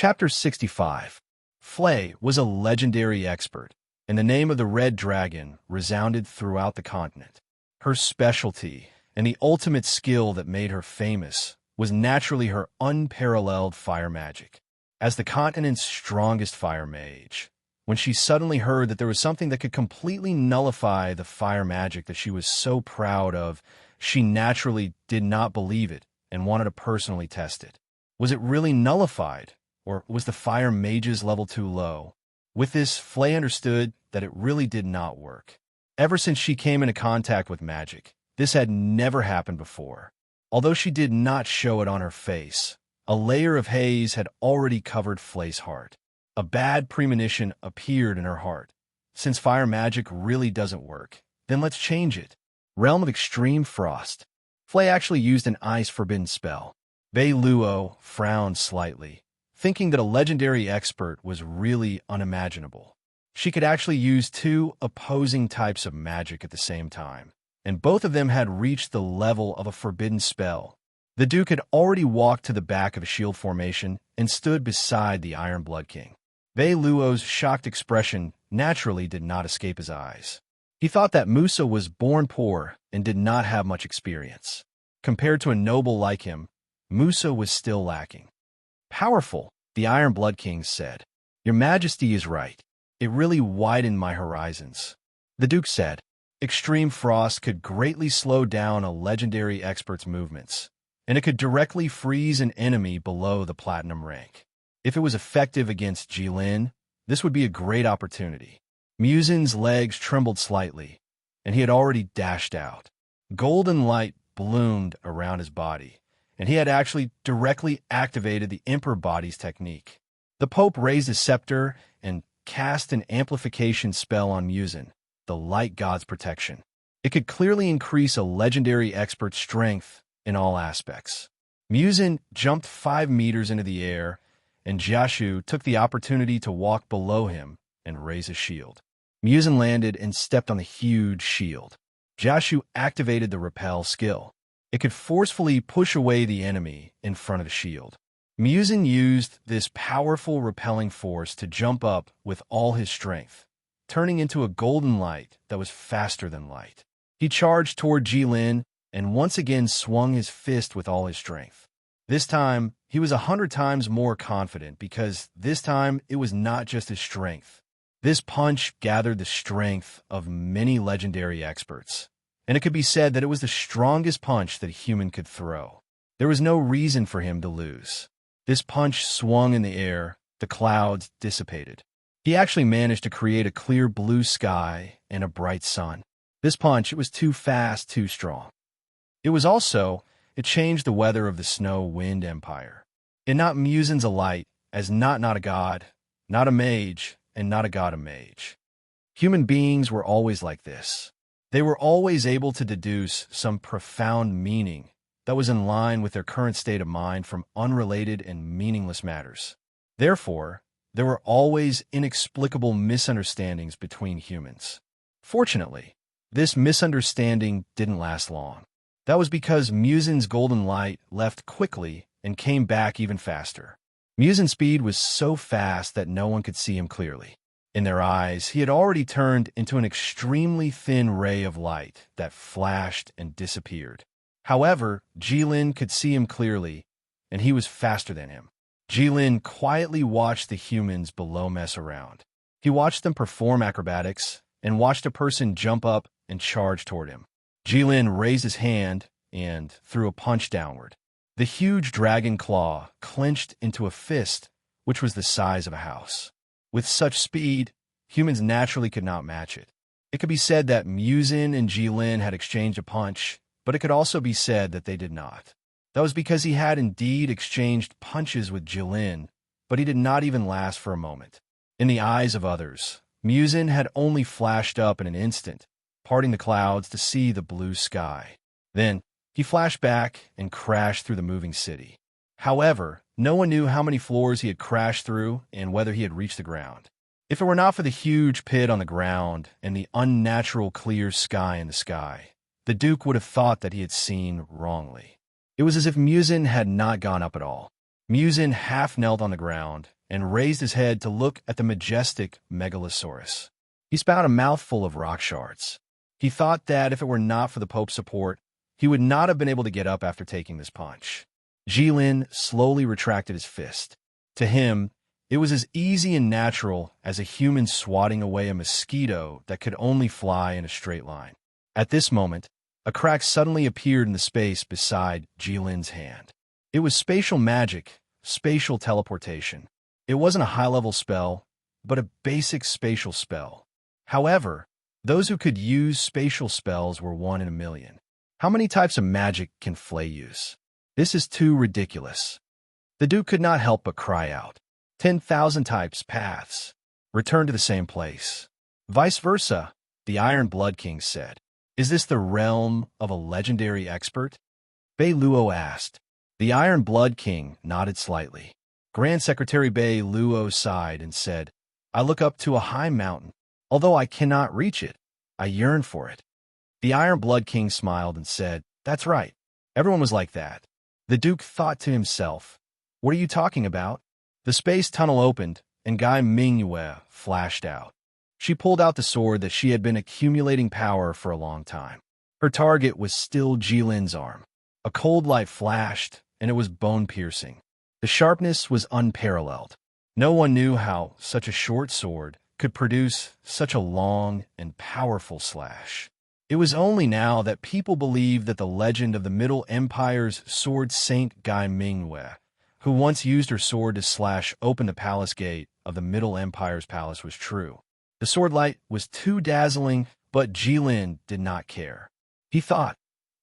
Chapter 65. Flay was a legendary expert, and the name of the Red Dragon resounded throughout the continent. Her specialty, and the ultimate skill that made her famous, was naturally her unparalleled fire magic. As the continent's strongest fire mage, when she suddenly heard that there was something that could completely nullify the fire magic that she was so proud of, she naturally did not believe it and wanted to personally test it. Was it really nullified, or was the fire mage's level too low? With this, Flay understood that it really did not work. Ever since she came into contact with magic, this had never happened before. Although she did not show it on her face, a layer of haze had already covered Flay's heart. A bad premonition appeared in her heart. Since fire magic really doesn't work, then let's change it. Realm of Extreme Frost. Flay actually used an ice-forbidden spell. Bei Luo frowned slightly, thinking that a legendary expert was really unimaginable. She could actually use two opposing types of magic at the same time, and both of them had reached the level of a forbidden spell. The Duke had already walked to the back of a shield formation and stood beside the Iron Blood King. Bei Luo's shocked expression naturally did not escape his eyes. He thought that Musa was born poor and did not have much experience. Compared to a noble like him, Musa was still lacking. Powerful, the Iron Blood King said. Your Majesty is right. It really widened my horizons. The Duke said, Extreme Frost could greatly slow down a legendary expert's movements, and it could directly freeze an enemy below the Platinum rank. If it was effective against Jilin, this would be a great opportunity. Muzin's legs trembled slightly, and he had already dashed out. Golden light bloomed around his body, and he had actually directly activated the Emperor Body's technique. The Pope raised his scepter and cast an amplification spell on Muzin, the light god's protection. It could clearly increase a legendary expert's strength in all aspects. Muzin jumped 5 meters into the air, and Jiashu took the opportunity to walk below him and raise a shield. Muzin landed and stepped on the huge shield. Jiashu activated the repel skill. It could forcefully push away the enemy in front of the shield. Muzin used this powerful repelling force to jump up with all his strength, turning into a golden light that was faster than light. He charged toward Jilin and once again swung his fist with all his strength. This time, he was 100 times more confident because this time it was not just his strength. This punch gathered the strength of many legendary experts, and it could be said that it was the strongest punch that a human could throw. There was no reason for him to lose. This punch swung in the air, the clouds dissipated. He actually managed to create a clear blue sky and a bright sun. This punch, it was too fast, too strong. It changed the weather of the Snow Wind Empire. It knocked Muzin's alight as not a god, not a mage, and not a god of mage. Human beings were always like this. They were always able to deduce some profound meaning that was in line with their current state of mind from unrelated and meaningless matters. Therefore, there were always inexplicable misunderstandings between humans. Fortunately, this misunderstanding didn't last long. That was because Muzin's golden light left quickly and came back even faster. Muzin's speed was so fast that no one could see him clearly. In their eyes, he had already turned into an extremely thin ray of light that flashed and disappeared. However, Jilin could see him clearly, and he was faster than him. Jilin quietly watched the humans below mess around. He watched them perform acrobatics and watched a person jump up and charge toward him. Jilin raised his hand and threw a punch downward. The huge dragon claw clenched into a fist, which was the size of a house. With such speed, humans naturally could not match it. It could be said that Muzin and Jilin had exchanged a punch, but it could also be said that they did not. That was because he had indeed exchanged punches with Jilin, but he did not even last for a moment. In the eyes of others, Muzin had only flashed up in an instant, parting the clouds to see the blue sky. Then, he flashed back and crashed through the moving city. However, no one knew how many floors he had crashed through and whether he had reached the ground. If it were not for the huge pit on the ground and the unnatural clear sky in the sky, the Duke would have thought that he had seen wrongly. It was as if Muzin had not gone up at all. Musin half knelt on the ground and raised his head to look at the majestic megalosaurus. He spat a mouthful of rock shards. He thought that if it were not for the Pope's support, he would not have been able to get up after taking this punch. Jilin slowly retracted his fist. To him, it was as easy and natural as a human swatting away a mosquito that could only fly in a straight line. At this moment, a crack suddenly appeared in the space beside Jilin's hand. It was spatial magic, spatial teleportation. It wasn't a high-level spell, but a basic spatial spell. However, those who could use spatial spells were 1 in a million. How many types of magic can Flay use? This is too ridiculous. The Duke could not help but cry out. 10,000 types, paths. Return to the same place. Vice versa, the Iron Blood King said. Is this the realm of a legendary expert? Bei Luo asked. The Iron Blood King nodded slightly. Grand Secretary Bei Luo sighed and said, I look up to a high mountain. Although I cannot reach it, I yearn for it. The Iron Blood King smiled and said, That's right. Everyone was like that. The Duke thought to himself, What are you talking about? The space tunnel opened, and Gai Mingyue flashed out. She pulled out the sword that she had been accumulating power for a long time. Her target was still Jilin's arm. A cold light flashed, and it was bone-piercing. The sharpness was unparalleled. No one knew how such a short sword could produce such a long and powerful slash. It was only now that people believed that the legend of the Middle Empire's sword saint Gai Mingyue, who once used her sword to slash open the palace gate of the Middle Empire's palace, was true. The sword light was too dazzling, but Jilin did not care. He thought,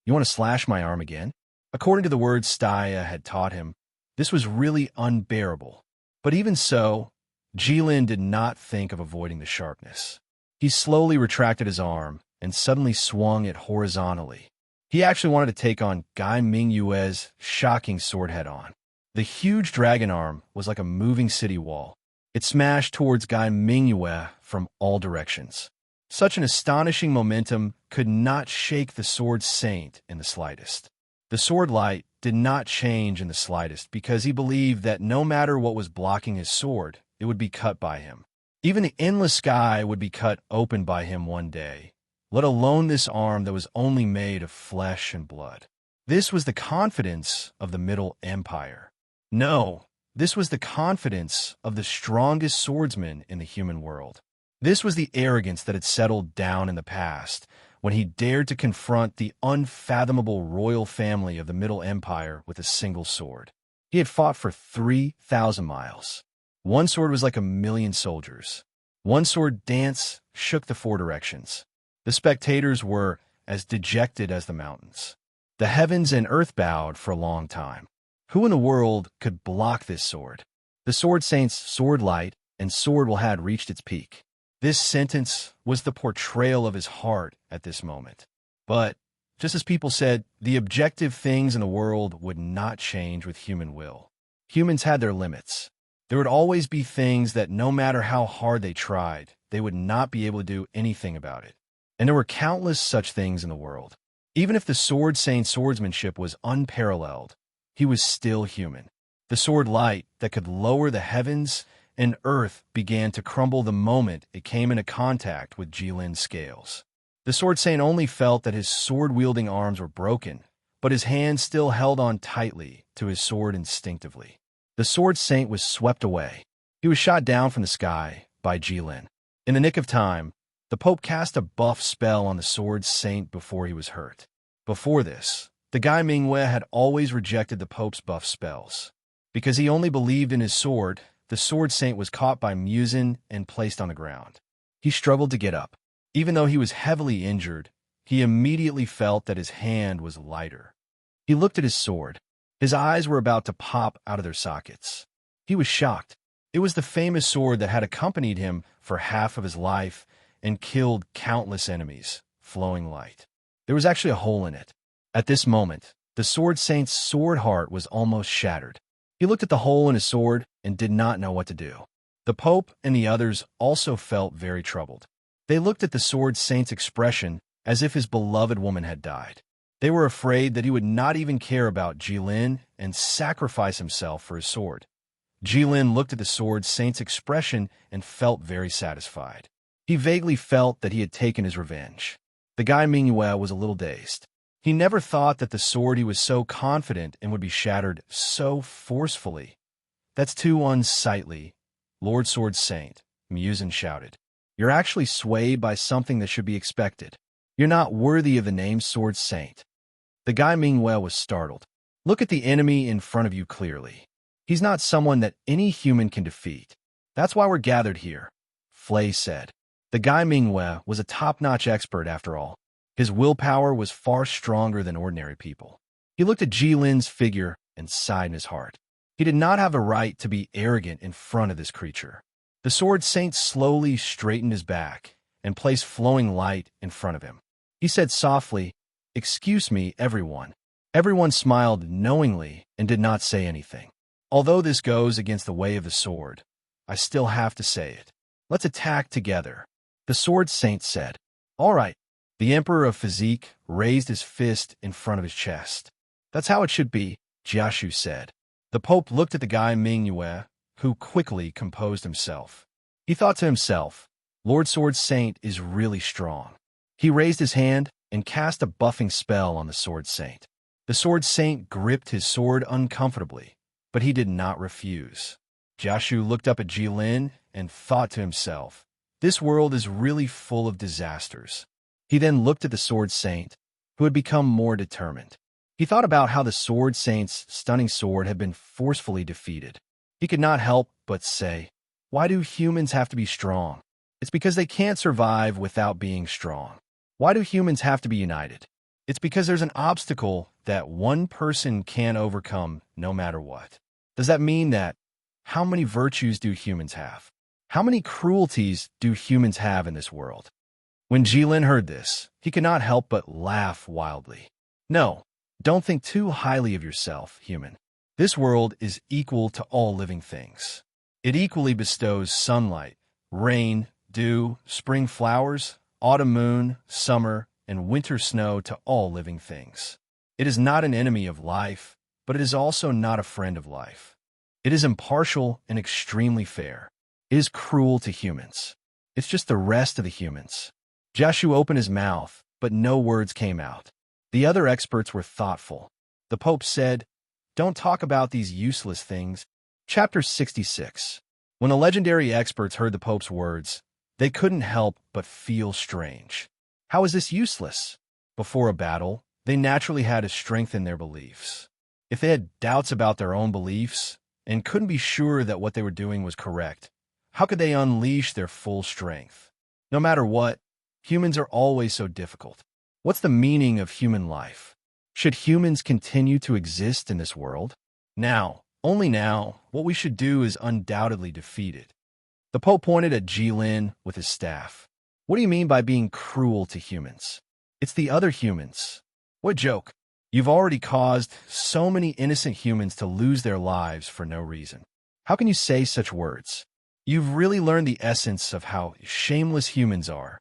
You want to slash my arm again? According to the words Staya had taught him, this was really unbearable. But even so, Jilin did not think of avoiding the sharpness. He slowly retracted his arm and suddenly swung it horizontally. He actually wanted to take on Gai Mingyue's shocking sword head-on. The huge dragon arm was like a moving city wall. It smashed towards Gai Mingyue from all directions. Such an astonishing momentum could not shake the sword saint in the slightest. The sword light did not change in the slightest because he believed that no matter what was blocking his sword, it would be cut by him. Even the endless sky would be cut open by him one day, let alone this arm that was only made of flesh and blood. This was the confidence of the Middle Empire. No, this was the confidence of the strongest swordsman in the human world. This was the arrogance that had settled down in the past, when he dared to confront the unfathomable royal family of the Middle Empire with a single sword. He had fought for 3,000 miles. One sword was like 1,000,000 soldiers. One sword dance shook the 4 directions. The spectators were as dejected as the mountains. The heavens and earth bowed for a long time. Who in the world could block this sword? The sword saint's sword light and sword will had reached its peak. This sentence was the portrayal of his heart at this moment. But, just as people said, the objective things in the world would not change with human will. Humans had their limits. There would always be things that no matter how hard they tried, they would not be able to do anything about it. And there were countless such things in the world. Even if the sword saint's swordsmanship was unparalleled, he was still human. The sword light that could lower the heavens and earth began to crumble the moment it came into contact with Jilin's scales. The sword saint only felt that his sword-wielding arms were broken, but his hands still held on tightly to his sword instinctively. The sword saint was swept away. He was shot down from the sky by Jilin. In the nick of time, the Pope cast a buff spell on the sword saint before he was hurt. Before this, the Gai Mingyue had always rejected the Pope's buff spells. Because he only believed in his sword, the sword saint was caught by Musin and placed on the ground. He struggled to get up. Even though he was heavily injured, he immediately felt that his hand was lighter. He looked at his sword. His eyes were about to pop out of their sockets. He was shocked. It was the famous sword that had accompanied him for half of his life and killed countless enemies, flowing light. There was actually a hole in it. At this moment, the sword saint's sword heart was almost shattered. He looked at the hole in his sword and did not know what to do. The Pope and the others also felt very troubled. They looked at the sword saint's expression as if his beloved woman had died. They were afraid that he would not even care about Jilin and sacrifice himself for his sword. Jilin looked at the sword saint's expression and felt very satisfied. He vaguely felt that he had taken his revenge. The guy Mingyue was a little dazed. He never thought that the sword he was so confident in would be shattered so forcefully. "That's too unsightly, Lord Sword Saint," Muzin shouted. "You're actually swayed by something that should be expected. You're not worthy of the name Sword Saint." The guy Mingyue was startled. "Look at the enemy in front of you clearly. He's not someone that any human can defeat. That's why we're gathered here," Flay said. The guy Mingyue was a top-notch expert after all. His willpower was far stronger than ordinary people. He looked at Jilin's figure and sighed in his heart. He did not have a right to be arrogant in front of this creature. The Sword Saint slowly straightened his back and placed flowing light in front of him. He said softly, "Excuse me, everyone." Everyone smiled knowingly and did not say anything. "Although this goes against the way of the sword, I still have to say it. Let's attack together," the Sword Saint said. "All right." The Emperor of Physique raised his fist in front of his chest. "That's how it should be," Jiashu said. The Pope looked at the guy Mingyue, who quickly composed himself. He thought to himself, "Lord Sword Saint is really strong." He raised his hand and cast a buffing spell on the Sword Saint. The Sword Saint gripped his sword uncomfortably, but he did not refuse. Jiashu looked up at Jilin and thought to himself, "This world is really full of disasters." He then looked at the Sword Saint, who had become more determined. He thought about how the Sword Saint's stunning sword had been forcefully defeated. He could not help but say, "Why do humans have to be strong? It's because they can't survive without being strong. Why do humans have to be united? It's because there's an obstacle that one person can't overcome no matter what. Does that mean that how many virtues do humans have? How many cruelties do humans have in this world?" When Jilin heard this, he could not help but laugh wildly. "No, don't think too highly of yourself, human. This world is equal to all living things. It equally bestows sunlight, rain, dew, spring flowers, autumn moon, summer, and winter snow to all living things. It is not an enemy of life, but it is also not a friend of life. It is impartial and extremely fair. It is cruel to humans. It's just the rest of the humans." Jiashu opened his mouth, but no words came out. The other experts were thoughtful. The Pope said, "Don't talk about these useless things." Chapter 66. When the legendary experts heard the Pope's words, they couldn't help but feel strange. How is this useless? Before a battle, they naturally had to strengthen their beliefs. If they had doubts about their own beliefs and couldn't be sure that what they were doing was correct, how could they unleash their full strength? No matter what, humans are always so difficult. What's the meaning of human life? Should humans continue to exist in this world? Now, only now, what we should do is undoubtedly defeat it. The Pope pointed at Jilin with his staff. "What do you mean by being cruel to humans? It's the other humans. What joke. You've already caused so many innocent humans to lose their lives for no reason. How can you say such words? You've really learned the essence of how shameless humans are.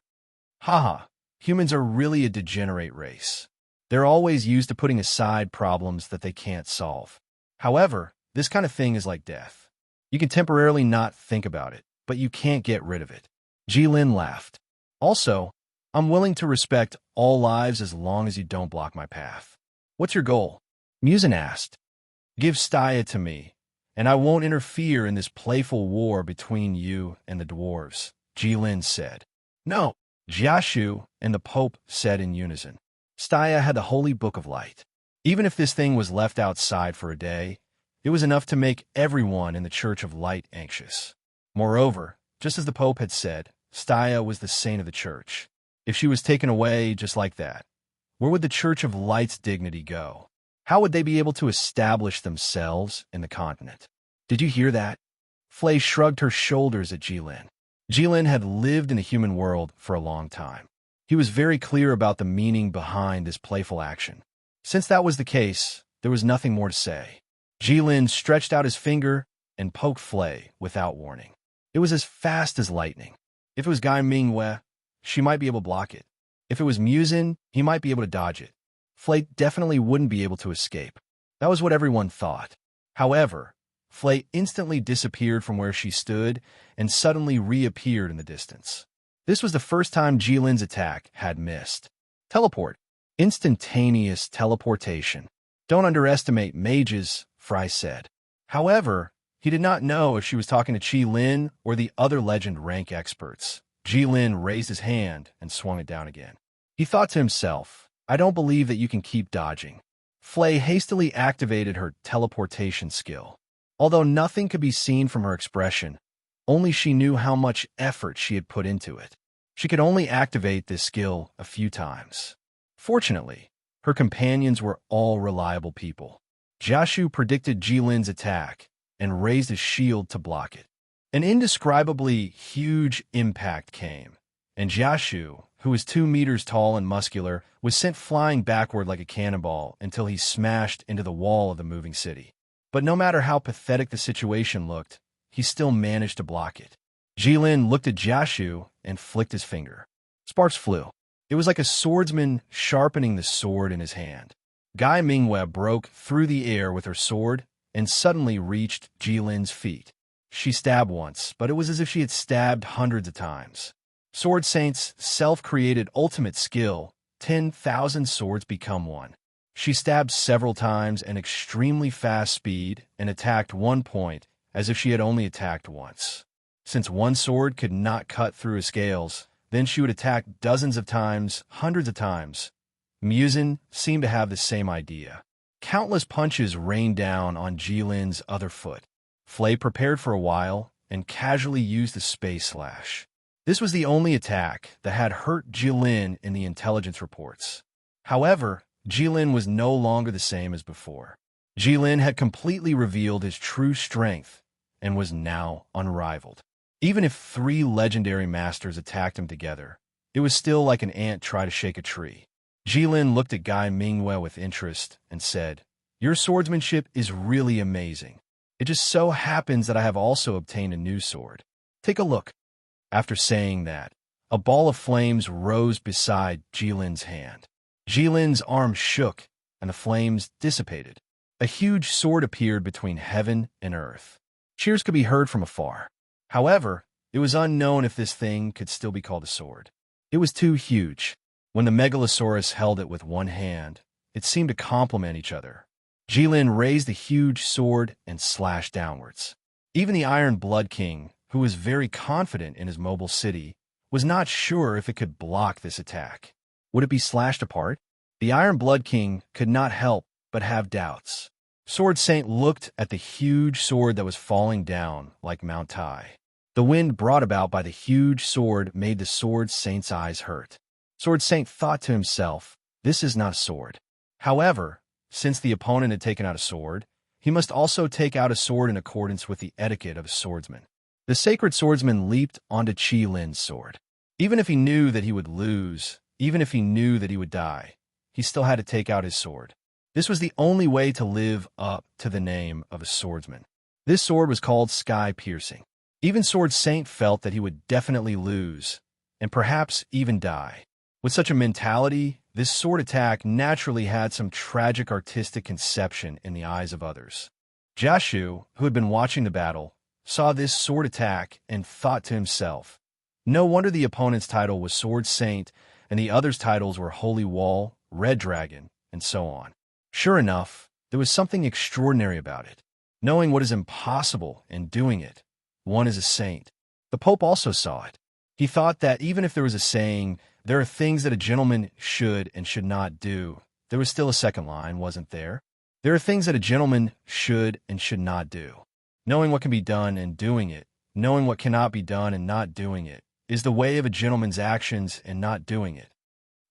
Haha, humans are really a degenerate race. They're always used to putting aside problems that they can't solve. However, this kind of thing is like death. You can temporarily not think about it, but you can't get rid of it." Jilin laughed. "Also, I'm willing to respect all lives as long as you don't block my path. What's your goal?" Muzin asked. "Give Staya to me, and I won't interfere in this playful war between you and the dwarves," Jilin said. "No," Jiashu and the Pope said in unison. Staya had the Holy Book of Light. Even if this thing was left outside for a day, it was enough to make everyone in the Church of Light anxious. Moreover, just as the Pope had said, Staya was the saint of the Church. If she was taken away just like that, where would the Church of Light's dignity go? How would they be able to establish themselves in the continent? "Did you hear that?" Flay shrugged her shoulders at Jilin. Jilin had lived in the human world for a long time. He was very clear about the meaning behind this playful action. Since that was the case, there was nothing more to say. Jilin stretched out his finger and poked Flay without warning. It was as fast as lightning. If it was Guy Mingyue, she might be able to block it. If it was Muzin, he might be able to dodge it. Flay definitely wouldn't be able to escape. That was what everyone thought. However, Flay instantly disappeared from where she stood and suddenly reappeared in the distance. This was the first time Jilin's attack had missed. Teleport. Instantaneous teleportation. Don't underestimate mages, Fry said. However, he did not know if she was talking to Qilin or the other legend rank experts. Jilin raised his hand and swung it down again. He thought to himself, I don't believe that you can keep dodging. Flay hastily activated her teleportation skill. Although nothing could be seen from her expression, only she knew how much effort she had put into it. She could only activate this skill a few times. Fortunately, her companions were all reliable people. Jiashu predicted Jilin's attack and raised his shield to block it. An indescribably huge impact came, and Jiashu, who was 2 meters tall and muscular, was sent flying backward like a cannonball until he smashed into the wall of the moving city. But no matter how pathetic the situation looked, he still managed to block it. Jilin looked at Jiashu and flicked his finger. Sparks flew. It was like a swordsman sharpening the sword in his hand. Guy Mingwe broke through the air with her sword and suddenly reached Jilin's feet. She stabbed once, but it was as if she had stabbed hundreds of times. Sword Saint's self-created ultimate skill, 10,000 swords become one. She stabbed several times at extremely fast speed and attacked 1 point as if she had only attacked once. Since one sword could not cut through his scales, then she would attack dozens of times, hundreds of times. Muzin seemed to have the same idea. Countless punches rained down on Jilin's other foot. Flay prepared for a while and casually used the space slash. This was the only attack that had hurt Jilin in the intelligence reports. However, Jilin was no longer the same as before. Jilin had completely revealed his true strength and was now unrivaled. Even if 3 legendary masters attacked him together, it was still like an ant trying to shake a tree. Jilin looked at Guy Mingwe with interest and said, Your swordsmanship is really amazing. It just so happens that I have also obtained a new sword. Take a look. After saying that, a ball of flames rose beside Jilin's hand. Jilin's arm shook, and the flames dissipated. A huge sword appeared between heaven and earth. Cheers could be heard from afar. However, it was unknown if this thing could still be called a sword. It was too huge. When the Megalosaurus held it with one hand, it seemed to complement each other. Jilin raised the huge sword and slashed downwards. Even the Iron Blood King, who was very confident in his mobile city, was not sure if it could block this attack. Would it be slashed apart? The Iron Blood King could not help but have doubts. Sword Saint looked at the huge sword that was falling down like Mount Tai. The wind brought about by the huge sword made the Sword Saint's eyes hurt. Sword Saint thought to himself, this is not a sword. However, since the opponent had taken out a sword, he must also take out a sword in accordance with the etiquette of a swordsman. The sacred swordsman leaped onto Qilin's sword. Even if he knew that he would lose, even if he knew that he would die, he still had to take out his sword. This was the only way to live up to the name of a swordsman. This sword was called Sky-Piercing. Even Sword Saint felt that he would definitely lose, and perhaps even die. With such a mentality, this sword attack naturally had some tragic artistic conception in the eyes of others. Jiashu, who had been watching the battle, saw this sword attack and thought to himself, no wonder the opponent's title was Sword Saint and the others' titles were Holy Wall, Red Dragon, and so on. Sure enough, there was something extraordinary about it. Knowing what is impossible and doing it, one is a saint. The Pope also saw it. He thought that even if there was a saying, there are things that a gentleman should and should not do, there was still a second line, wasn't there? There are things that a gentleman should and should not do. Knowing what can be done and doing it, knowing what cannot be done and not doing it, is the way of a gentleman's actions and not doing it.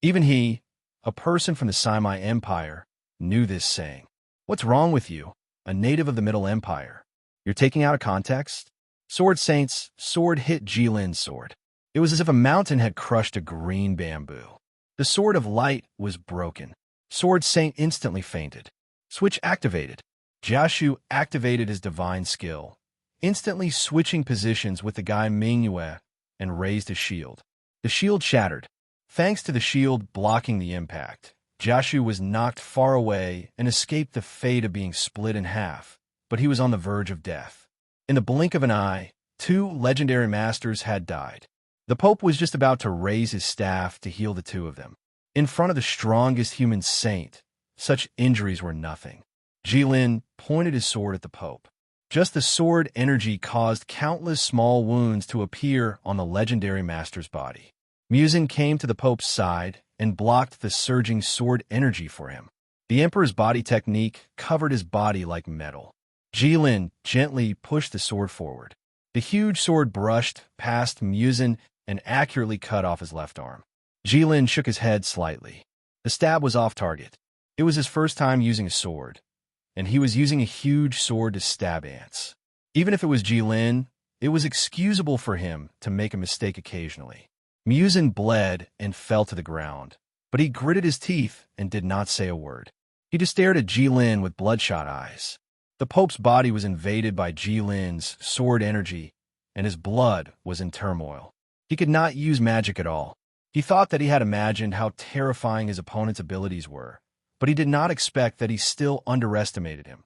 Even he, a person from the Simi Empire, knew this saying. What's wrong with you, a native of the Middle Empire? You're taking out of context? Sword Saint's sword hit Jilin's sword. It was as if a mountain had crushed a green bamboo. The Sword of Light was broken. Sword Saint instantly fainted. Switch activated. Jiashu activated his divine skill, instantly switching positions with the guy Mingyue, and raised his shield. The shield shattered. Thanks to the shield blocking the impact, Jiashu was knocked far away and escaped the fate of being split in half, but he was on the verge of death. In the blink of an eye, 2 legendary masters had died. The Pope was just about to raise his staff to heal the 2 of them. In front of the strongest human saint, such injuries were nothing. Jilin pointed his sword at the Pope. Just the sword energy caused countless small wounds to appear on the legendary master's body. Musin came to the Pope's side and blocked the surging sword energy for him. The Emperor's body technique covered his body like metal. Jilin gently pushed the sword forward. The huge sword brushed past Musin and accurately cut off his left arm. Jilin shook his head slightly. The stab was off target. It was his first time using a sword, and he was using a huge sword to stab ants. Even if it was Jilin, it was excusable for him to make a mistake occasionally. Musin bled and fell to the ground, but he gritted his teeth and did not say a word. He just stared at Jilin with bloodshot eyes. The Pope's body was invaded by Jilin's sword energy, and his blood was in turmoil. He could not use magic at all. He thought that he had imagined how terrifying his opponent's abilities were, but he did not expect that he still underestimated him.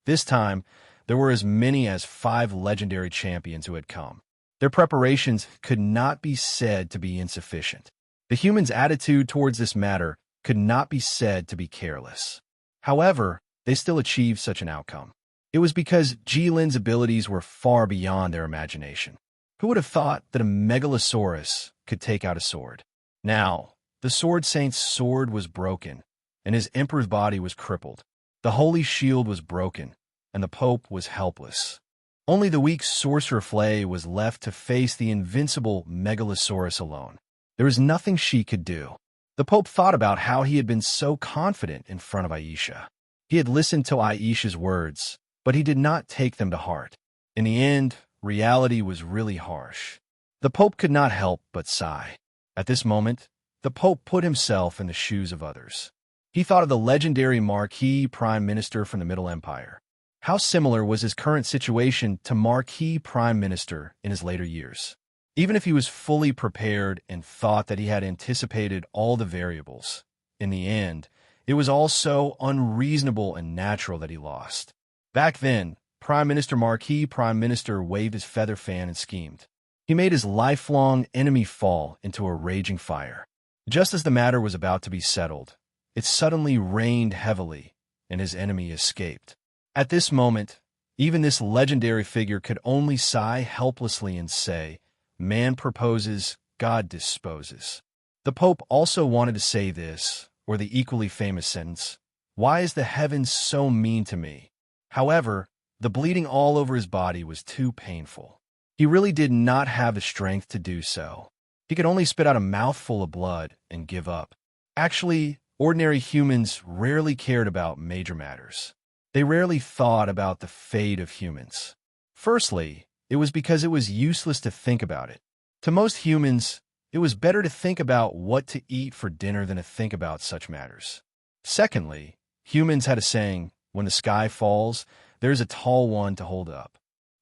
This time, there were as many as 5 legendary champions who had come. Their preparations could not be said to be insufficient. The humans' attitude towards this matter could not be said to be careless. However, they still achieved such an outcome. It was because Jilin's abilities were far beyond their imagination. Who would have thought that a megalosaurus could take out a sword? Now, the Sword Saint's sword was broken, and his Emperor's body was crippled. The Holy Shield was broken, and the Pope was helpless. Only the weak Sorcerer Flay was left to face the invincible Megalosaurus alone. There was nothing she could do. The Pope thought about how he had been so confident in front of Aisha. He had listened to Aisha's words, but he did not take them to heart. In the end, reality was really harsh. The Pope could not help but sigh. At this moment, the Pope put himself in the shoes of others. He thought of the legendary Marquis Prime Minister from the Middle Empire. How similar was his current situation to Marquis Prime Minister in his later years? Even if he was fully prepared and thought that he had anticipated all the variables, in the end, it was all so unreasonable and natural that he lost. Back then, Marquis Prime Minister waved his feather fan and schemed. He made his lifelong enemy fall into a raging fire. Just as the matter was about to be settled, it suddenly rained heavily, and his enemy escaped. At this moment, even this legendary figure could only sigh helplessly and say, "Man proposes, God disposes." The Pope also wanted to say this, or the equally famous sentence, "Why is the heavens so mean to me?" However, the bleeding all over his body was too painful. He really did not have the strength to do so. He could only spit out a mouthful of blood and give up. Actually, ordinary humans rarely cared about major matters. They rarely thought about the fate of humans. Firstly, it was because it was useless to think about it. To most humans, it was better to think about what to eat for dinner than to think about such matters. Secondly, humans had a saying, "When the sky falls, there's a tall one to hold up."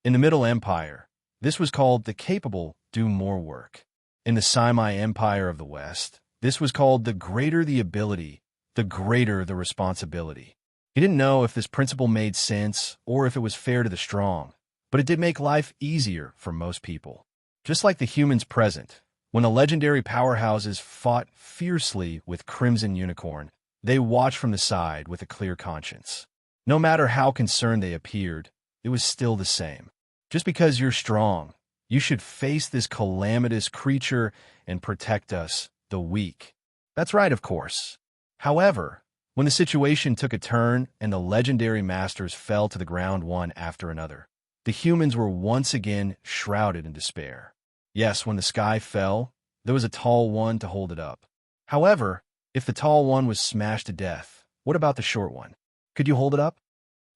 In the Middle Empire, this was called the capable do more work. In the Simi Empire of the West, this was called the greater the ability, the greater the responsibility. He didn't know if this principle made sense or if it was fair to the strong, but it did make life easier for most people. Just like the humans present, when the legendary powerhouses fought fiercely with Crimson Unicorn, they watched from the side with a clear conscience. No matter how concerned they appeared, it was still the same. Just because you're strong, you should face this calamitous creature and protect us, the weak. That's right, of course. However, when the situation took a turn and the legendary masters fell to the ground one after another, the humans were once again shrouded in despair. Yes, when the sky fell, there was a tall one to hold it up. However, if the tall one was smashed to death, what about the short one? Could you hold it up?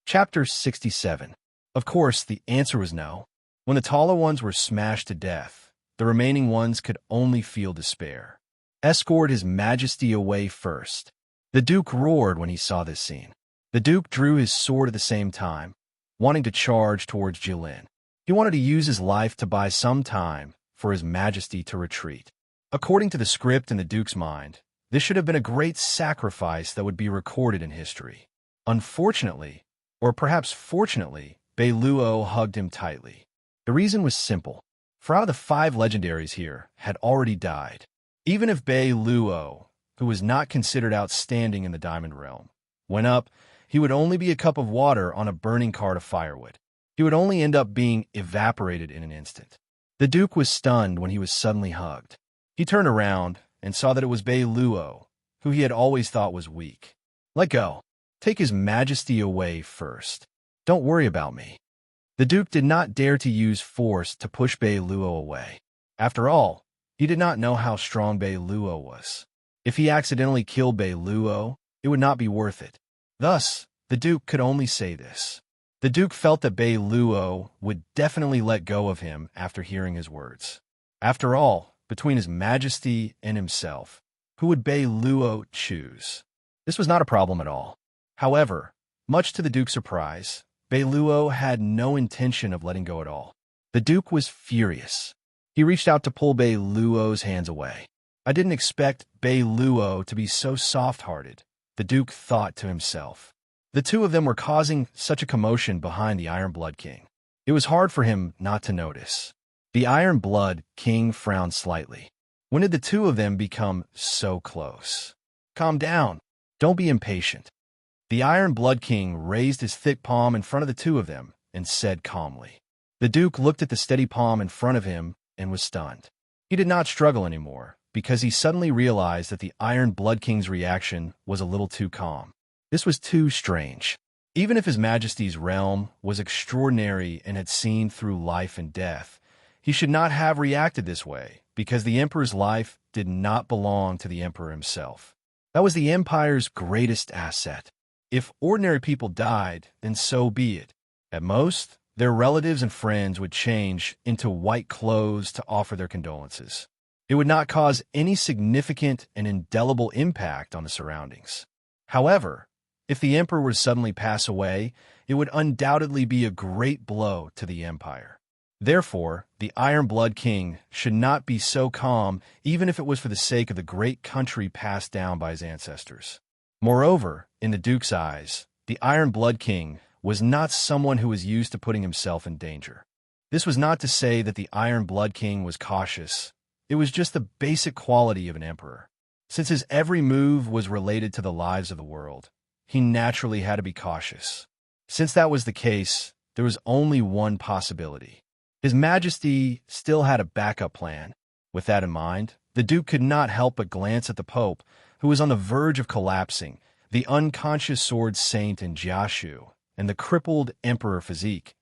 Chapter 67. Of course, the answer was no. When the taller ones were smashed to death, the remaining ones could only feel despair. Escort His Majesty away first. The Duke roared when he saw this scene. The Duke drew his sword at the same time, wanting to charge towards Jilin. He wanted to use his life to buy some time for His Majesty to retreat. According to the script in the Duke's mind, This should have been a great sacrifice that would be recorded in history. Unfortunately, or perhaps fortunately, Beiluo hugged him tightly. The reason was simple. 4 out of the 5 legendaries here had already died. Even if Beiluo, who was not considered outstanding in the Diamond Realm, went up, he would only be a cup of water on a burning cart of firewood. He would only end up being evaporated in an instant. The Duke was stunned when he was suddenly hugged. He turned around and saw that it was Beiluo, who he had always thought was weak. "Let go. Take his majesty away first. Don't worry about me." The Duke did not dare to use force to push Beiluo away. After all, he did not know how strong Beiluo was. If he accidentally killed Beiluo, it would not be worth it. Thus, the Duke could only say this. The Duke felt that Beiluo would definitely let go of him after hearing his words. After all, between his majesty and himself, who would Beiluo choose? This was not a problem at all. However, much to the Duke's surprise, Beiluo had no intention of letting go at all. The Duke was furious. He reached out to pull Beiluo's hands away. "I didn't expect Beiluo to be so soft-hearted," the Duke thought to himself. The two of them were causing such a commotion behind the Iron Blood King. It was hard for him not to notice. The Iron Blood King frowned slightly. When did the two of them become so close? "Calm down. Don't be impatient." The Iron Blood King raised his thick palm in front of the two of them and said calmly. The Duke looked at the steady palm in front of him and was stunned. He did not struggle anymore, because he suddenly realized that the Iron Blood King's reaction was a little too calm. This was too strange. Even if His Majesty's realm was extraordinary and had seen through life and death, he should not have reacted this way, because the Emperor's life did not belong to the Emperor himself. That was the Empire's greatest asset. If ordinary people died, then so be it. At most, their relatives and friends would change into white clothes to offer their condolences. It would not cause any significant and indelible impact on the surroundings. However, if the Emperor were to suddenly pass away, it would undoubtedly be a great blow to the Empire. Therefore, the Iron Blood King should not be so calm, even if it was for the sake of the great country passed down by his ancestors. Moreover, in the Duke's eyes, the Iron Blood King was not someone who was used to putting himself in danger. This was not to say that the Iron Blood King was cautious. It was just the basic quality of an emperor. Since his every move was related to the lives of the world, he naturally had to be cautious. Since that was the case, there was only one possibility. His Majesty still had a backup plan. With that in mind, the Duke could not help but glance at the Pope, who was on the verge of collapsing, the unconscious sword saint in Jiashu, and the crippled emperor physique.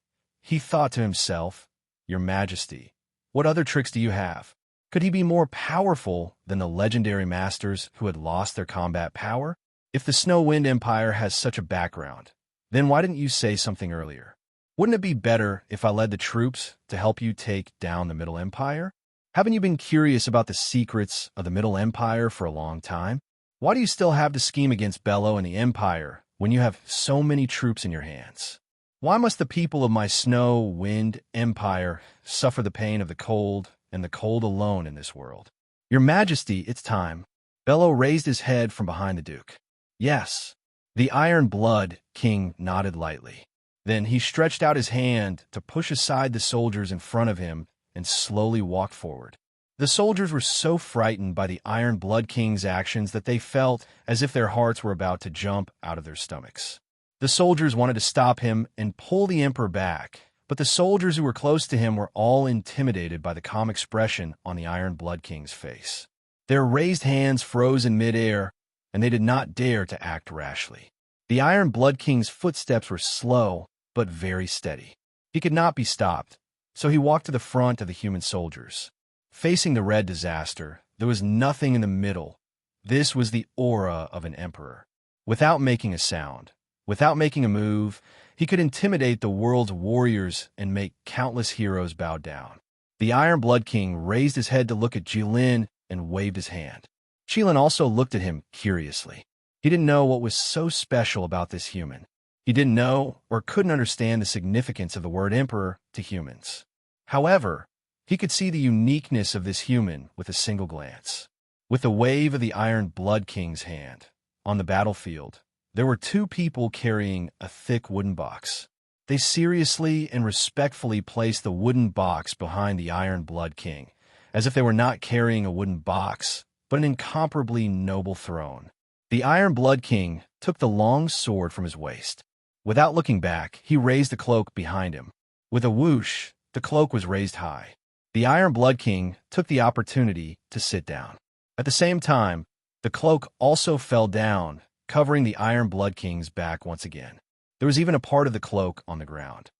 He thought to himself, "Your Majesty, what other tricks do you have? Could he be more powerful than the legendary masters who had lost their combat power? If the Snow Wind Empire has such a background, then why didn't you say something earlier? Wouldn't it be better if I led the troops to help you take down the Middle Empire? Haven't you been curious about the secrets of the Middle Empire for a long time? Why do you still have to scheme against Bello and the Empire when you have so many troops in your hands? Why must the people of my Snow Wind Empire suffer the pain of the cold and the cold alone in this world? Your Majesty, it's time." Bello raised his head from behind the Duke. "Yes." The Iron Blood King nodded lightly. Then he stretched out his hand to push aside the soldiers in front of him and slowly walked forward. The soldiers were so frightened by the Iron Blood King's actions that they felt as if their hearts were about to jump out of their stomachs. The soldiers wanted to stop him and pull the Emperor back, but the soldiers who were close to him were all intimidated by the calm expression on the Iron Blood King's face. Their raised hands froze in midair, and they did not dare to act rashly. The Iron Blood King's footsteps were slow, but very steady. He could not be stopped, so he walked to the front of the human soldiers. Facing the red disaster, there was nothing in the middle. This was the aura of an emperor. Without making a sound, without making a move, he could intimidate the world's warriors and make countless heroes bow down. The Iron Blood King raised his head to look at Jilin and waved his hand. Jilin also looked at him curiously. He didn't know what was so special about this human. He didn't know or couldn't understand the significance of the word emperor to humans. However, he could see the uniqueness of this human with a single glance. With the wave of the Iron Blood King's hand on the battlefield, there were two people carrying a thick wooden box. They seriously and respectfully placed the wooden box behind the Iron Blood King, as if they were not carrying a wooden box, but an incomparably noble throne. The Iron Blood King took the long sword from his waist. Without looking back, he raised the cloak behind him. With a whoosh, the cloak was raised high. The Iron Blood King took the opportunity to sit down. At the same time, the cloak also fell down, covering the Iron Blood King's back once again. There was even a part of the cloak on the ground.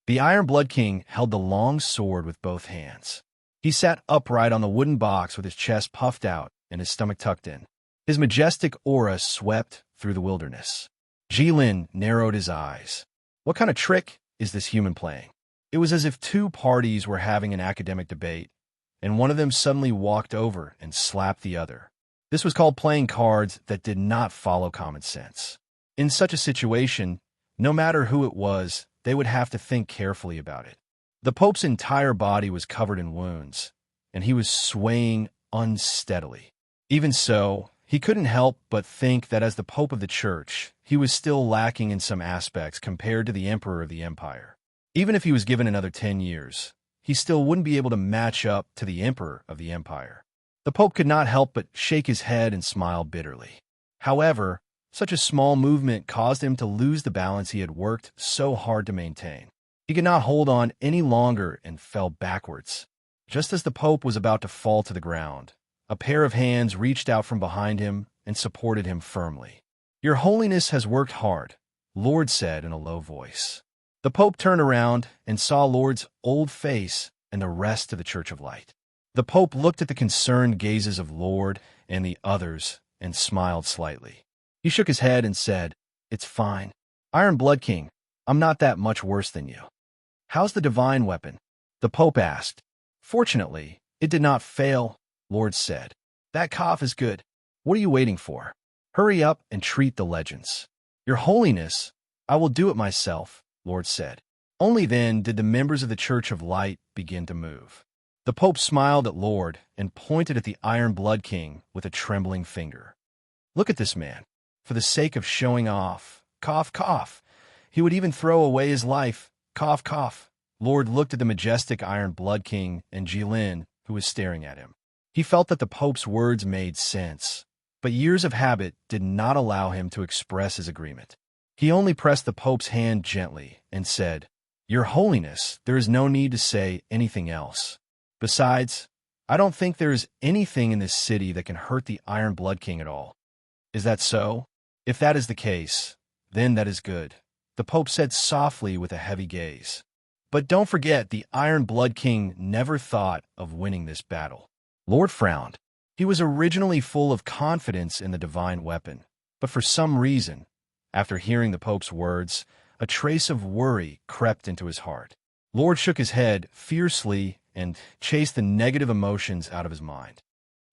The Iron Blood King held the long sword with both hands. He sat upright on the wooden box with his chest puffed out and his stomach tucked in. His majestic aura swept through the wilderness. Jilin narrowed his eyes. What kind of trick is this human playing? It was as if two parties were having an academic debate, and one of them suddenly walked over and slapped the other. This was called playing cards that did not follow common sense. In such a situation, no matter who it was, they would have to think carefully about it. The Pope's entire body was covered in wounds, and he was swaying unsteadily. Even so, he couldn't help but think that as the Pope of the Church, he was still lacking in some aspects compared to the Emperor of the Empire. Even if he was given another 10 years, he still wouldn't be able to match up to the Emperor of the Empire. The Pope could not help but shake his head and smile bitterly. However, such a small movement caused him to lose the balance he had worked so hard to maintain. He could not hold on any longer and fell backwards. Just as the Pope was about to fall to the ground, a pair of hands reached out from behind him and supported him firmly. "Your Holiness has worked hard," Lord said in a low voice. The Pope turned around and saw Lord's old face and the rest of the Church of Light. The Pope looked at the concerned gazes of Lord and the others and smiled slightly. He shook his head and said, "It's fine. Iron Blood King, I'm not that much worse than you." "How's the divine weapon?" the Pope asked. "Fortunately, it did not fail," Lord said. "That cough is good. What are you waiting for? Hurry up and treat the legends." "Your Holiness, I will do it myself," Lord said. Only then did the members of the Church of Light begin to move. The Pope smiled at Lord and pointed at the Iron Blood King with a trembling finger. "Look at this man. For the sake of showing off, cough, cough. He would even throw away his life, cough, cough." Lord looked at the majestic Iron Blood King and Jilin, who was staring at him. He felt that the Pope's words made sense, but years of habit did not allow him to express his agreement. He only pressed the Pope's hand gently and said, "Your Holiness, there is no need to say anything else. Besides, I don't think there is anything in this city that can hurt the Iron Blood King at all." "Is that so? If that is the case, then that is good," the Pope said softly with a heavy gaze. "But don't forget, the Iron Blood King never thought of winning this battle." Lord frowned. He was originally full of confidence in the divine weapon, but for some reason, after hearing the Pope's words, a trace of worry crept into his heart. Lord shook his head fiercely and chased the negative emotions out of his mind.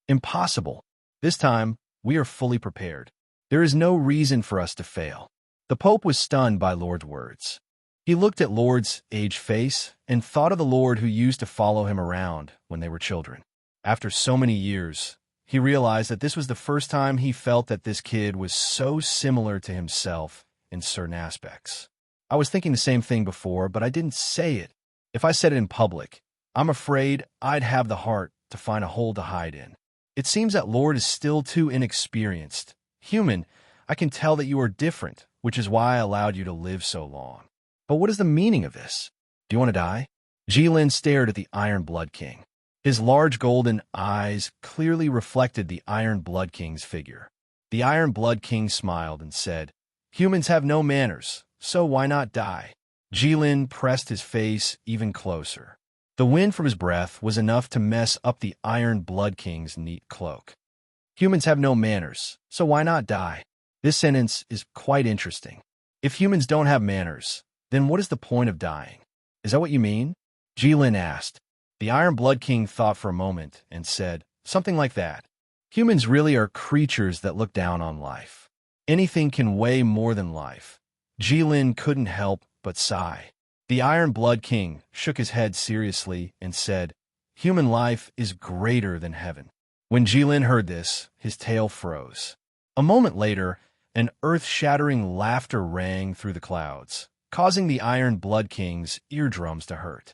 "Impossible. This time, we are fully prepared. There is no reason for us to fail." The Pope was stunned by Lord's words. He looked at Lord's aged face and thought of the Lord who used to follow him around when they were children. After so many years, he realized that this was the first time he felt that this kid was so similar to himself in certain aspects. "I was thinking the same thing before, but I didn't say it. If I said it in public, I'm afraid I'd have the heart to find a hole to hide in. It seems that Lord is still too inexperienced. Human, I can tell that you are different, which is why I allowed you to live so long. But what is the meaning of this? Do you want to die?" Jilin stared at the Iron Blood King. His large golden eyes clearly reflected the Iron Blood King's figure. The Iron Blood King smiled and said, "Humans have no manners, so why not die?" Jilin pressed his face even closer. The wind from his breath was enough to mess up the Iron Blood King's neat cloak. "Humans have no manners, so why not die?" This sentence is quite interesting. If humans don't have manners, then what is the point of dying? Is that what you mean? Jilin asked. The Iron Blood King thought for a moment and said, "Something like that. Humans really are creatures that look down on life. Anything can weigh more than life." Jilin couldn't help but sigh. The Iron Blood King shook his head seriously and said, "Human life is greater than heaven. When Jilin heard this, his tail froze. A moment later, an earth-shattering laughter rang through the clouds, causing the Iron Blood King's eardrums to hurt.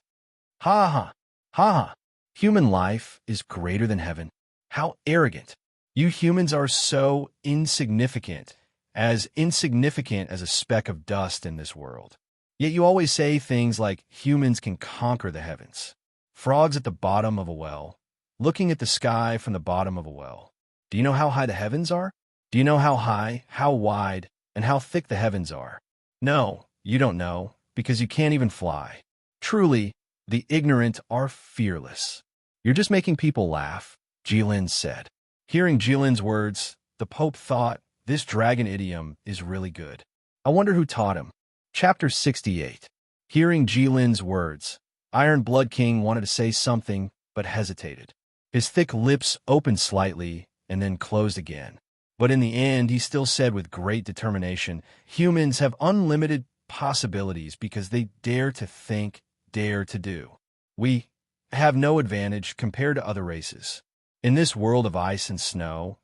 Ha ha, ha ha, human life is greater than heaven. How arrogant. You humans are so insignificant as a speck of dust in this world. Yet you always say things like humans can conquer the heavens. Frogs at the bottom of a well, looking at the sky from the bottom of a well. Do you know how high the heavens are? Do you know how high, how wide, and how thick the heavens are? No, you don't know, because you can't even fly. Truly, the ignorant are fearless. You're just making people laugh, Jilin said. Hearing Jilin's words, the Pope thought, this dragon idiom is really good. I wonder who taught him. Chapter 68. Hearing Jilin's words, Iron Blood King wanted to say something, but hesitated. His thick lips opened slightly and then closed again. But in the end, he still said with great determination, humans have unlimited possibilities because they dare to think, dare to do. We have no advantage compared to other races. In this world of ice and snow,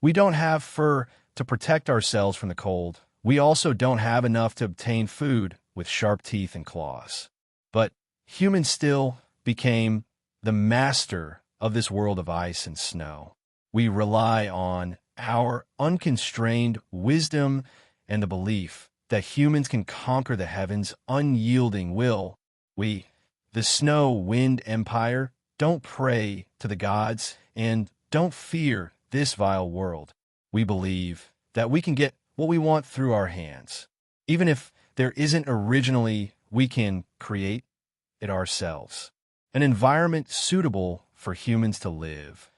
we don't have fur to protect ourselves from the cold. We also don't have enough to obtain food with sharp teeth and claws. But humans still became the master of this world of ice and snow. We rely on our unconstrained wisdom and the belief that humans can conquer the heavens' unyielding will. We, the Snow Wind Empire, don't pray to the gods and don't fear this vile world. We believe that we can get what we want through our hands. Even if there isn't originally, we can create it ourselves. An environment suitable for humans to live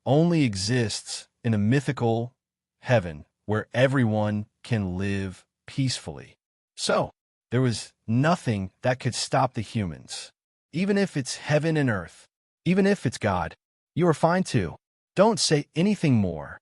only exists in a mythical heaven where everyone can live peacefully. So, there was nothing that could stop the humans. Even if it's heaven and earth, even if it's God, you are fine too. Don't say anything more.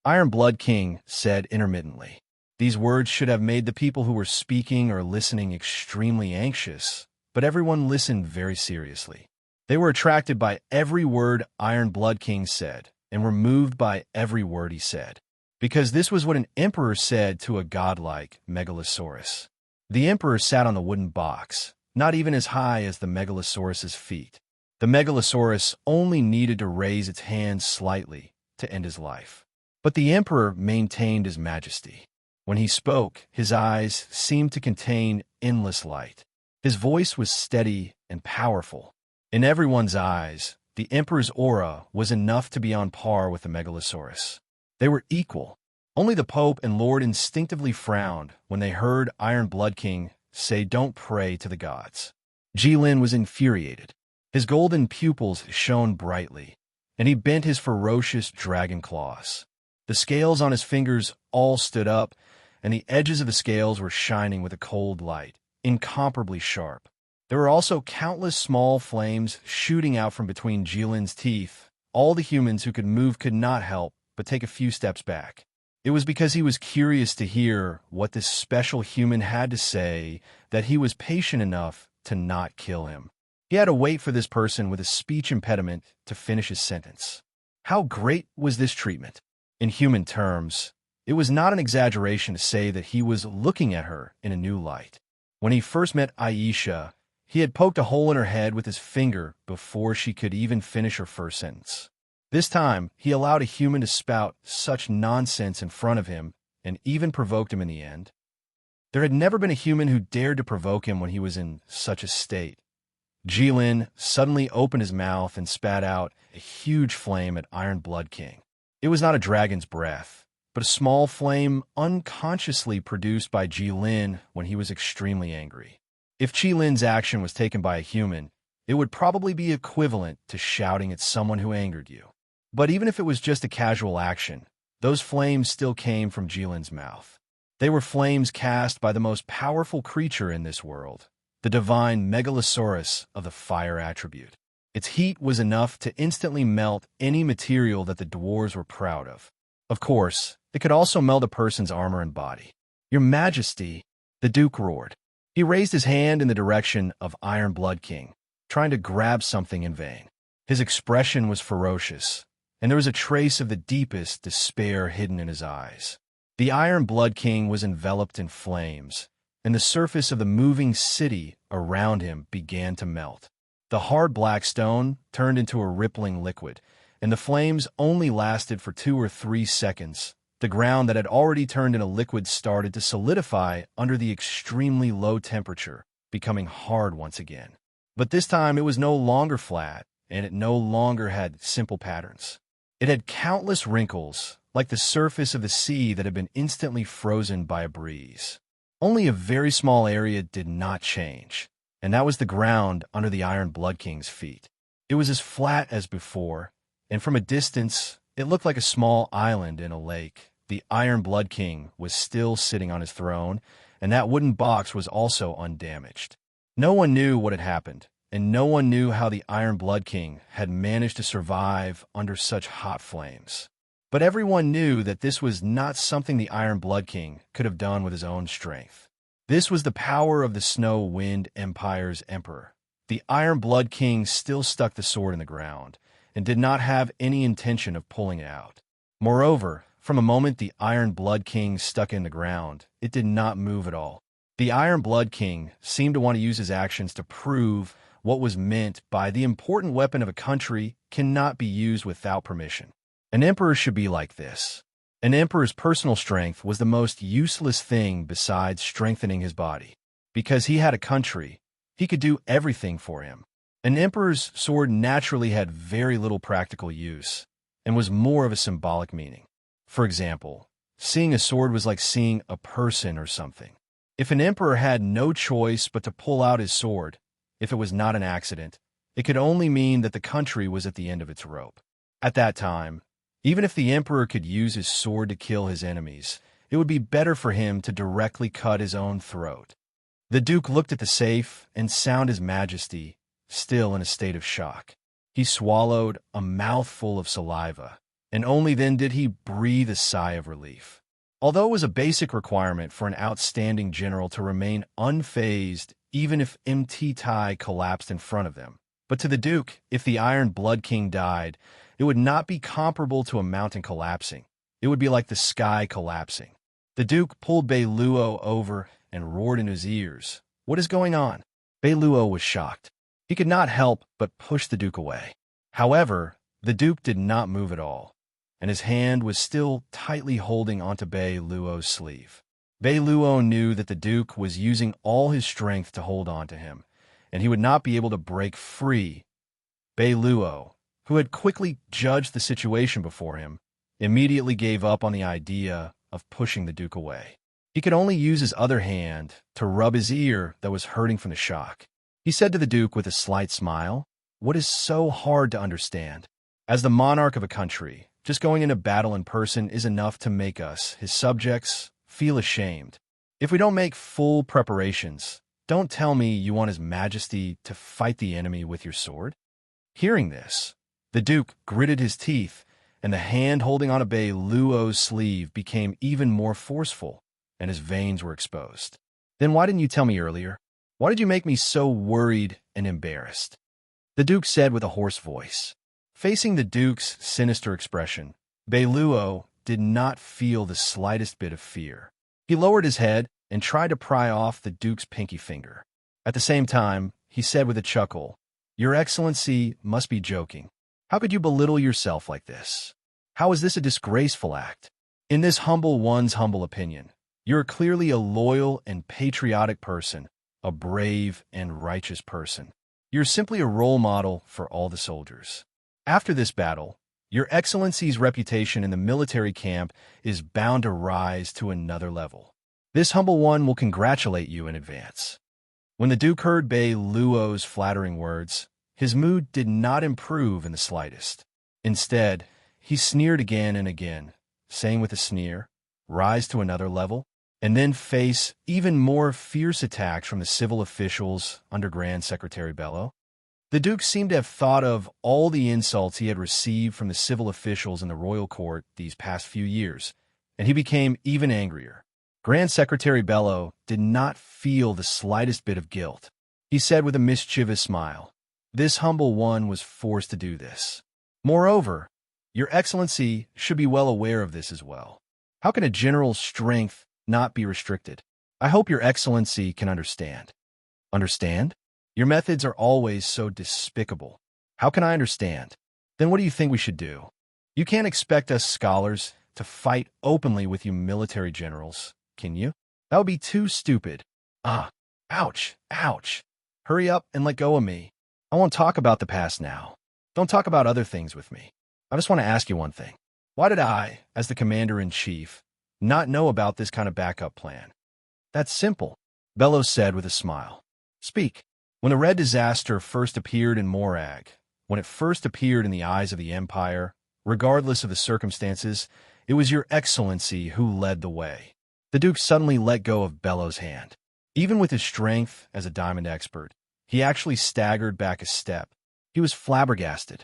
Iron Blood King said intermittently. These words should have made the people who were speaking or listening extremely anxious, but everyone listened very seriously. They were attracted by every word Iron Blood King said, and were moved by every word he said, because this was what an emperor said to a godlike Megalosaurus. The emperor sat on the wooden box, not even as high as the Megalosaurus's feet. The Megalosaurus only needed to raise its hands slightly to end his life. But the emperor maintained his majesty. When he spoke, his eyes seemed to contain endless light. His voice was steady and powerful. In everyone's eyes, the emperor's aura was enough to be on par with the Megalosaurus. They were equal. Only the Pope and Lord instinctively frowned when they heard Iron Blood King say, "Don't pray to the gods." Jilin was infuriated. His golden pupils shone brightly, and he bent his ferocious dragon claws. The scales on his fingers all stood up, and the edges of the scales were shining with a cold light, incomparably sharp. There were also countless small flames shooting out from between Jilin's teeth. All the humans who could move could not help but take a few steps back. It was because he was curious to hear what this special human had to say that he was patient enough to not kill him. He had to wait for this person with a speech impediment to finish his sentence. How great was this treatment? In human terms, it was not an exaggeration to say that he was looking at her in a new light. When he first met Aisha, he had poked a hole in her head with his finger before she could even finish her first sentence. This time, he allowed a human to spout such nonsense in front of him and even provoked him in the end. There had never been a human who dared to provoke him when he was in such a state. Jilin suddenly opened his mouth and spat out a huge flame at Iron Blood King. It was not a dragon's breath, but a small flame unconsciously produced by Jilin when he was extremely angry. If Jilin's action was taken by a human, it would probably be equivalent to shouting at someone who angered you. But even if it was just a casual action, those flames still came from Jilin's mouth. They were flames cast by the most powerful creature in this world, the divine Megalosaurus of the fire attribute. Its heat was enough to instantly melt any material that the dwarves were proud of. Of course, it could also melt a person's armor and body. "Your Majesty," the Duke roared. He raised his hand in the direction of Iron Blood King, trying to grab something in vain. His expression was ferocious, and there was a trace of the deepest despair hidden in his eyes. The Iron Blood King was enveloped in flames, and the surface of the moving city around him began to melt. The hard black stone turned into a rippling liquid, and the flames only lasted for 2 or 3 seconds. The ground that had already turned into liquid started to solidify under the extremely low temperature, becoming hard once again. But this time it was no longer flat, and it no longer had simple patterns. It had countless wrinkles, like the surface of the sea that had been instantly frozen by a breeze. Only a very small area did not change, and that was the ground under the Iron Blood King's feet. It was as flat as before, and from a distance, it looked like a small island in a lake. The Iron Blood King was still sitting on his throne, and that wooden box was also undamaged. No one knew what had happened, and no one knew how the Iron Blood King had managed to survive under such hot flames. But everyone knew that this was not something the Iron Blood King could have done with his own strength. This was the power of the Snow Wind Empire's Emperor. The Iron Blood King still stuck the sword in the ground, and did not have any intention of pulling it out. Moreover, from a moment the Iron Blood King stuck in the ground, it did not move at all. The Iron Blood King seemed to want to use his actions to prove what was meant by the important weapon of a country cannot be used without permission. An emperor should be like this. An emperor's personal strength was the most useless thing besides strengthening his body. Because he had a country, he could do everything for him. An emperor's sword naturally had very little practical use, and was more of a symbolic meaning. For example, seeing a sword was like seeing a person or something. If an emperor had no choice but to pull out his sword, if it was not an accident, it could only mean that the country was at the end of its rope. At that time, even if the emperor could use his sword to kill his enemies, it would be better for him to directly cut his own throat. The Duke looked at the safe and sound His Majesty, still in a state of shock. He swallowed a mouthful of saliva, and only then did he breathe a sigh of relief. Although it was a basic requirement for an outstanding general to remain unfazed even if Mt. Tai collapsed in front of them, but to the Duke, if the Iron Blood King died, it would not be comparable to a mountain collapsing. It would be like the sky collapsing. The Duke pulled Beiluo over and roared in his ears, "What is going on?" Beiluo was shocked. He could not help but push the Duke away. However, the Duke did not move at all, and his hand was still tightly holding onto Beiluo's sleeve. Beiluo knew that the Duke was using all his strength to hold on to him, and he would not be able to break free. Beiluo, who had quickly judged the situation before him, immediately gave up on the idea of pushing the Duke away. He could only use his other hand to rub his ear that was hurting from the shock. He said to the Duke with a slight smile, "What is so hard to understand? As the monarch of a country, just going into battle in person is enough to make us, his subjects, feel ashamed. If we don't make full preparations, don't tell me you want His Majesty to fight the enemy with your sword." Hearing this, the Duke gritted his teeth, and the hand holding on Beiluo's sleeve became even more forceful, and his veins were exposed. "Then why didn't you tell me earlier? Why did you make me so worried and embarrassed?" The Duke said with a hoarse voice. Facing the Duke's sinister expression, Beiluo did not feel the slightest bit of fear. He lowered his head and tried to pry off the Duke's pinky finger. At the same time, he said with a chuckle, "Your Excellency must be joking. How could you belittle yourself like this? How is this a disgraceful act? In this humble one's humble opinion, you're clearly a loyal and patriotic person, a brave and righteous person. You're simply a role model for all the soldiers. After this battle, Your Excellency's reputation in the military camp is bound to rise to another level. This humble one will congratulate you in advance." When the Duke heard Beiluo's flattering words, his mood did not improve in the slightest. Instead, he sneered again and again, saying with a sneer, "Rise to another level?" and then face even more fierce attacks from the civil officials under Grand Secretary Bello. The Duke seemed to have thought of all the insults he had received from the civil officials in the royal court these past few years, and he became even angrier. Grand Secretary Bello did not feel the slightest bit of guilt. He said with a mischievous smile, "This humble one was forced to do this. Moreover, Your Excellency should be well aware of this as well. How can a general's strength not be restricted? I hope Your Excellency can understand. Understand? Your methods are always so despicable. How can I understand? Then what do you think we should do? You can't expect us scholars to fight openly with you military generals, can you? That would be too stupid. Ah, ouch, ouch. Hurry up and let go of me. I won't talk about the past now. Don't talk about other things with me. I just want to ask you one thing. Why did I, as the commander-in-chief, not know about this kind of backup plan? That's simple, Bellows said with a smile. Speak. When the Red Disaster first appeared in Morag, when it first appeared in the eyes of the Empire, regardless of the circumstances, it was Your Excellency who led the way. The Duke suddenly let go of Bellows' hand. Even with his strength as a diamond expert, he actually staggered back a step. He was flabbergasted.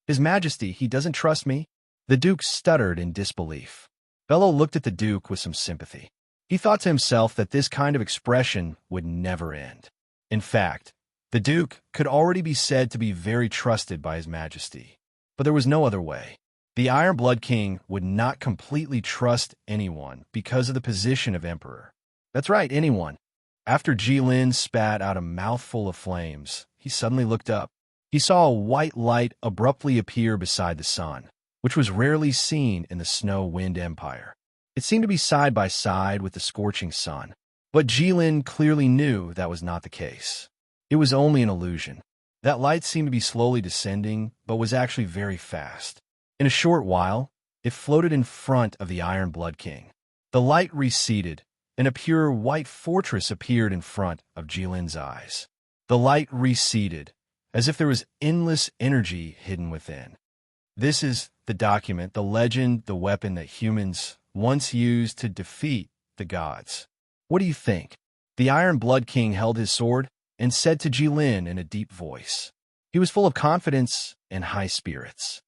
His Majesty, he doesn't trust me? The Duke stuttered in disbelief. Bellows looked at the Duke with some sympathy. He thought to himself that this kind of expression would never end. In fact, the Duke could already be said to be very trusted by His Majesty. But there was no other way. The Iron Blood King would not completely trust anyone because of the position of Emperor. That's right, anyone. After Jilin spat out a mouthful of flames, he suddenly looked up. He saw a white light abruptly appear beside the sun, which was rarely seen in the Snow-Wind Empire. It seemed to be side by side with the scorching sun, but Jilin clearly knew that was not the case. It was only an illusion. That light seemed to be slowly descending, but was actually very fast. In a short while, it floated in front of the Iron Blood King. The light receded, and a pure white fortress appeared in front of Jilin's eyes. The light receded, as if there was endless energy hidden within. This is the document, the legend, the weapon that humans once used to defeat the gods. What do you think? The Iron Blood King held his sword and said to Jilin in a deep voice. He was full of confidence and high spirits.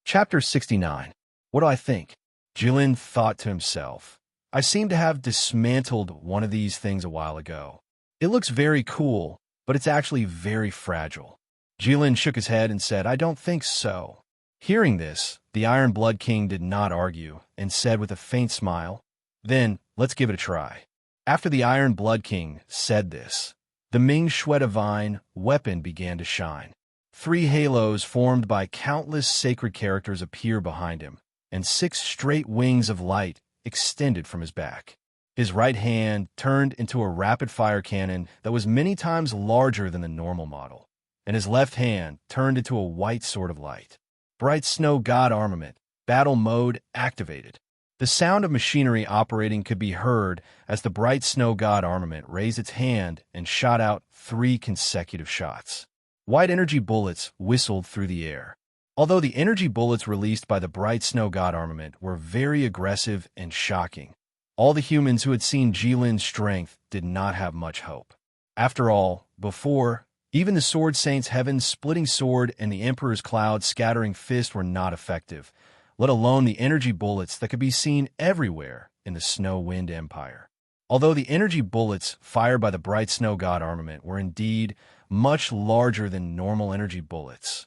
Chapter 69. What do I think? Jilin thought to himself. I seem to have dismantled one of these things a while ago. It looks very cool, but it's actually very fragile. Jilin shook his head and said, I don't think so. Hearing this, the Iron Blood King did not argue and said with a faint smile, Then, let's give it a try. After the Iron Blood King said this, the Ming Shui divine weapon began to shine. 3 halos formed by countless sacred characters appear behind him, and 6 straight wings of light extended from his back. His right hand turned into a rapid-fire cannon that was many times larger than the normal model, and his left hand turned into a white sword of light. Bright Snow God armament, battle mode activated. The sound of machinery operating could be heard as the Bright Snow God armament raised its hand and shot out 3 consecutive shots. White energy bullets whistled through the air. Although the energy bullets released by the Bright Snow God armament were very aggressive and shocking, all the humans who had seen Jilin's strength did not have much hope. After all, before, even the Sword Saint's heaven-splitting sword and the Emperor's cloud-scattering fist were not effective, let alone the energy bullets that could be seen everywhere in the Snow-Wind Empire. Although the energy bullets fired by the Bright Snow God armament were indeed much larger than normal energy bullets,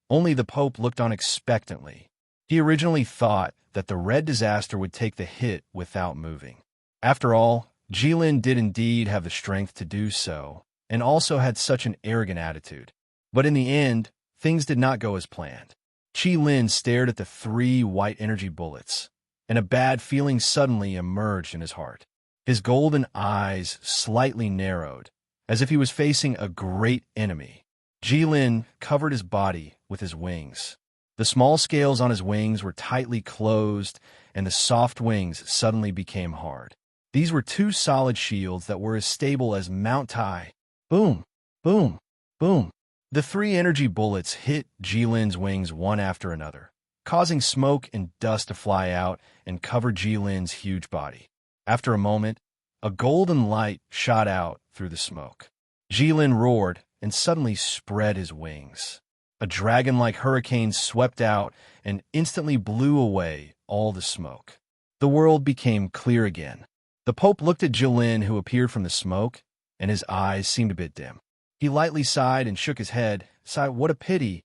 only the Pope looked on expectantly. He originally thought that the Red Disaster would take the hit without moving. After all, Jilin did indeed have the strength to do so, and also had such an arrogant attitude. But in the end, things did not go as planned. Jilin stared at the 3 white energy bullets, and a bad feeling suddenly emerged in his heart. His golden eyes slightly narrowed, as if he was facing a great enemy. Jilin covered his body with his wings. The small scales on his wings were tightly closed, and the soft wings suddenly became hard. These were 2 solid shields that were as stable as Mount Tai. Boom, boom, boom. The 3 energy bullets hit Jilin's wings one after another, causing smoke and dust to fly out and cover Jilin's huge body. After a moment, a golden light shot out through the smoke. Jilin roared and suddenly spread his wings. A dragon-like hurricane swept out and instantly blew away all the smoke. The world became clear again. The Pope looked at Jilin, who appeared from the smoke, and his eyes seemed a bit dim. He lightly sighed and shook his head, sighed, what a pity.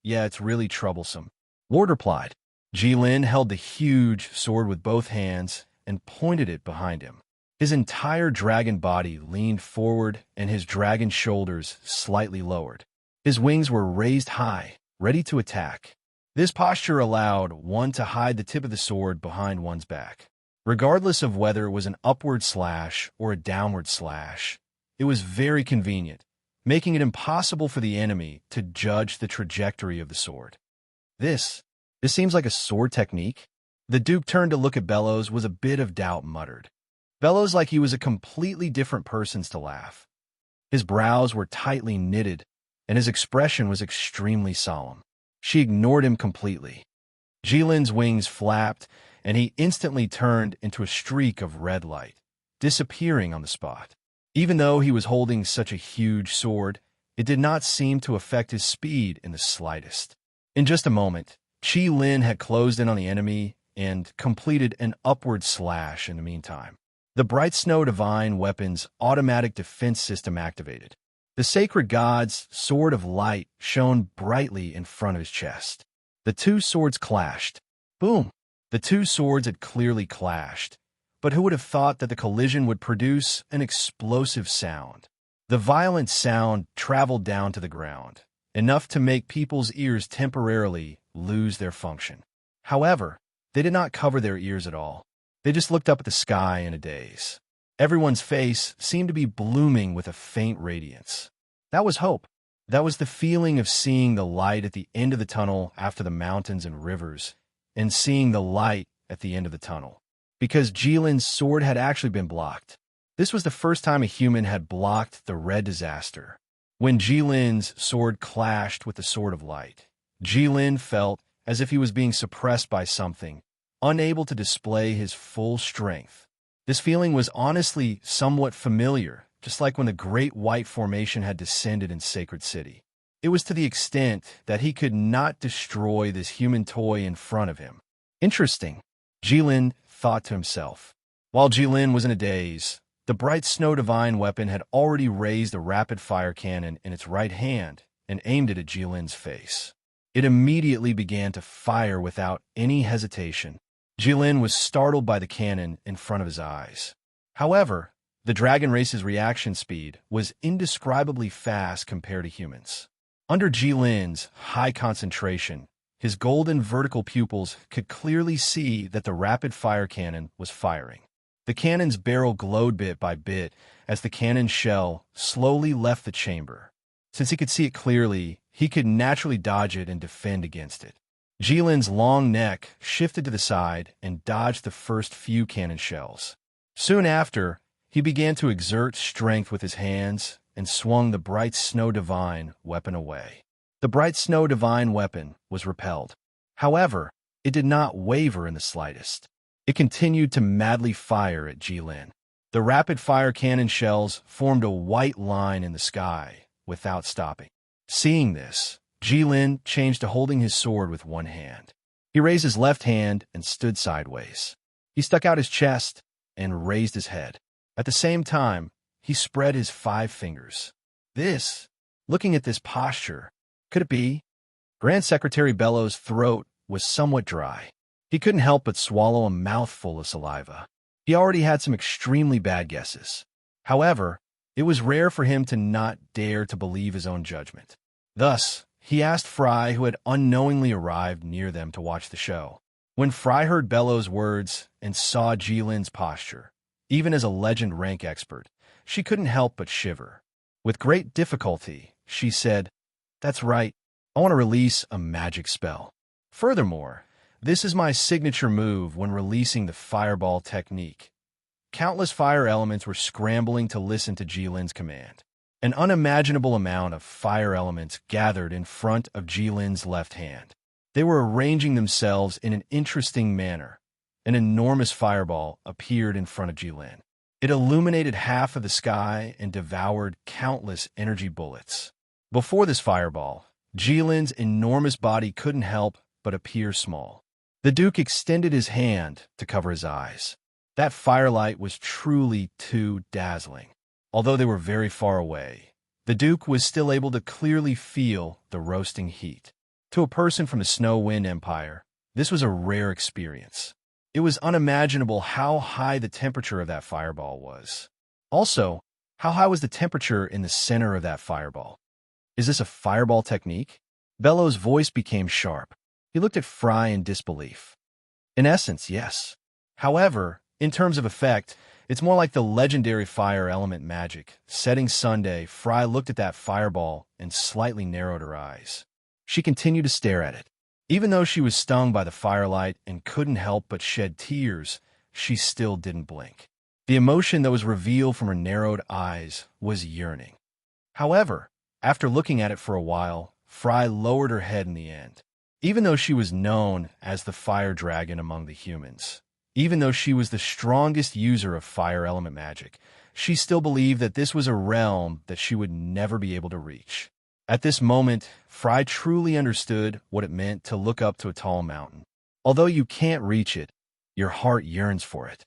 Yeah, it's really troublesome. Lord replied. Jilin held the huge sword with both hands and pointed it behind him. His entire dragon body leaned forward and his dragon shoulders slightly lowered. His wings were raised high, ready to attack. This posture allowed one to hide the tip of the sword behind one's back. Regardless of whether it was an upward slash or a downward slash, it was very convenient, making it impossible for the enemy to judge the trajectory of the sword. This seems like a sword technique. The Duke turned to look at Bellows with a bit of doubt muttered. Bellows like he was a completely different person to laugh. His brows were tightly knitted, and his expression was extremely solemn. She ignored him completely. Jilin's wings flapped, and he instantly turned into a streak of red light, disappearing on the spot. Even though he was holding such a huge sword, it did not seem to affect his speed in the slightest. In just a moment, Jilin had closed in on the enemy and completed an upward slash in the meantime. The Bright Snow Divine Weapon's automatic defense system activated. The Sacred God's Sword of Light shone brightly in front of his chest. The two swords clashed. Boom! The two swords had clearly clashed, but who would have thought that the collision would produce an explosive sound? The violent sound traveled down to the ground, enough to make people's ears temporarily lose their function. However, they did not cover their ears at all. They just looked up at the sky in a daze. Everyone's face seemed to be blooming with a faint radiance. That was hope. That was the feeling of seeing the light at the end of the tunnel after the mountains and rivers, and seeing the light at the end of the tunnel. Because Jilin's sword had actually been blocked. This was the first time a human had blocked the red disaster. When Jilin's sword clashed with the Sword of Light, Jilin felt as if he was being suppressed by something, unable to display his full strength. This feeling was honestly somewhat familiar, just like when the Great White Formation had descended in Sacred City. It was to the extent that he could not destroy this human toy in front of him. Interesting, Jilin thought to himself. While Jilin was in a daze, the Bright Snow Divine Weapon had already raised a rapid-fire cannon in its right hand and aimed it at Jilin's face. It immediately began to fire without any hesitation. Jilin was startled by the cannon in front of his eyes. However, the dragon race's reaction speed was indescribably fast compared to humans. Under Jilin's high concentration, his golden vertical pupils could clearly see that the rapid-fire cannon was firing. The cannon's barrel glowed bit by bit as the cannon shell slowly left the chamber. Since he could see it clearly, he could naturally dodge it and defend against it. Jilin's long neck shifted to the side and dodged the first few cannon shells. Soon after, he began to exert strength with his hands and swung the Bright Snow Divine Weapon away. The Bright Snow Divine Weapon was repelled. However, it did not waver in the slightest. It continued to madly fire at Jilin. The rapid-fire cannon shells formed a white line in the sky without stopping. Seeing this, Jilin changed to holding his sword with one hand. He raised his left hand and stood sideways. He stuck out his chest and raised his head. At the same time, he spread his 5 fingers. Looking at this posture, could it be? Grand Secretary Bellows' throat was somewhat dry. He couldn't help but swallow a mouthful of saliva. He already had some extremely bad guesses. However, it was rare for him to not dare to believe his own judgment. Thus, he asked Fry, who had unknowingly arrived near them to watch the show. When Fry heard Bellows' words and saw Jilin's posture, even as a legend rank expert, she couldn't help but shiver. With great difficulty, she said, "That's right. I want to release a magic spell. Furthermore, this is my signature move when releasing the fireball technique." Countless fire elements were scrambling to listen to Jilin's command. An unimaginable amount of fire elements gathered in front of Jilin's left hand. They were arranging themselves in an interesting manner. An enormous fireball appeared in front of Jilin. It illuminated half of the sky and devoured countless energy bullets. Before this fireball, Jilin's enormous body couldn't help but appear small. The Duke extended his hand to cover his eyes. That firelight was truly too dazzling. Although they were very far away, the Duke was still able to clearly feel the roasting heat. To a person from the Snow Wind Empire, this was a rare experience. It was unimaginable how high the temperature of that fireball was. Also, how high was the temperature in the center of that fireball? Is this a fireball technique? Bello's voice became sharp. He looked at Fry in disbelief. In essence, yes. However, in terms of effect, it's more like the legendary fire element magic. Setting Sunday, Fry looked at that fireball and slightly narrowed her eyes. She continued to stare at it. Even though she was stung by the firelight and couldn't help but shed tears, she still didn't blink. The emotion that was revealed from her narrowed eyes was yearning. However, after looking at it for a while, Fry lowered her head in the end. Even though she was known as the fire dragon among the humans, even though she was the strongest user of fire element magic, she still believed that this was a realm that she would never be able to reach. At this moment, Fry truly understood what it meant to look up to a tall mountain. Although you can't reach it, your heart yearns for it.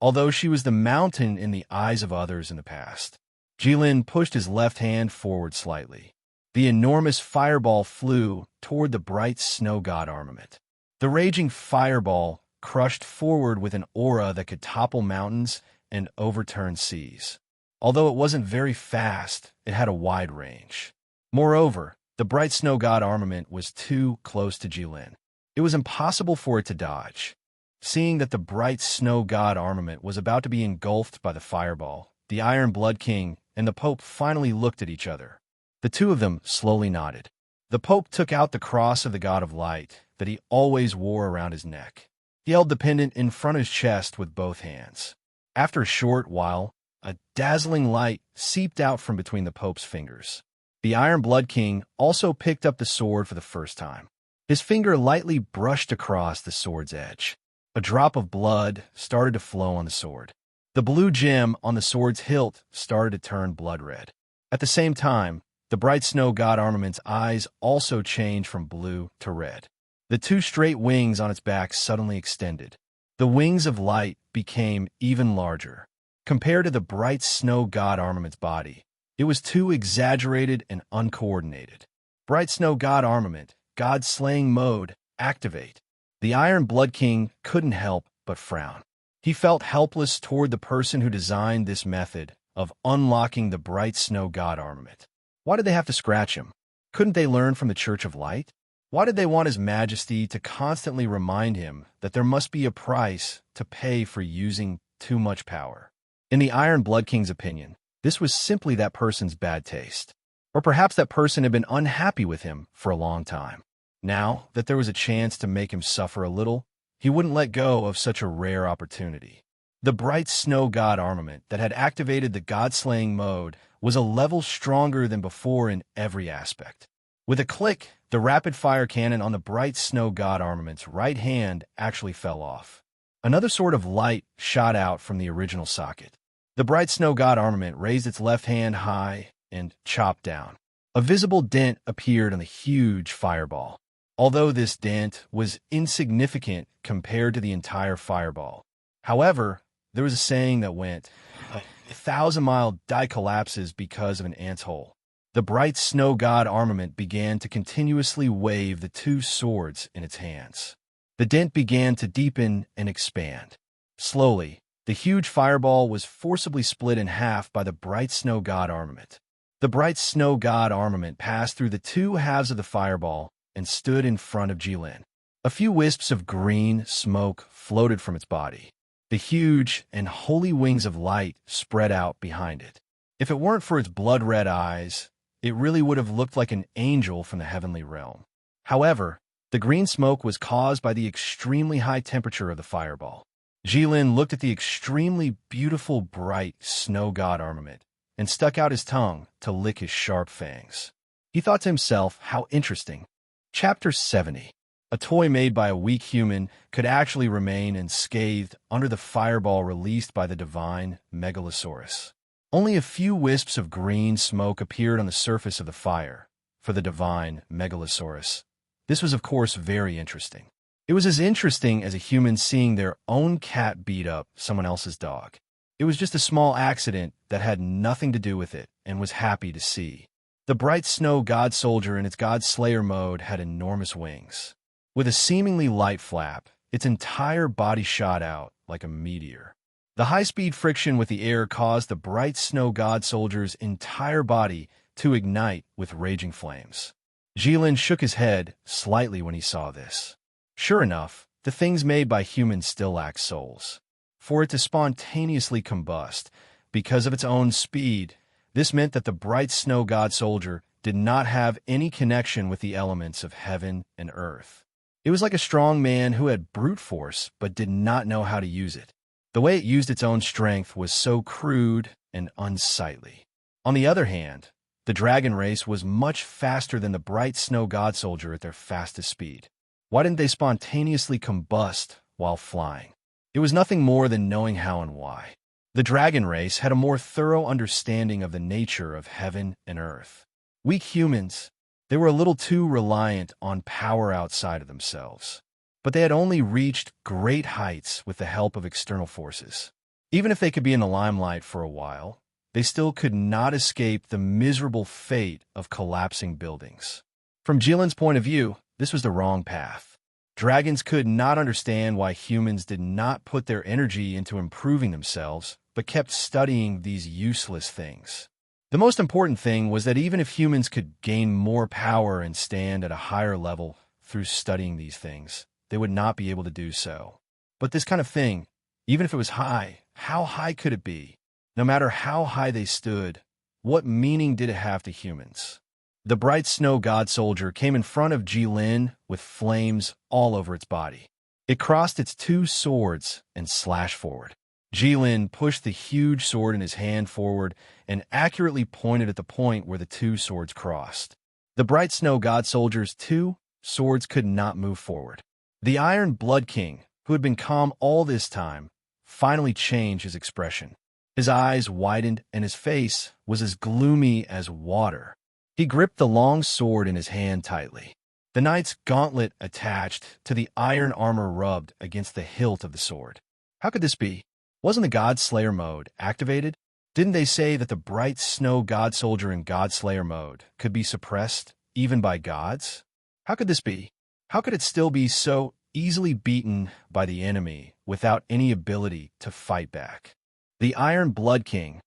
Although she was the mountain in the eyes of others in the past. Jilin pushed his left hand forward slightly. The enormous fireball flew toward the bright snow god armament. The raging fireball crushed forward with an aura that could topple mountains and overturn seas. Although it wasn't very fast, it had a wide range. Moreover, the bright snow god armament was too close to Jilin. It was impossible for it to dodge. Seeing that the bright snow god armament was about to be engulfed by the fireball, the Iron Blood King and the Pope finally looked at each other. The two of them slowly nodded. The Pope took out the cross of the God of Light that he always wore around his neck. He held the pendant in front of his chest with both hands. After a short while, a dazzling light seeped out from between the Pope's fingers. The Iron Blood King also picked up the sword for the first time. His finger lightly brushed across the sword's edge. A drop of blood started to flow on the sword. The blue gem on the sword's hilt started to turn blood red. At the same time, the bright snow god armament's eyes also changed from blue to red. The two straight wings on its back suddenly extended. The wings of light became even larger. Compared to the bright snow god armament's body, it was too exaggerated and uncoordinated. Bright snow god armament, god slaying mode, activate. The Iron Blood King couldn't help but frown. He felt helpless toward the person who designed this method of unlocking the bright snow god armament. Why did they have to scratch him? Couldn't they learn from the Church of Light? Why did they want His Majesty to constantly remind him that there must be a price to pay for using too much power? In the Iron Blood King's opinion, this was simply that person's bad taste. Or perhaps that person had been unhappy with him for a long time. Now that there was a chance to make him suffer a little, he wouldn't let go of such a rare opportunity. The bright snow god armament that had activated the god-slaying mode was a level stronger than before in every aspect. With a click, the rapid-fire cannon on the bright snow god armament's right hand actually fell off. Another sword of light shot out from the original socket. The bright snow god armament raised its left hand high and chopped down. A visible dent appeared on the huge fireball. Although this dent was insignificant compared to the entire fireball. However, there was a saying that went, "A 1,000-mile die collapses because of an ant's hole." The bright snow god armament began to continuously wave the two swords in its hands. The dent began to deepen and expand. Slowly, the huge fireball was forcibly split in half by the bright snow god armament. The bright snow god armament passed through the two halves of the fireball and stood in front of Jilin. A few wisps of green smoke floated from its body. The huge and holy wings of light spread out behind it. If it weren't for its blood-red eyes, it really would have looked like an angel from the heavenly realm. However, the green smoke was caused by the extremely high temperature of the fireball. Jilin looked at the extremely beautiful bright snow god armament and stuck out his tongue to lick his sharp fangs. He thought to himself, how interesting. Chapter 70. A toy made by a weak human could actually remain unscathed under the fireball released by the divine Megalosaurus. Only a few wisps of green smoke appeared on the surface of the fire for the divine Megalosaurus. This was, of course, very interesting. It was as interesting as a human seeing their own cat beat up someone else's dog. It was just a small accident that had nothing to do with it and was happy to see. The bright snow god soldier in its god slayer mode had enormous wings. With a seemingly light flap, its entire body shot out like a meteor. The high-speed friction with the air caused the bright snow god soldier's entire body to ignite with raging flames. Jilin shook his head slightly when he saw this. Sure enough, the things made by humans still lack souls. For it to spontaneously combust, because of its own speed, this meant that the bright snow god soldier did not have any connection with the elements of heaven and earth. It was like a strong man who had brute force but did not know how to use it. The way it used its own strength was so crude and unsightly. On the other hand, the dragon race was much faster than the bright snow god soldier at their fastest speed. Why didn't they spontaneously combust while flying? It was nothing more than knowing how and why. The dragon race had a more thorough understanding of the nature of heaven and earth. Weak humans, they were a little too reliant on power outside of themselves. But they had only reached great heights with the help of external forces. Even if they could be in the limelight for a while, they still could not escape the miserable fate of collapsing buildings. From Jilin's point of view, this was the wrong path. Dragons could not understand why humans did not put their energy into improving themselves, but kept studying these useless things. The most important thing was that even if humans could gain more power and stand at a higher level through studying these things, they would not be able to do so. But this kind of thing, even if it was high, how high could it be? No matter how high they stood, what meaning did it have to humans? The bright snow god soldier came in front of Jilin with flames all over its body. It crossed its two swords and slashed forward. Jilin pushed the huge sword in his hand forward and accurately pointed at the point where the two swords crossed. The bright snow god soldier's two swords could not move forward. The Iron Blood King, who had been calm all this time, finally changed his expression. His eyes widened and his face was as gloomy as water. He gripped the long sword in his hand tightly. The knight's gauntlet attached to the iron armor rubbed against the hilt of the sword. How could this be? Wasn't the God Slayer mode activated? Didn't they say that the bright snow god soldier in God Slayer mode could be suppressed even by gods? How could this be? How could it still be so easily beaten by the enemy without any ability to fight back? The Iron Blood King.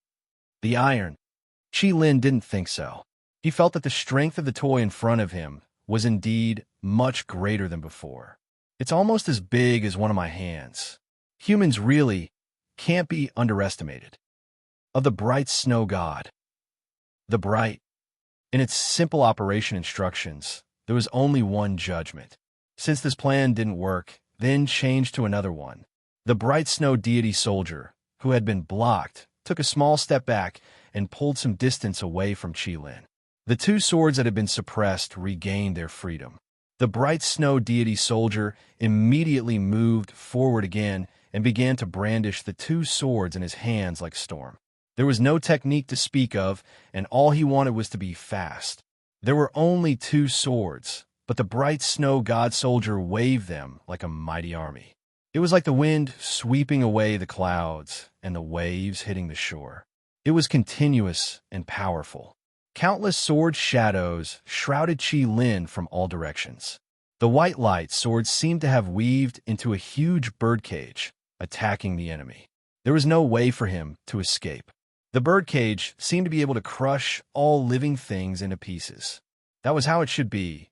The Iron. Jilin didn't think so. He felt that the strength of the toy in front of him was indeed much greater than before. It's almost as big as one of my hands. Humans really can't be underestimated. Of the bright snow god. The bright. In its simple operation instructions, there was only one judgment. Since this plan didn't work, then changed to another one. The bright snow deity soldier, who had been blocked, took a small step back and pulled some distance away from Jilin. The two swords that had been suppressed regained their freedom. The bright snow deity soldier immediately moved forward again and began to brandish the two swords in his hands like storm. There was no technique to speak of, and all he wanted was to be fast. There were only two swords, but the bright snow god soldier waved them like a mighty army. It was like the wind sweeping away the clouds and the waves hitting the shore. It was continuous and powerful. Countless sword shadows shrouded Jilin from all directions. The white light swords seemed to have weaved into a huge birdcage, attacking the enemy. There was no way for him to escape. The birdcage seemed to be able to crush all living things into pieces. That was how it should be.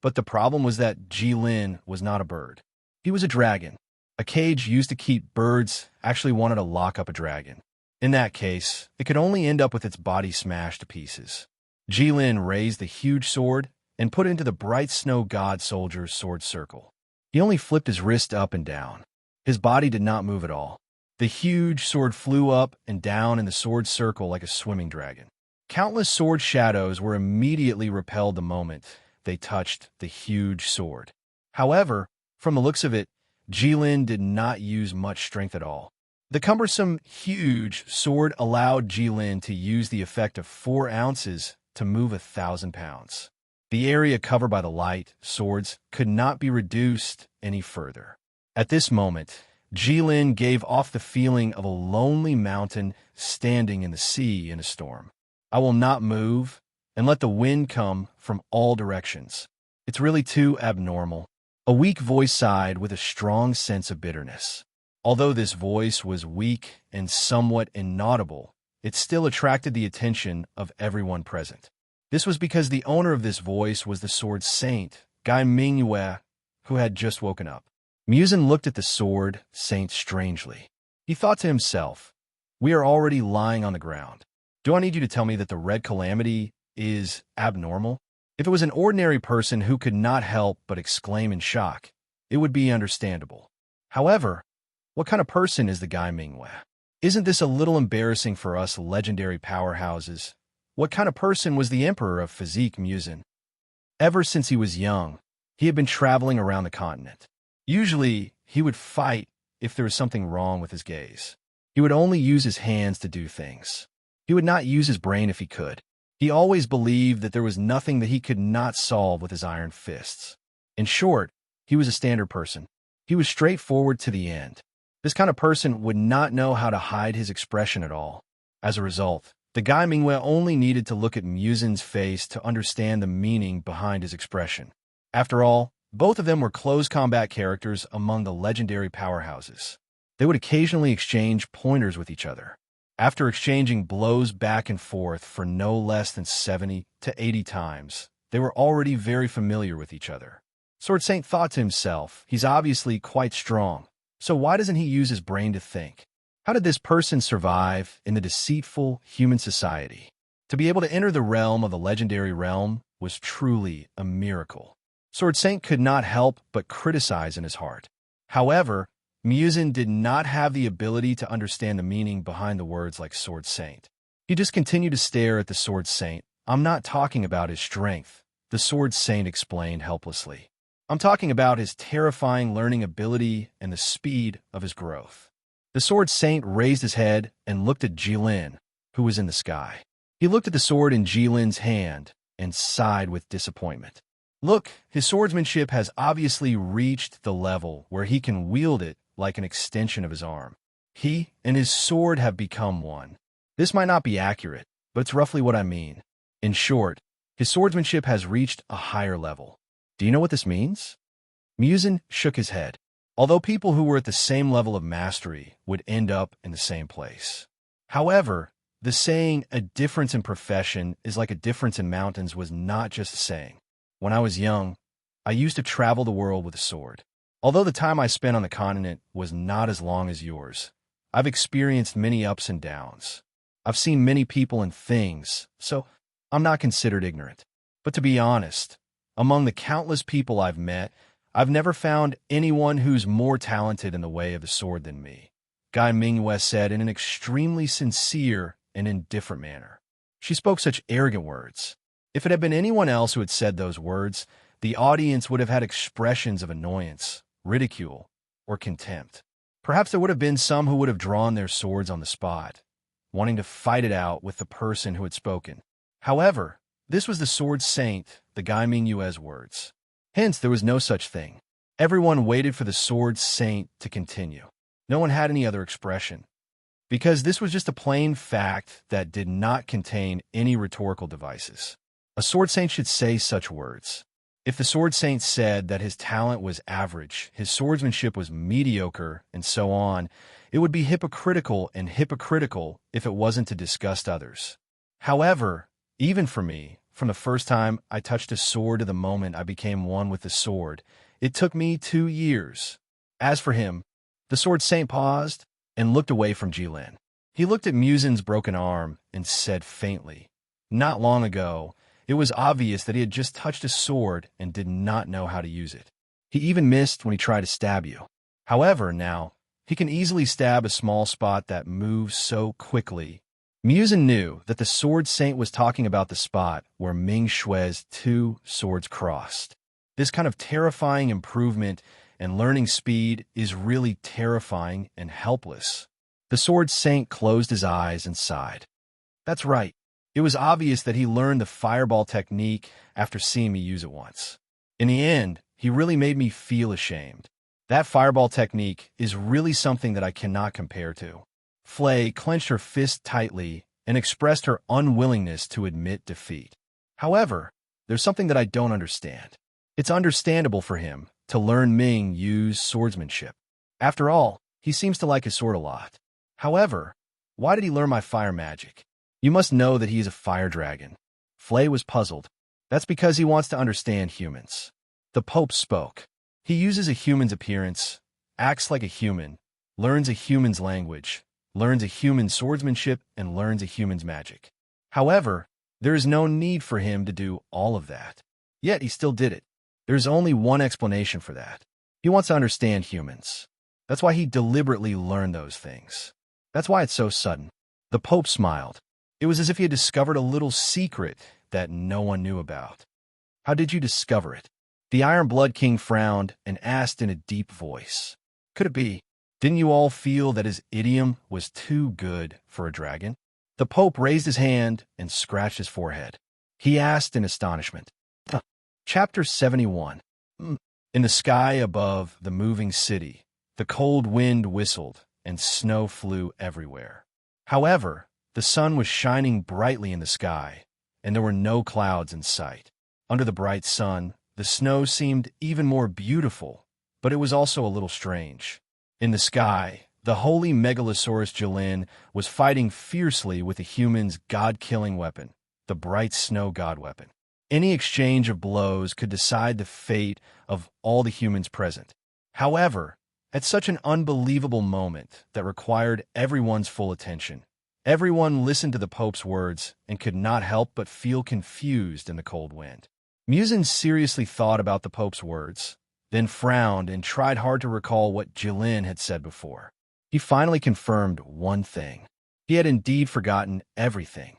But the problem was that Jilin was not a bird. He was a dragon. A cage used to keep birds actually wanted to lock up a dragon. In that case, it could only end up with its body smashed to pieces. Jilin raised the huge sword and put it into the bright snow god soldier's sword circle. He only flipped his wrist up and down. His body did not move at all. The huge sword flew up and down in the sword circle like a swimming dragon. Countless sword shadows were immediately repelled the moment they touched the huge sword. However, from the looks of it, Jilin did not use much strength at all. The cumbersome, huge sword allowed Jilin to use the effect of 4 ounces to move 1,000 pounds. The area covered by the light swords could not be reduced any further. At this moment, Jilin gave off the feeling of a lonely mountain standing in the sea in a storm. I will not move and let the wind come from all directions. It's really too abnormal. A weak voice sighed with a strong sense of bitterness. Although this voice was weak and somewhat inaudible, it still attracted the attention of everyone present. This was because the owner of this voice was the sword saint, Guy Mingyue, who had just woken up. Musin looked at the sword saint strangely. He thought to himself, "We are already lying on the ground. Do I need you to tell me that the red calamity is abnormal?" If it was an ordinary person who could not help but exclaim in shock, it would be understandable. However, what kind of person is the Guy Mingyue? Isn't this a little embarrassing for us legendary powerhouses? What kind of person was the Emperor of Physique Musin? Ever since he was young, he had been traveling around the continent. Usually, he would fight if there was something wrong with his gaze. He would only use his hands to do things. He would not use his brain if he could. He always believed that there was nothing that he could not solve with his iron fists. In short, he was a standard person. He was straightforward to the end. This kind of person would not know how to hide his expression at all. As a result, the Guy Mingyue only needed to look at Musin's face to understand the meaning behind his expression. After all, both of them were close combat characters among the legendary powerhouses. They would occasionally exchange pointers with each other. After exchanging blows back and forth for no less than 70 to 80 times, they were already very familiar with each other. Sword Saint thought to himself, he's obviously quite strong, so why doesn't he use his brain to think? How did this person survive in the deceitful human society? To be able to enter the realm of the legendary realm was truly a miracle. Sword Saint could not help but criticize in his heart. However, Musin did not have the ability to understand the meaning behind the words like Sword Saint. He just continued to stare at the Sword Saint. "I'm not talking about his strength," the Sword Saint explained helplessly. "I'm talking about his terrifying learning ability and the speed of his growth." The Sword Saint raised his head and looked at Jilin, who was in the sky. He looked at the sword in Jilin's hand and sighed with disappointment. Look, his swordsmanship has obviously reached the level where he can wield it like an extension of his arm. He and his sword have become one. This might not be accurate, but it's roughly what I mean. In short, his swordsmanship has reached a higher level. Do you know what this means? Musin shook his head. Although people who were at the same level of mastery would end up in the same place. However, the saying, "a difference in profession is like a difference in mountains," was not just a saying. When I was young, I used to travel the world with a sword. Although the time I spent on the continent was not as long as yours, I've experienced many ups and downs. I've seen many people and things, so I'm not considered ignorant. But to be honest, among the countless people I've met, I've never found anyone who's more talented in the way of the sword than me, Guy Mingyue said in an extremely sincere and indifferent manner. She spoke such arrogant words. If it had been anyone else who had said those words, the audience would have had expressions of annoyance, ridicule, or contempt. Perhaps there would have been some who would have drawn their swords on the spot, wanting to fight it out with the person who had spoken. However, this was the Sword Saint, the Guy Mingyue's words. Hence, there was no such thing. Everyone waited for the Sword Saint to continue. No one had any other expression, because this was just a plain fact that did not contain any rhetorical devices. A Sword Saint should say such words. If the Sword Saint said that his talent was average, his swordsmanship was mediocre, and so on, it would be hypocritical if it wasn't to disgust others. However, even for me, from the first time I touched a sword to the moment I became one with the sword, it took me 2 years. As for him, the Sword Saint paused and looked away from Jilin. He looked at Musin's broken arm and said faintly, "Not long ago, it was obvious that he had just touched a sword and did not know how to use it. He even missed when he tried to stab you. However, now, he can easily stab a small spot that moves so quickly." Musin knew that the Sword Saint was talking about the spot where Ming Shui's 2 swords crossed. This kind of terrifying improvement and learning speed is really terrifying and helpless. The Sword Saint closed his eyes and sighed. That's right. It was obvious that he learned the fireball technique after seeing me use it once. In the end, he really made me feel ashamed. That fireball technique is really something that I cannot compare to. Flay clenched her fist tightly and expressed her unwillingness to admit defeat. However, there's something that I don't understand. It's understandable for him to learn Ming Yu's swordsmanship. After all, he seems to like his sword a lot. However, why did he learn my fire magic? You must know that he is a fire dragon. Flay was puzzled. That's because he wants to understand humans. The Pope spoke. He uses a human's appearance, acts like a human, learns a human's language, learns a human's swordsmanship, and learns a human's magic. However, there is no need for him to do all of that. Yet he still did it. There's only one explanation for that. He wants to understand humans. That's why he deliberately learned those things. That's why it's so sudden. The Pope smiled. It was as if he had discovered a little secret that no one knew about. How did you discover it? The Iron Blood King frowned and asked in a deep voice. Could it be? Didn't you all feel that his idiom was too good for a dragon? The Pope raised his hand and scratched his forehead. He asked in astonishment. Chapter 71. In the sky above the moving city, the cold wind whistled and snow flew everywhere. However, the sun was shining brightly in the sky, and there were no clouds in sight. Under the bright sun, the snow seemed even more beautiful, but it was also a little strange. In the sky, the holy Megalosaurus Jilin was fighting fiercely with the human's god-killing weapon, the bright snow god weapon. Any exchange of blows could decide the fate of all the humans present. However, at such an unbelievable moment that required everyone's full attention, everyone listened to the Pope's words and could not help but feel confused in the cold wind. Musin seriously thought about the Pope's words, then frowned and tried hard to recall what Jilin had said before. He finally confirmed one thing. He had indeed forgotten everything.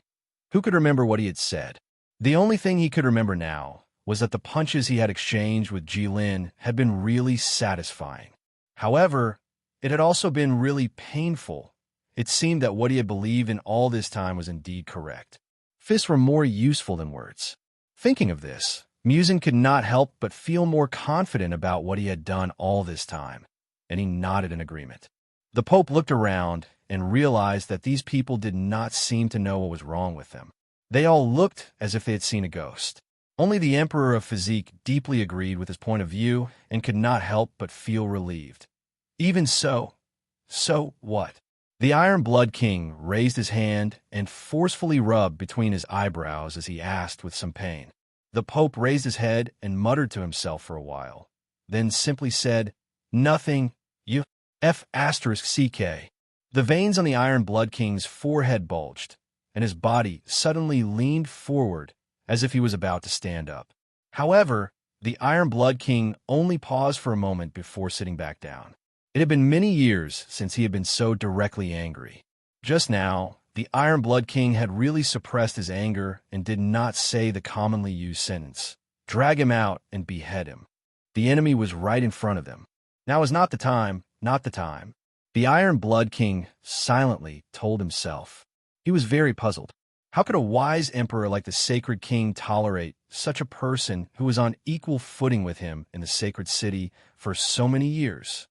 Who could remember what he had said? The only thing he could remember now was that the punches he had exchanged with Jilin had been really satisfying. However, it had also been really painful. It seemed that what he had believed in all this time was indeed correct. Fists were more useful than words. Thinking of this, Musin could not help but feel more confident about what he had done all this time, and he nodded in agreement. The Pope looked around and realized that these people did not seem to know what was wrong with them. They all looked as if they had seen a ghost. Only the Emperor of Physique deeply agreed with his point of view and could not help but feel relieved. Even so what? The Iron Blood King raised his hand and forcefully rubbed between his eyebrows as he asked with some pain. The Pope raised his head and muttered to himself for a while, then simply said, "Nothing, you F***CK." The veins on the Iron Blood King's forehead bulged, and his body suddenly leaned forward as if he was about to stand up. However, the Iron Blood King only paused for a moment before sitting back down. It had been many years since he had been so directly angry. Just now, the Iron Blood King had really suppressed his anger and did not say the commonly used sentence, "Drag him out and behead him." The enemy was right in front of them. Now is not the time, not the time. The Iron Blood King silently told himself. He was very puzzled. How could a wise emperor like the Sacred King tolerate such a person who was on equal footing with him in the sacred city for so many years?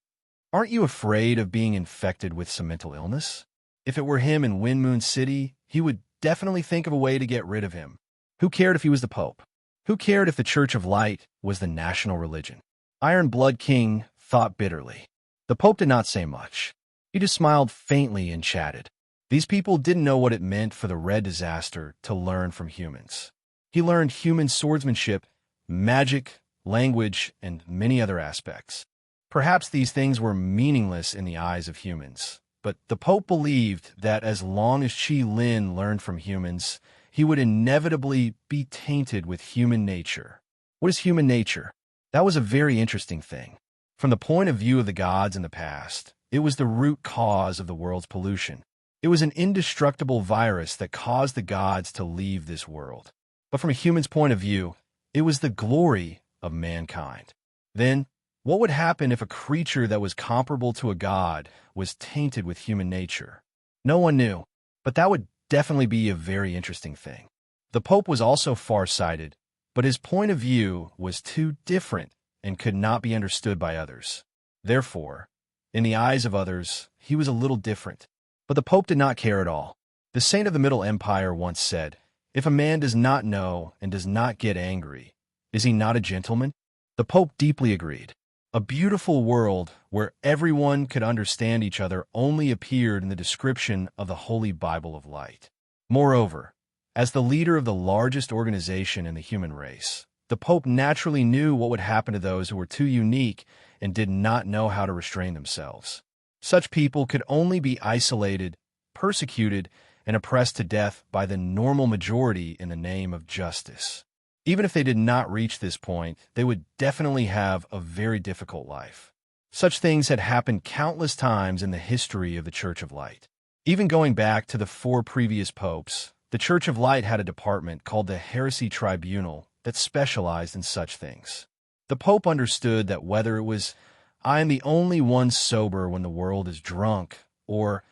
Aren't you afraid of being infected with some mental illness? If it were him in Wind Moon City, he would definitely think of a way to get rid of him. Who cared if he was the Pope? Who cared if the Church of Light was the national religion? Iron Blood King thought bitterly. The Pope did not say much. He just smiled faintly and chatted. These people didn't know what it meant for the Red Disaster to learn from humans. He learned human swordsmanship, magic, language, and many other aspects. Perhaps these things were meaningless in the eyes of humans, but the Pope believed that as long as Jilin learned from humans, he would inevitably be tainted with human nature. What is human nature? That was a very interesting thing. From the point of view of the gods in the past, it was the root cause of the world's pollution. It was an indestructible virus that caused the gods to leave this world. But from a human's point of view, it was the glory of mankind. Then, what would happen if a creature that was comparable to a god was tainted with human nature? No one knew, but that would definitely be a very interesting thing. The Pope was also far-sighted, but his point of view was too different and could not be understood by others. Therefore, in the eyes of others, he was a little different. But the Pope did not care at all. The saint of the Middle Empire once said, If a man does not know and does not get angry, is he not a gentleman? The Pope deeply agreed. A beautiful world where everyone could understand each other only appeared in the description of the Holy Bible of Light. Moreover, as the leader of the largest organization in the human race, the Pope naturally knew what would happen to those who were too unique and did not know how to restrain themselves. Such people could only be isolated, persecuted, and oppressed to death by the normal majority in the name of justice. Even if they did not reach this point, they would definitely have a very difficult life. Such things had happened countless times in the history of the Church of Light. Even going back to the 4 previous popes, the Church of Light had a department called the Heresy Tribunal that specialized in such things. The Pope understood that whether it was, "I am the only one sober when the world is drunk," or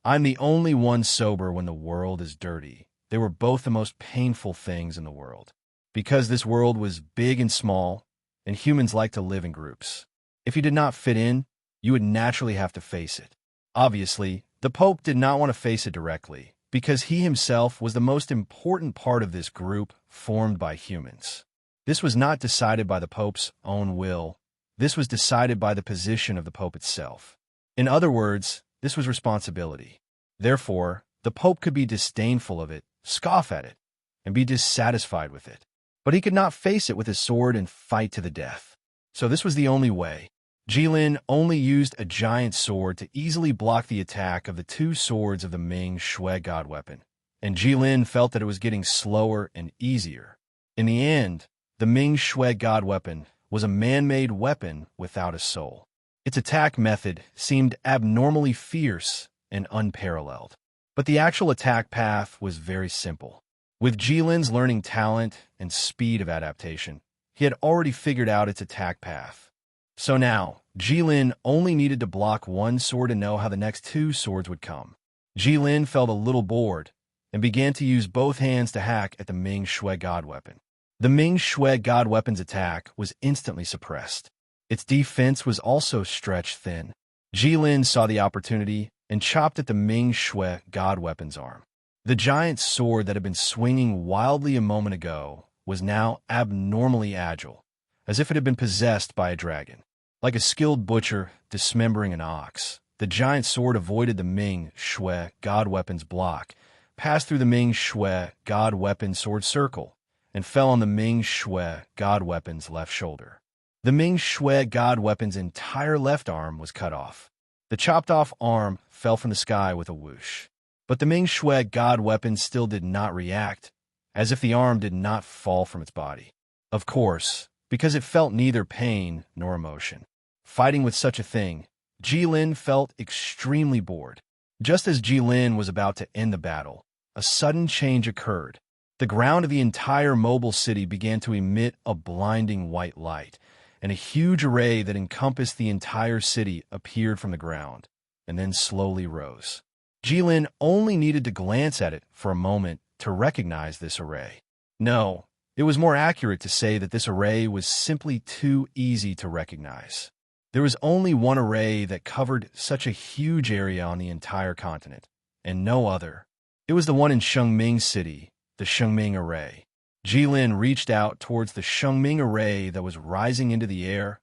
"I'm the only one sober when the world is dirty," they were both the most painful things in the world. Because this world was big and small, and humans like to live in groups. If you did not fit in, you would naturally have to face it. Obviously, the Pope did not want to face it directly, because he himself was the most important part of this group formed by humans. This was not decided by the Pope's own will. This was decided by the position of the Pope itself. In other words, this was responsibility. Therefore, the Pope could be disdainful of it, scoff at it, and be dissatisfied with it. But he could not face it with his sword and fight to the death. So this was the only way. Jilin only used a giant sword to easily block the attack of the 2 swords of the Ming Shui god weapon, and Jilin felt that it was getting slower and easier. In the end, the Ming Shui god weapon was a man-made weapon without a soul. Its attack method seemed abnormally fierce and unparalleled. But the actual attack path was very simple. With Jilin's learning talent and speed of adaptation, he had already figured out its attack path. So now, Jilin only needed to block 1 sword to know how the next 2 swords would come. Jilin felt a little bored and began to use both hands to hack at the Ming Shui god weapon. The Ming Shui god weapon's attack was instantly suppressed. Its defense was also stretched thin. Jilin saw the opportunity and chopped at the Ming Shui god weapon's arm. The giant sword that had been swinging wildly a moment ago was now abnormally agile, as if it had been possessed by a dragon. Like a skilled butcher dismembering an ox, the giant sword avoided the Ming Shui god weapon's block, passed through the Ming Shui god weapon's sword circle, and fell on the Ming Shui god weapon's left shoulder. The Ming Shui god weapon's entire left arm was cut off. The chopped-off arm fell from the sky with a whoosh. But the Ming Shui god weapon still did not react, as if the arm did not fall from its body. Of course, because it felt neither pain nor emotion. Fighting with such a thing, Jilin felt extremely bored. Just as Jilin was about to end the battle, a sudden change occurred. The ground of the entire mobile city began to emit a blinding white light, and a huge array that encompassed the entire city appeared from the ground, and then slowly rose. Jilin only needed to glance at it for a moment to recognize this array. No, it was more accurate to say that this array was simply too easy to recognize. There was only one array that covered such a huge area on the entire continent, and no other. It was the one in Shengming City, the Shengming Array. Jilin reached out towards the Shengming Array that was rising into the air,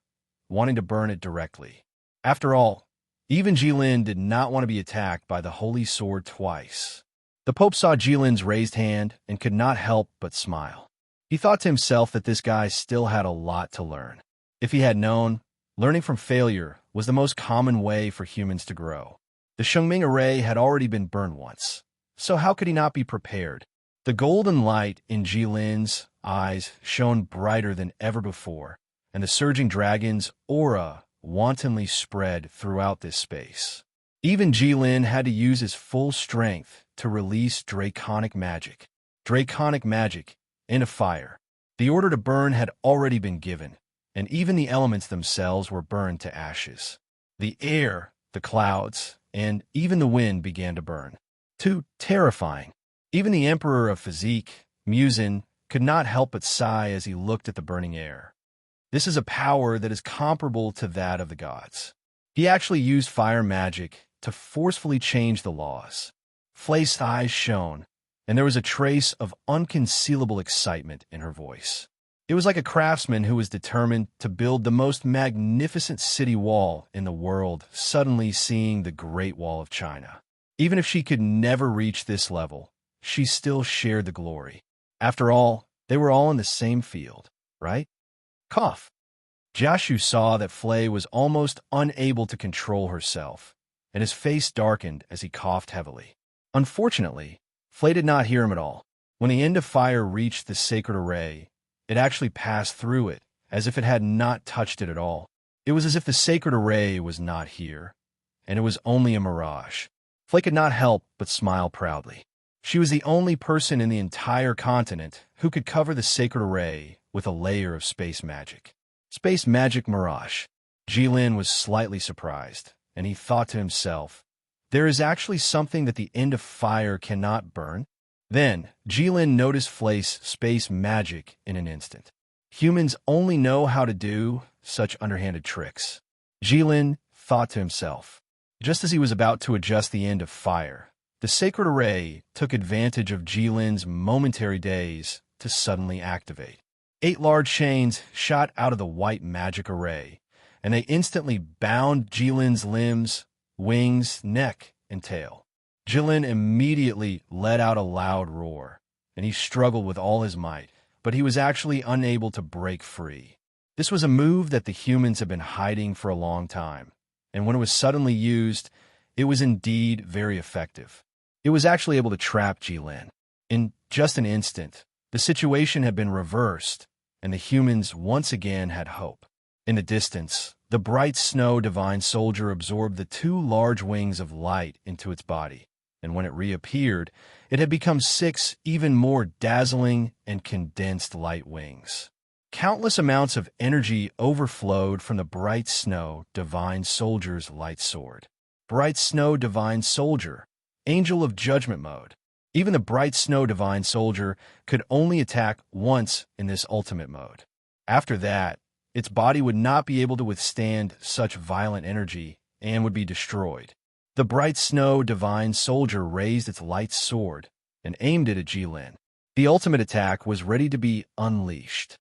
wanting to burn it directly. After all, even Jilin did not want to be attacked by the Holy Sword twice. The Pope saw Jilin's raised hand and could not help but smile. He thought to himself that this guy still had a lot to learn. If he had known, learning from failure was the most common way for humans to grow. The Shengming Array had already been burned once, so how could he not be prepared? The golden light in Jilin's eyes shone brighter than ever before, and the surging dragon's aura wantonly spread throughout this space. Even Jilin had to use his full strength to release draconic magic. Draconic magic in a fire. The order to burn had already been given, and even the elements themselves were burned to ashes. The air, the clouds, and even the wind began to burn. Too terrifying. Even the Emperor of Physique, Musin, could not help but sigh as he looked at the burning air. This is a power that is comparable to that of the gods. He actually used fire magic to forcefully change the laws. Flay's eyes shone, and there was a trace of unconcealable excitement in her voice. It was like a craftsman who was determined to build the most magnificent city wall in the world, suddenly seeing the Great Wall of China. Even if she could never reach this level, she still shared the glory. After all, they were all in the same field, right? Cough. Jiashu saw that Flay was almost unable to control herself, and his face darkened as he coughed heavily. Unfortunately, Flay did not hear him at all. When the end of fire reached the sacred array, it actually passed through it, as if it had not touched it at all. It was as if the sacred array was not here, and it was only a mirage. Flay could not help but smile proudly. She was the only person in the entire continent who could cover the sacred array with a layer of space magic. Space magic mirage. Jilin was slightly surprised, and he thought to himself, there is actually something that the end of fire cannot burn? Then, Jilin noticed Flay's space magic in an instant. Humans only know how to do such underhanded tricks. Jilin thought to himself. Just as he was about to adjust the end of fire, the sacred array took advantage of Jilin's momentary daze to suddenly activate. 8 large chains shot out of the white magic array, and they instantly bound Jilin's limbs, wings, neck, and tail. Jilin immediately let out a loud roar, and he struggled with all his might, but he was actually unable to break free. This was a move that the humans had been hiding for a long time, and when it was suddenly used, it was indeed very effective. It was actually able to trap Jilin. In just an instant, the situation had been reversed, and the humans once again had hope. In the distance, the bright snow divine soldier absorbed the 2 large wings of light into its body, and when it reappeared, it had become 6 even more dazzling and condensed light wings. Countless amounts of energy overflowed from the bright snow divine soldier's light sword. Bright snow divine soldier, angel of judgment mode. Even the bright snow divine soldier could only attack once in this ultimate mode. After that, its body would not be able to withstand such violent energy and would be destroyed. The bright snow divine soldier raised its light sword and aimed it at Jilin. The ultimate attack was ready to be unleashed.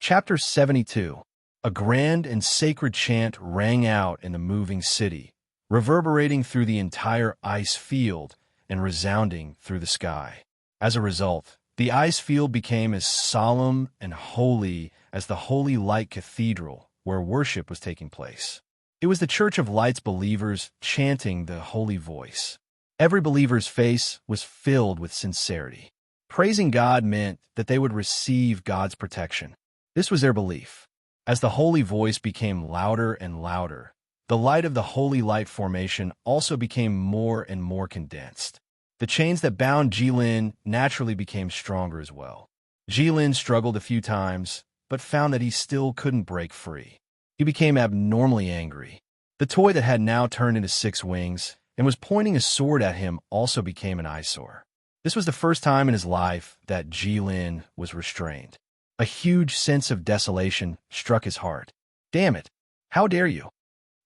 Chapter 72. A grand and sacred chant rang out in the moving city, reverberating through the entire ice field and resounding through the sky. As a result, the ice field became as solemn and holy as the Holy Light Cathedral, where worship was taking place. It was the Church of Light's believers chanting the holy voice. Every believer's face was filled with sincerity. Praising God meant that they would receive God's protection. This was their belief. As the holy voice became louder and louder, the light of the holy light formation also became more and more condensed. The chains that bound Jilin naturally became stronger as well. Jilin struggled a few times, but found that he still couldn't break free. He became abnormally angry. The toy that had now turned into 6 wings and was pointing a sword at him also became an eyesore. This was the first time in his life that Jilin was restrained. A huge sense of desolation struck his heart. Damn it! How dare you!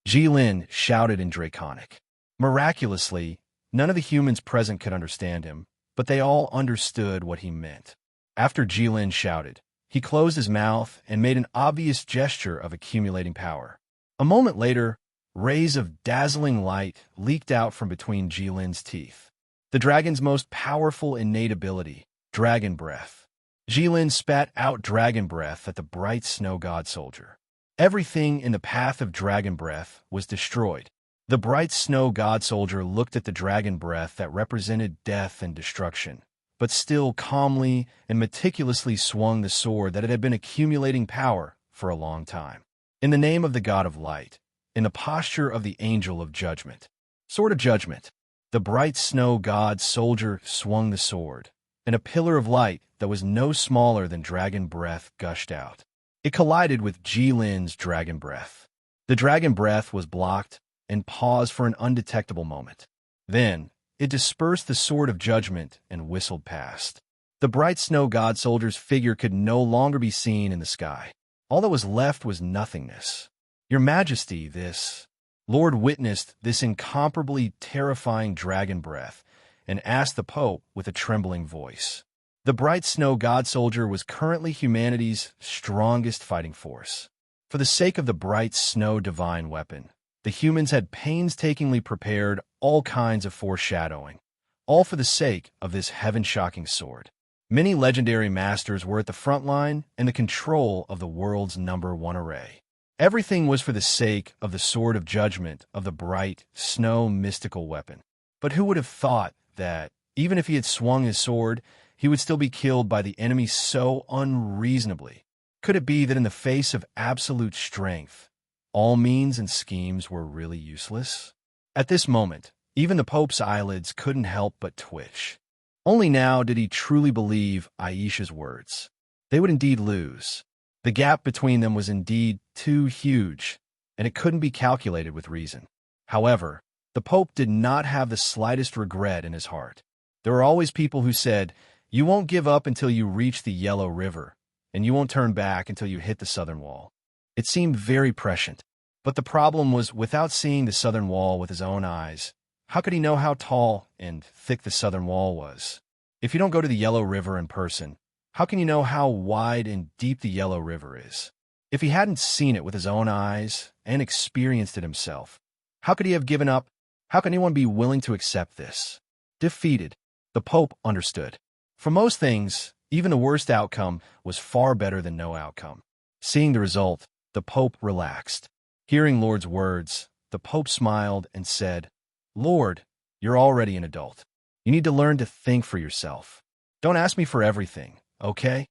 Jilin shouted in Draconic. Miraculously, none of the humans present could understand him, but they all understood what he meant. After Jilin shouted, he closed his mouth and made an obvious gesture of accumulating power. A moment later, rays of dazzling light leaked out from between Jilin's teeth. The dragon's most powerful innate ability, Dragon Breath. Jilin spat out Dragon Breath at the bright snow god soldier. Everything in the path of Dragon Breath was destroyed. The bright snow god soldier looked at the Dragon Breath that represented death and destruction, but still calmly and meticulously swung the sword that had been accumulating power for a long time. In the name of the God of Light, in the posture of the Angel of Judgment. Sword of Judgment. The bright snow god soldier swung the sword, and a pillar of light that was no smaller than Dragon Breath gushed out. It collided with Jilin's Dragon Breath. The Dragon Breath was blocked and paused for an undetectable moment. Then, it dispersed the Sword of Judgment and whistled past. The bright snow god soldier's figure could no longer be seen in the sky. All that was left was nothingness. Your Majesty, this Lord witnessed this incomparably terrifying Dragon Breath, and asked the Pope with a trembling voice. The bright snow god soldier was currently humanity's strongest fighting force. For the sake of the bright snow divine weapon, the humans had painstakingly prepared all kinds of foreshadowing, all for the sake of this heaven-shocking sword. Many legendary masters were at the front line and the control of the world's #1 array. Everything was for the sake of the sword of judgment of the bright, snow mystical weapon. But who would have thought that, even if he had swung his sword, he would still be killed by the enemy so unreasonably? Could it be that in the face of absolute strength, all means and schemes were really useless? At this moment, even the Pope's eyelids couldn't help but twitch. Only now did he truly believe Aisha's words. They would indeed lose. The gap between them was indeed too huge, and it couldn't be calculated with reason. However, the Pope did not have the slightest regret in his heart. There were always people who said, "You won't give up until you reach the Yellow River, and you won't turn back until you hit the southern wall." It seemed very prescient, but the problem was, without seeing the southern wall with his own eyes, how could he know how tall and thick the southern wall was? If you don't go to the Yellow River in person, how can you know how wide and deep the Yellow River is? If he hadn't seen it with his own eyes and experienced it himself, how could he have given up? How could anyone be willing to accept this? Defeated, the Pope understood. For most things, even the worst outcome was far better than no outcome. Seeing the result, the Pope relaxed. Hearing Lord's words, the Pope smiled and said, "Lord, you're already an adult. You need to learn to think for yourself. Don't ask me for everything, okay?"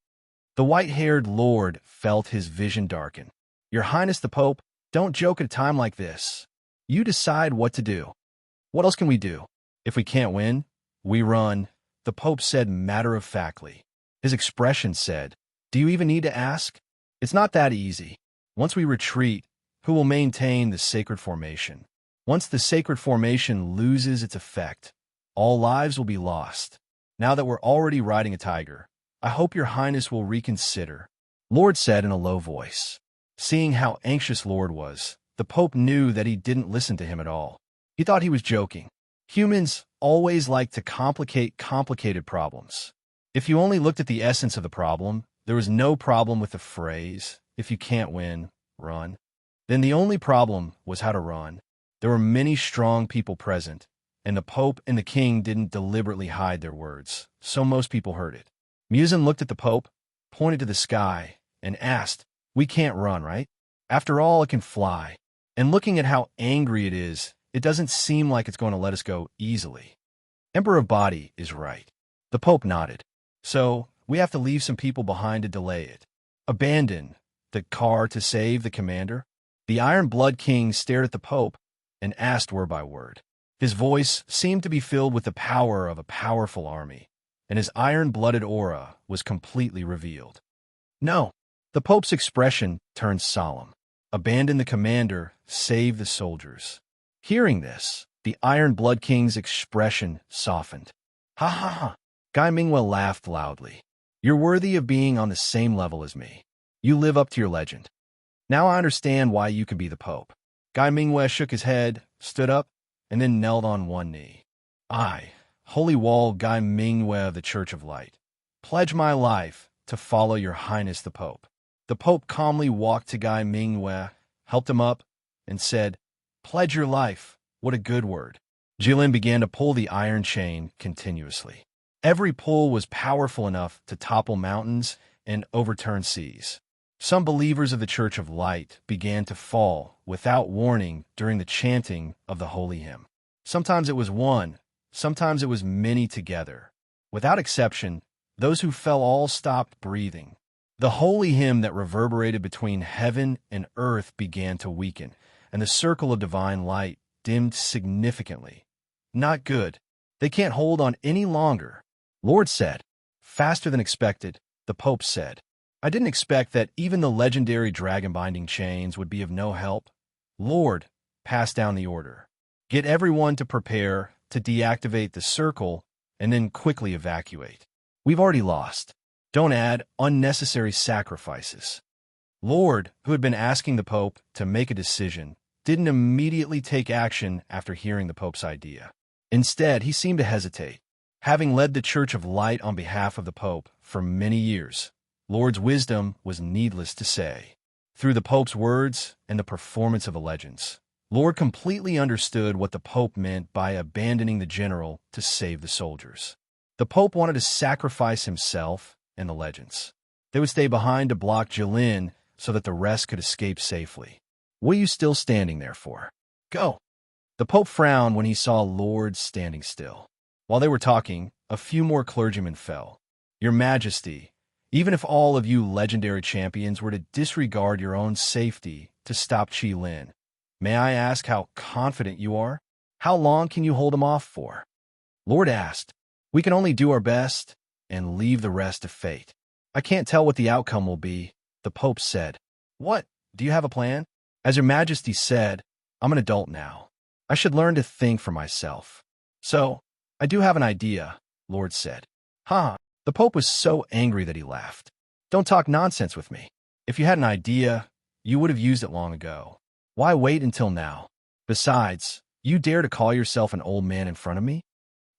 The white-haired Lord felt his vision darken. "Your Highness the Pope, don't joke at a time like this. You decide what to do. What else can we do? If we can't win, we run," the Pope said matter-of-factly. His expression said, "Do you even need to ask? It's not that easy. Once we retreat, who will maintain the sacred formation? Once the sacred formation loses its effect, all lives will be lost. Now that we're already riding a tiger, I hope your Highness will reconsider," Lord said in a low voice. Seeing how anxious Lord was, the Pope knew that he didn't listen to him at all. He thought he was joking. Humans always like to complicate complicated problems. If you only looked at the essence of the problem, there was no problem with the phrase, "If you can't win, run." Then the only problem was how to run. There were many strong people present, and the Pope and the King didn't deliberately hide their words, so most people heard it. Musin looked at the Pope, pointed to the sky, and asked, "We can't run, right? After all, it can fly. And looking at how angry it is, it doesn't seem like it's going to let us go easily." Emperor of Body is right. The Pope nodded. "So, we have to leave some people behind to delay it. Abandon the car to save the commander?" The Iron Blood King stared at the Pope and asked word by word. His voice seemed to be filled with the power of a powerful army, and his iron-blooded aura was completely revealed. "No." The Pope's expression turned solemn. "Abandon the commander, save the soldiers." Hearing this, the Iron Blood King's expression softened. "Ha ha ha." Guy Mingwell laughed loudly. "You're worthy of being on the same level as me. You live up to your legend. Now I understand why you can be the Pope." Guy Mingwell shook his head, stood up, and then knelt on one knee. "I, Holy Wall Guy Mingwell of the Church of Light, pledge my life to follow your Highness the Pope." The Pope calmly walked to Guy Mingwell, helped him up, and said, "Pledge your life. What a good word." Jilin began to pull the iron chain continuously. Every pull was powerful enough to topple mountains and overturn seas. Some believers of the Church of Light began to fall without warning during the chanting of the holy hymn. Sometimes it was one, sometimes it was many together. Without exception, those who fell all stopped breathing. The holy hymn that reverberated between heaven and earth began to weaken, and the circle of divine light dimmed significantly. "Not good. They can't hold on any longer," Lord said. Faster than expected, the Pope said, "I didn't expect that even the legendary dragon-binding chains would be of no help." Lord passed down the order. "Get everyone to prepare to deactivate the circle and then quickly evacuate. We've already lost. Don't add unnecessary sacrifices." Lord, who had been asking the Pope to make a decision, didn't immediately take action after hearing the Pope's idea. Instead, he seemed to hesitate. Having led the Church of Light on behalf of the Pope for many years, Lord's wisdom was needless to say. Through the Pope's words and the performance of the legends, Lord completely understood what the Pope meant by abandoning the general to save the soldiers. The Pope wanted to sacrifice himself and the legends. They would stay behind to block Jilin so that the rest could escape safely. What are you still standing there for? Go! The Pope frowned when he saw Lord standing still. While they were talking, a few more clergymen fell. Your Majesty, even if all of you legendary champions were to disregard your own safety to stop Jilin, may I ask how confident you are? How long can you hold him off for? Lord asked. We can only do our best and leave the rest to fate. I can't tell what the outcome will be, the Pope said. What? Do you have a plan? As Your Majesty said, I'm an adult now. I should learn to think for myself. So, I do have an idea, Lord said. Huh? The Pope was so angry that he laughed. Don't talk nonsense with me. If you had an idea, you would have used it long ago. Why wait until now? Besides, you dare to call yourself an old man in front of me?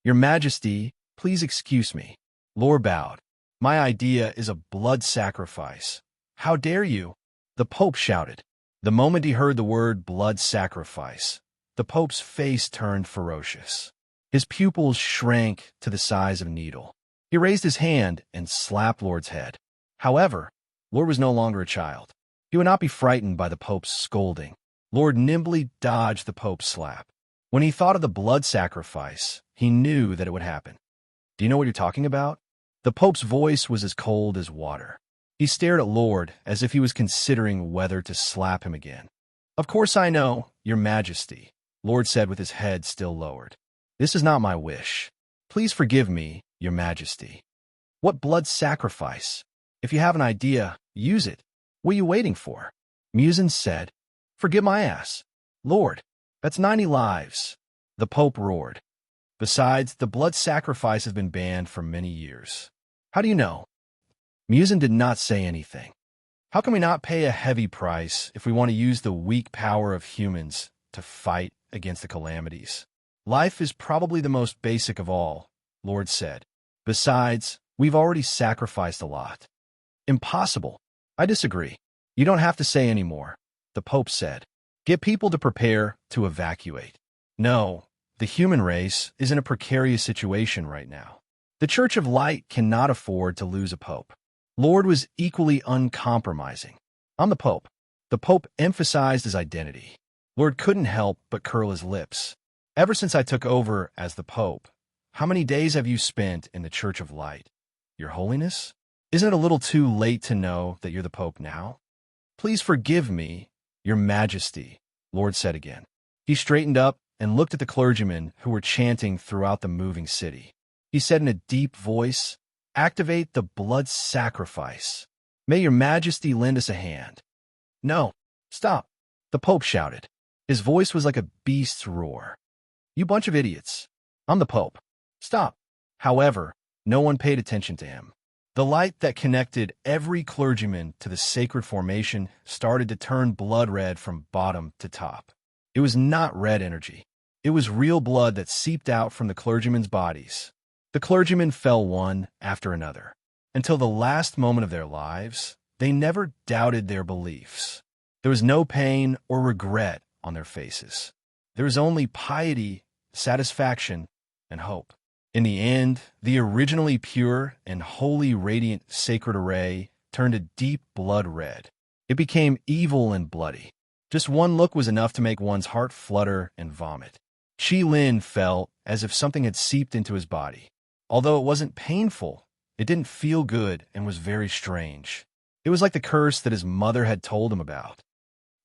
Your Majesty, please excuse me. Lord bowed. My idea is a blood sacrifice. How dare you? The Pope shouted. The moment he heard the word blood sacrifice, the Pope's face turned ferocious. His pupils shrank to the size of a needle. He raised his hand and slapped Lord's head. However, Lord was no longer a child. He would not be frightened by the Pope's scolding. Lord nimbly dodged the Pope's slap. When he thought of the blood sacrifice, he knew that it would happen. Do you know what you're talking about? The Pope's voice was as cold as water. He stared at Lord as if he was considering whether to slap him again. Of course I know, Your Majesty, Lord said with his head still lowered. This is not my wish. Please forgive me, Your Majesty. What blood sacrifice? If you have an idea, use it. What are you waiting for? Musin said. Forgive my ass. Lord, that's 90 lives. The Pope roared. Besides, the blood sacrifice has been banned for many years. How do you know? Musin did not say anything. How can we not pay a heavy price if we want to use the weak power of humans to fight against the calamities? Life is probably the most basic of all, Lord said. Besides, we've already sacrificed a lot. Impossible. I disagree. You don't have to say any more, the Pope said. Get people to prepare to evacuate. No, the human race is in a precarious situation right now. The Church of Light cannot afford to lose a Pope. Lord was equally uncompromising. I'm the Pope. The Pope emphasized his identity. Lord couldn't help but curl his lips. Ever since I took over as the Pope, how many days have you spent in the Church of Light? Your Holiness? Isn't it a little too late to know that you're the Pope now? Please forgive me, Your Majesty, Lord said again. He straightened up and looked at the clergymen who were chanting throughout the moving city. He said in a deep voice, Activate the blood sacrifice. May Your Majesty lend us a hand. No, stop, the Pope shouted. His voice was like a beast's roar. You bunch of idiots. I'm the Pope. Stop. However, no one paid attention to him. The light that connected every clergyman to the sacred formation started to turn blood red from bottom to top. It was not red energy. It was real blood that seeped out from the clergymen's bodies. The clergymen fell one after another. Until the last moment of their lives, they never doubted their beliefs. There was no pain or regret on their faces. There was only piety, satisfaction, and hope. In the end, the originally pure and wholly radiant sacred array turned a deep blood red. It became evil and bloody. Just one look was enough to make one's heart flutter and vomit. Jilin felt as if something had seeped into his body. Although it wasn't painful, it didn't feel good and was very strange. It was like the curse that his mother had told him about.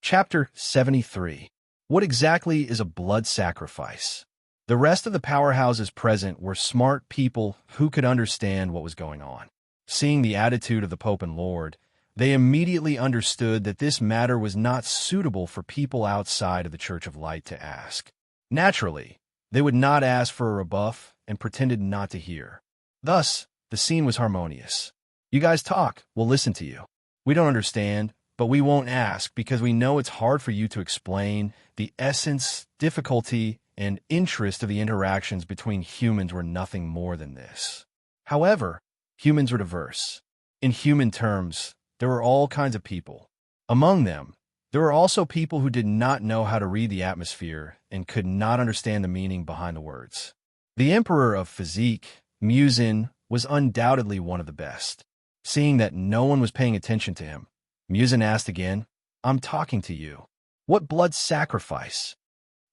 Chapter 73. What exactly is a blood sacrifice? The rest of the powerhouses present were smart people who could understand what was going on. Seeing the attitude of the Pope and Lord, they immediately understood that this matter was not suitable for people outside of the Church of Light to ask. Naturally, they would not ask for a rebuff and pretended not to hear. Thus, the scene was harmonious. You guys talk, we'll listen to you. We don't understand, but we won't ask because we know it's hard for you to explain the essence, difficulty, and interest of the interactions between humans were nothing more than this. However, humans were diverse. In human terms, there were all kinds of people. Among them, there were also people who did not know how to read the atmosphere and could not understand the meaning behind the words. The emperor of physique, Musin, was undoubtedly one of the best. Seeing that no one was paying attention to him, Musin asked again, "I'm talking to you. What blood sacrifice?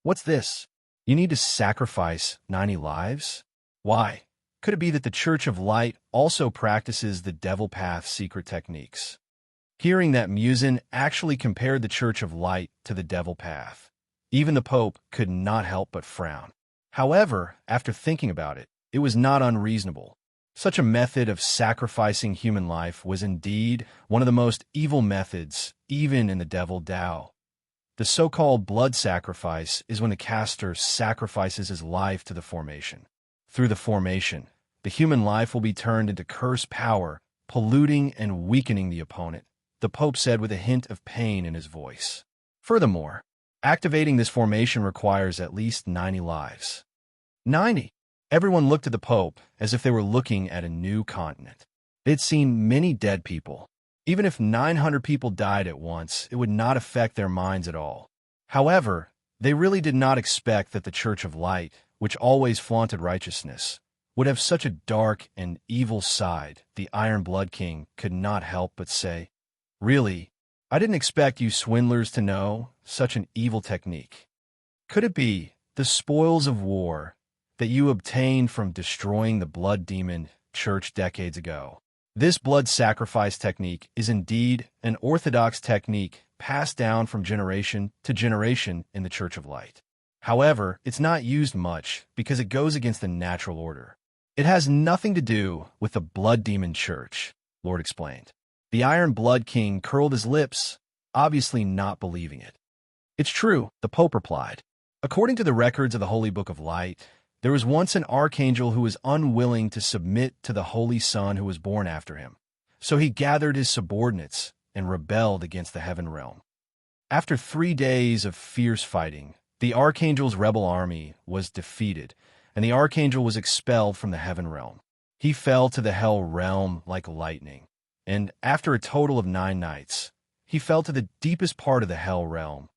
What's this? You need to sacrifice 90 lives? Why? Could it be that the Church of Light also practices the Devil Path secret techniques?" Hearing that Musin actually compared the Church of Light to the Devil Path, even the Pope could not help but frown. However, after thinking about it, it was not unreasonable. Such a method of sacrificing human life was indeed one of the most evil methods, even in the Devil Tao. The so-called blood sacrifice is when the caster sacrifices his life to the formation. Through the formation, the human life will be turned into cursed power, polluting and weakening the opponent, the Pope said with a hint of pain in his voice. Furthermore, activating this formation requires at least 90 lives. 90! Everyone looked at the Pope as if they were looking at a new continent. They'd seen many dead people. Even if 900 people died at once, it would not affect their minds at all. However, they really did not expect that the Church of Light, which always flaunted righteousness, would have such a dark and evil side. The Iron Blood King could not help but say, "Really, I didn't expect you swindlers to know such an evil technique. Could it be the spoils of war that you obtained from destroying the Blood Demon Church decades ago?" This blood sacrifice technique is indeed an orthodox technique passed down from generation to generation in the Church of Light. However, it's not used much because it goes against the natural order. It has nothing to do with the Blood Demon Church, Lord explained. The Iron Blood King curled his lips, obviously not believing it. "It's true," the Pope replied. "According to the records of the Holy Book of Light, there was once an archangel who was unwilling to submit to the Holy Son who was born after him. So he gathered his subordinates and rebelled against the heaven realm. After 3 days of fierce fighting, the archangel's rebel army was defeated, and the archangel was expelled from the heaven realm. He fell to the hell realm like lightning, and after a total of 9 nights, he fell to the deepest part of the hell realm.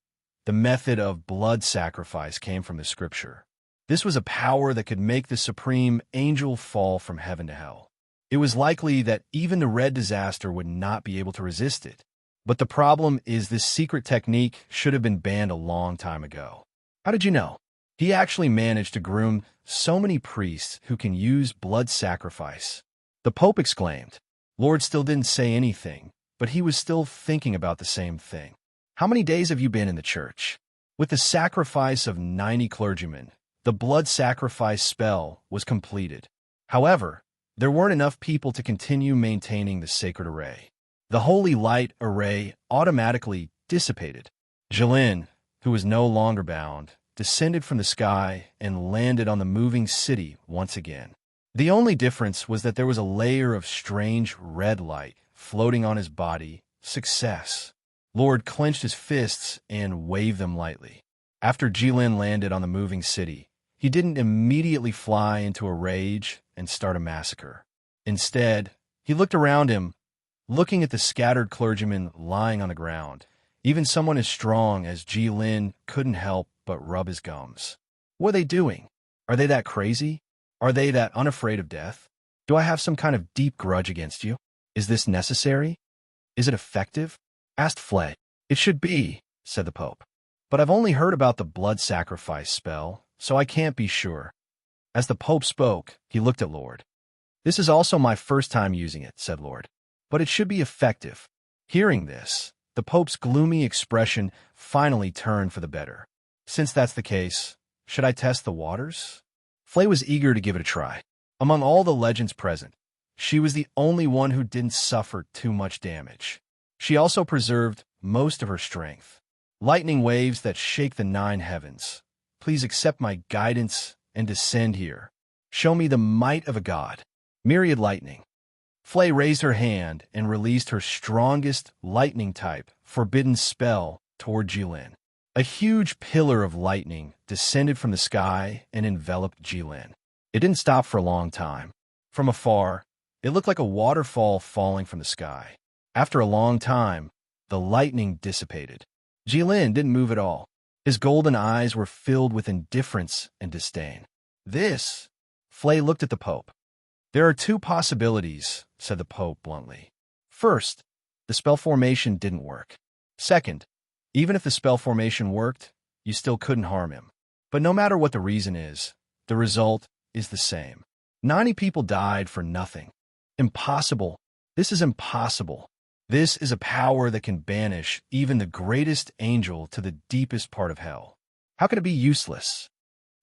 The method of blood sacrifice came from the scripture. This was a power that could make the supreme angel fall from heaven to hell. It was likely that even the Red Disaster would not be able to resist it. But the problem is this secret technique should have been banned a long time ago. How did you know? He actually managed to groom so many priests who can use blood sacrifice. The Pope exclaimed. Lord still didn't say anything, but he was still thinking about the same thing. How many days have you been in the church? With the sacrifice of 90 clergymen, the blood sacrifice spell was completed. However, there weren't enough people to continue maintaining the sacred array. The holy light array automatically dissipated. Jilin, who was no longer bound, descended from the sky and landed on the moving city once again. The only difference was that there was a layer of strange red light floating on his body. Success. Lord clenched his fists and waved them lightly. After Jilin landed on the moving city, he didn't immediately fly into a rage and start a massacre. Instead, he looked around him, looking at the scattered clergymen lying on the ground. Even someone as strong as Jilin couldn't help but rub his gums. What are they doing? Are they that crazy? Are they that unafraid of death? Do I have some kind of deep grudge against you? Is this necessary? Is it effective? Asked Flay. It should be, said the Pope. But I've only heard about the blood sacrifice spell, so I can't be sure. As the Pope spoke, he looked at Lord. This is also my first time using it, said Lord. But it should be effective. Hearing this, the Pope's gloomy expression finally turned for the better. Since that's the case, should I test the waters? Flay was eager to give it a try. Among all the legends present, she was the only one who didn't suffer too much damage. She also preserved most of her strength. Lightning waves that shake the 9 heavens. Please accept my guidance and descend here. Show me the might of a god. Myriad lightning. Flay raised her hand and released her strongest lightning type forbidden spell toward Jilin. A huge pillar of lightning descended from the sky and enveloped Jilin. It didn't stop for a long time. From afar, it looked like a waterfall falling from the sky. After a long time, the lightning dissipated. Jilin didn't move at all. His golden eyes were filled with indifference and disdain. This? Flay looked at the Pope. There are two possibilities, said the Pope bluntly. First, the spell formation didn't work. Second, even if the spell formation worked, you still couldn't harm him. But no matter what the reason is, the result is the same. 90 people died for nothing. Impossible. This is impossible. This is a power that can banish even the greatest angel to the deepest part of hell. How can it be useless?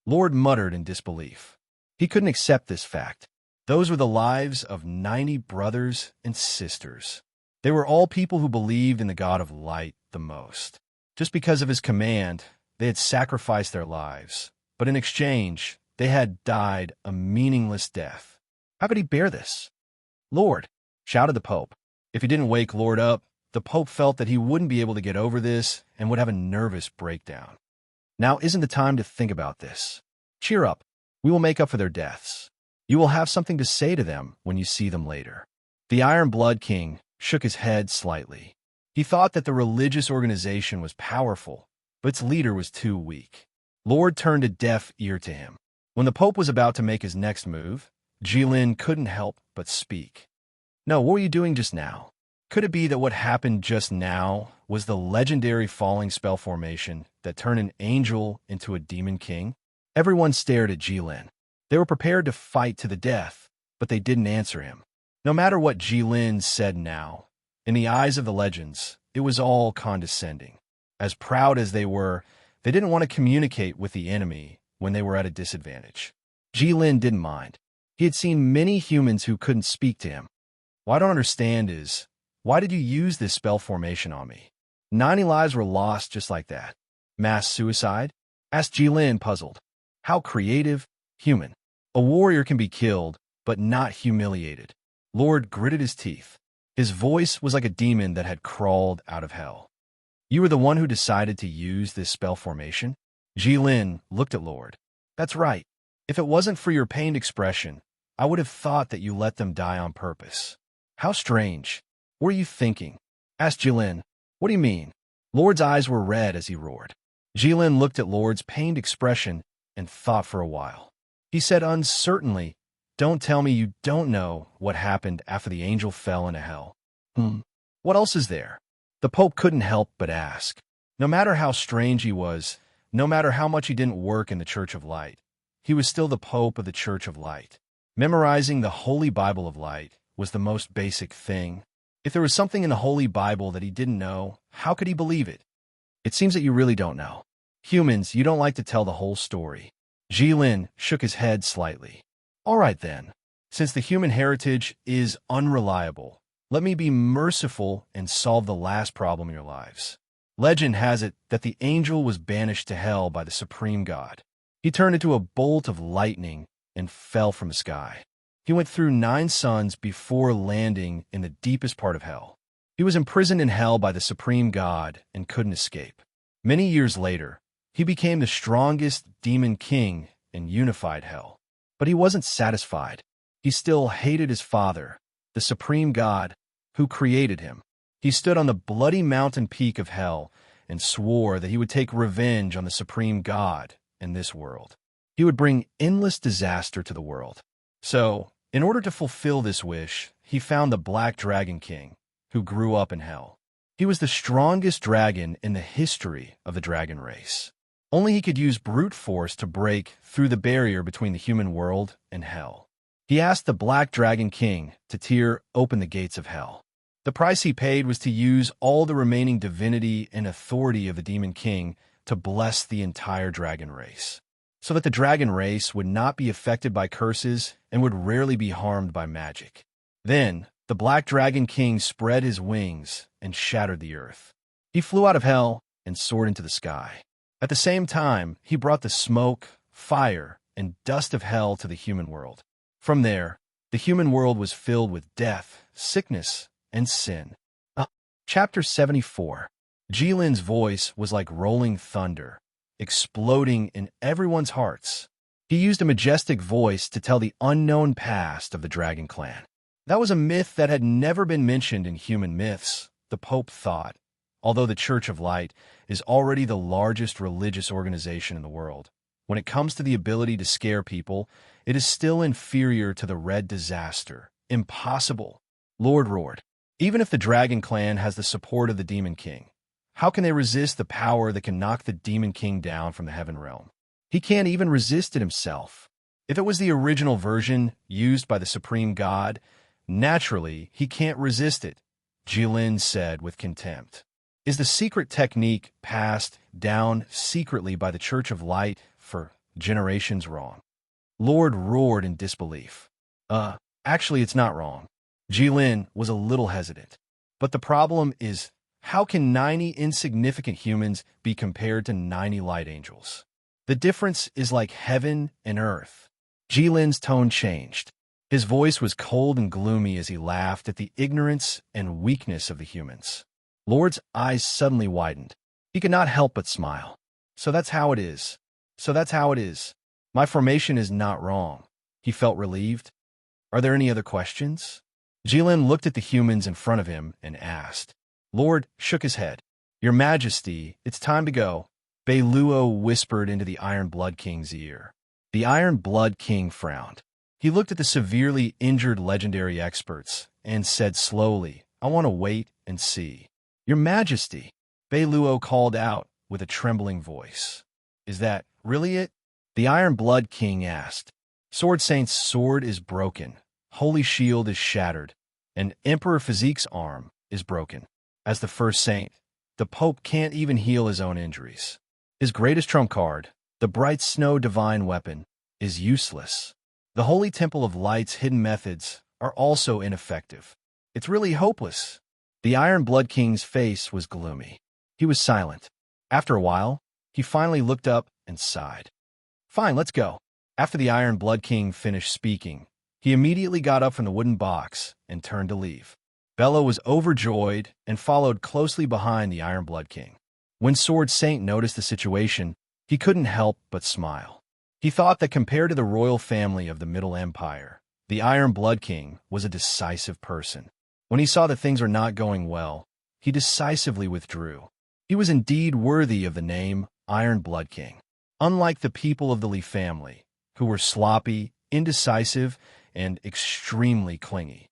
Lord muttered in disbelief. He couldn't accept this fact. Those were the lives of 90 brothers and sisters. They were all people who believed in the God of light the most. Just because of his command, they had sacrificed their lives. But in exchange, they had died a meaningless death. How could he bear this? Lord, shouted the Pope. If he didn't wake Lord up, the Pope felt that he wouldn't be able to get over this and would have a nervous breakdown. Now isn't the time to think about this. Cheer up. We will make up for their deaths. You will have something to say to them when you see them later. The Iron Blood King shook his head slightly. He thought that the religious organization was powerful, but its leader was too weak. Lord turned a deaf ear to him. When the Pope was about to make his next move, Jilin couldn't help but speak. No, what were you doing just now? Could it be that what happened just now was the legendary falling spell formation that turned an angel into a demon king? Everyone stared at Jilin. They were prepared to fight to the death, but they didn't answer him. No matter what Jilin said now, in the eyes of the legends, it was all condescending. As proud as they were, they didn't want to communicate with the enemy when they were at a disadvantage. Jilin didn't mind. He had seen many humans who couldn't speak to him. What I don't understand is, why did you use this spell formation on me? 90 lives were lost just like that. Mass suicide? Asked Jilin, puzzled. How creative, human. A warrior can be killed, but not humiliated. Lord gritted his teeth. His voice was like a demon that had crawled out of hell. You were the one who decided to use this spell formation? Jilin looked at Lord. That's right. If it wasn't for your pained expression, I would have thought that you let them die on purpose. How strange. What are you thinking? Asked Jilin. What do you mean? Lord's eyes were red as he roared. Jilin looked at Lord's pained expression and thought for a while. He said uncertainly, Don't tell me you don't know what happened after the angel fell into hell. What else is there? The Pope couldn't help but ask. No matter how strange he was, no matter how much he didn't work in the Church of Light, he was still the Pope of the Church of Light. Memorizing the Holy Bible of Light was the most basic thing. If there was something in the Holy Bible that he didn't know, how could he believe it? It seems that you really don't know. Humans, you don't like to tell the whole story. Jilin shook his head slightly. All right then. Since the human heritage is unreliable, let me be merciful and solve the last problem in your lives. Legend has it that the angel was banished to hell by the supreme God. He turned into a bolt of lightning and fell from the sky. He went through 9 suns before landing in the deepest part of hell. He was imprisoned in hell by the supreme God and couldn't escape. Many years later, he became the strongest demon king and unified hell. But he wasn't satisfied. He still hated his father, the supreme God, who created him. He stood on the bloody mountain peak of hell and swore that he would take revenge on the supreme God in this world. He would bring endless disaster to the world. So, in order to fulfill this wish, he found the Black Dragon King, who grew up in hell. He was the strongest dragon in the history of the dragon race. Only he could use brute force to break through the barrier between the human world and hell. He asked the Black Dragon King to tear open the gates of hell. The price he paid was to use all the remaining divinity and authority of the Demon King to bless the entire dragon race, so that the dragon race would not be affected by curses and would rarely be harmed by magic. Then, the Black Dragon King spread his wings and shattered the earth. He flew out of hell and soared into the sky. At the same time, he brought the smoke, fire, and dust of hell to the human world. From there, the human world was filled with death, sickness, and sin. Chapter 74. Jilin's voice was like rolling thunder, exploding in everyone's hearts. He used a majestic voice to tell the unknown past of the Dragon Clan. That was a myth that had never been mentioned in human myths, the Pope thought, although the Church of Light is already the largest religious organization in the world. When it comes to the ability to scare people, it is still inferior to the Red Disaster. Impossible. Lord roared. Even if the Dragon Clan has the support of the Demon King, how can they resist the power that can knock the Demon King down from the Heaven Realm? He can't even resist it himself. If it was the original version used by the Supreme God, naturally, he can't resist it, Jilin said with contempt. Is the secret technique passed down secretly by the Church of Light for generations wrong? Lord roared in disbelief. Actually, it's not wrong. Jilin was a little hesitant. But the problem is, how can 90 insignificant humans be compared to 90 light angels? The difference is like heaven and earth. Jilin's tone changed. His voice was cold and gloomy as he laughed at the ignorance and weakness of the humans. Lord's eyes suddenly widened. He could not help but smile. So that's how it is. So that's how it is. My formation is not wrong. He felt relieved. Are there any other questions? Jilin looked at the humans in front of him and asked. Lord shook his head. Your Majesty, it's time to go. Beiluo whispered into the Iron Blood King's ear. The Iron Blood King frowned. He looked at the severely injured legendary experts and said slowly, I want to wait and see. Your Majesty, Beiluo called out with a trembling voice. Is that really it? The Iron Blood King asked. Sword Saint's sword is broken, Holy Shield is shattered, and Emperor Physique's arm is broken. As the first saint, the Pope can't even heal his own injuries. His greatest trump card, the Bright Snow Divine Weapon, is useless. The Holy Temple of Light's hidden methods are also ineffective. It's really hopeless. The Iron Blood King's face was gloomy. He was silent. After a while, he finally looked up and sighed. Fine, let's go. After the Iron Blood King finished speaking, he immediately got up from the wooden box and turned to leave. Bella was overjoyed and followed closely behind the Iron Blood King. When Sword Saint noticed the situation, he couldn't help but smile. He thought that compared to the royal family of the Middle Empire, the Iron Blood King was a decisive person. When he saw that things were not going well, he decisively withdrew. He was indeed worthy of the name Iron Blood King. Unlike the people of the Li family, who were sloppy, indecisive, and extremely clingy.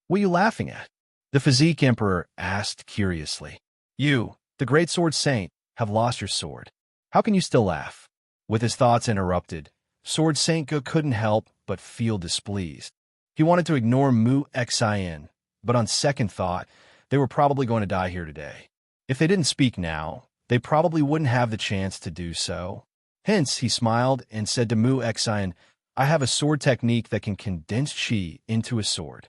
What are you laughing at? The Physique Emperor asked curiously. You, the Great Sword Saint, have lost your sword. How can you still laugh? With his thoughts interrupted, Sword Saint couldn't help but feel displeased. He wanted to ignore Mu Xin, but on second thought, they were probably going to die here today. If they didn't speak now, they probably wouldn't have the chance to do so. Hence, he smiled and said to Mu Xin, I have a sword technique that can condense qi into a sword.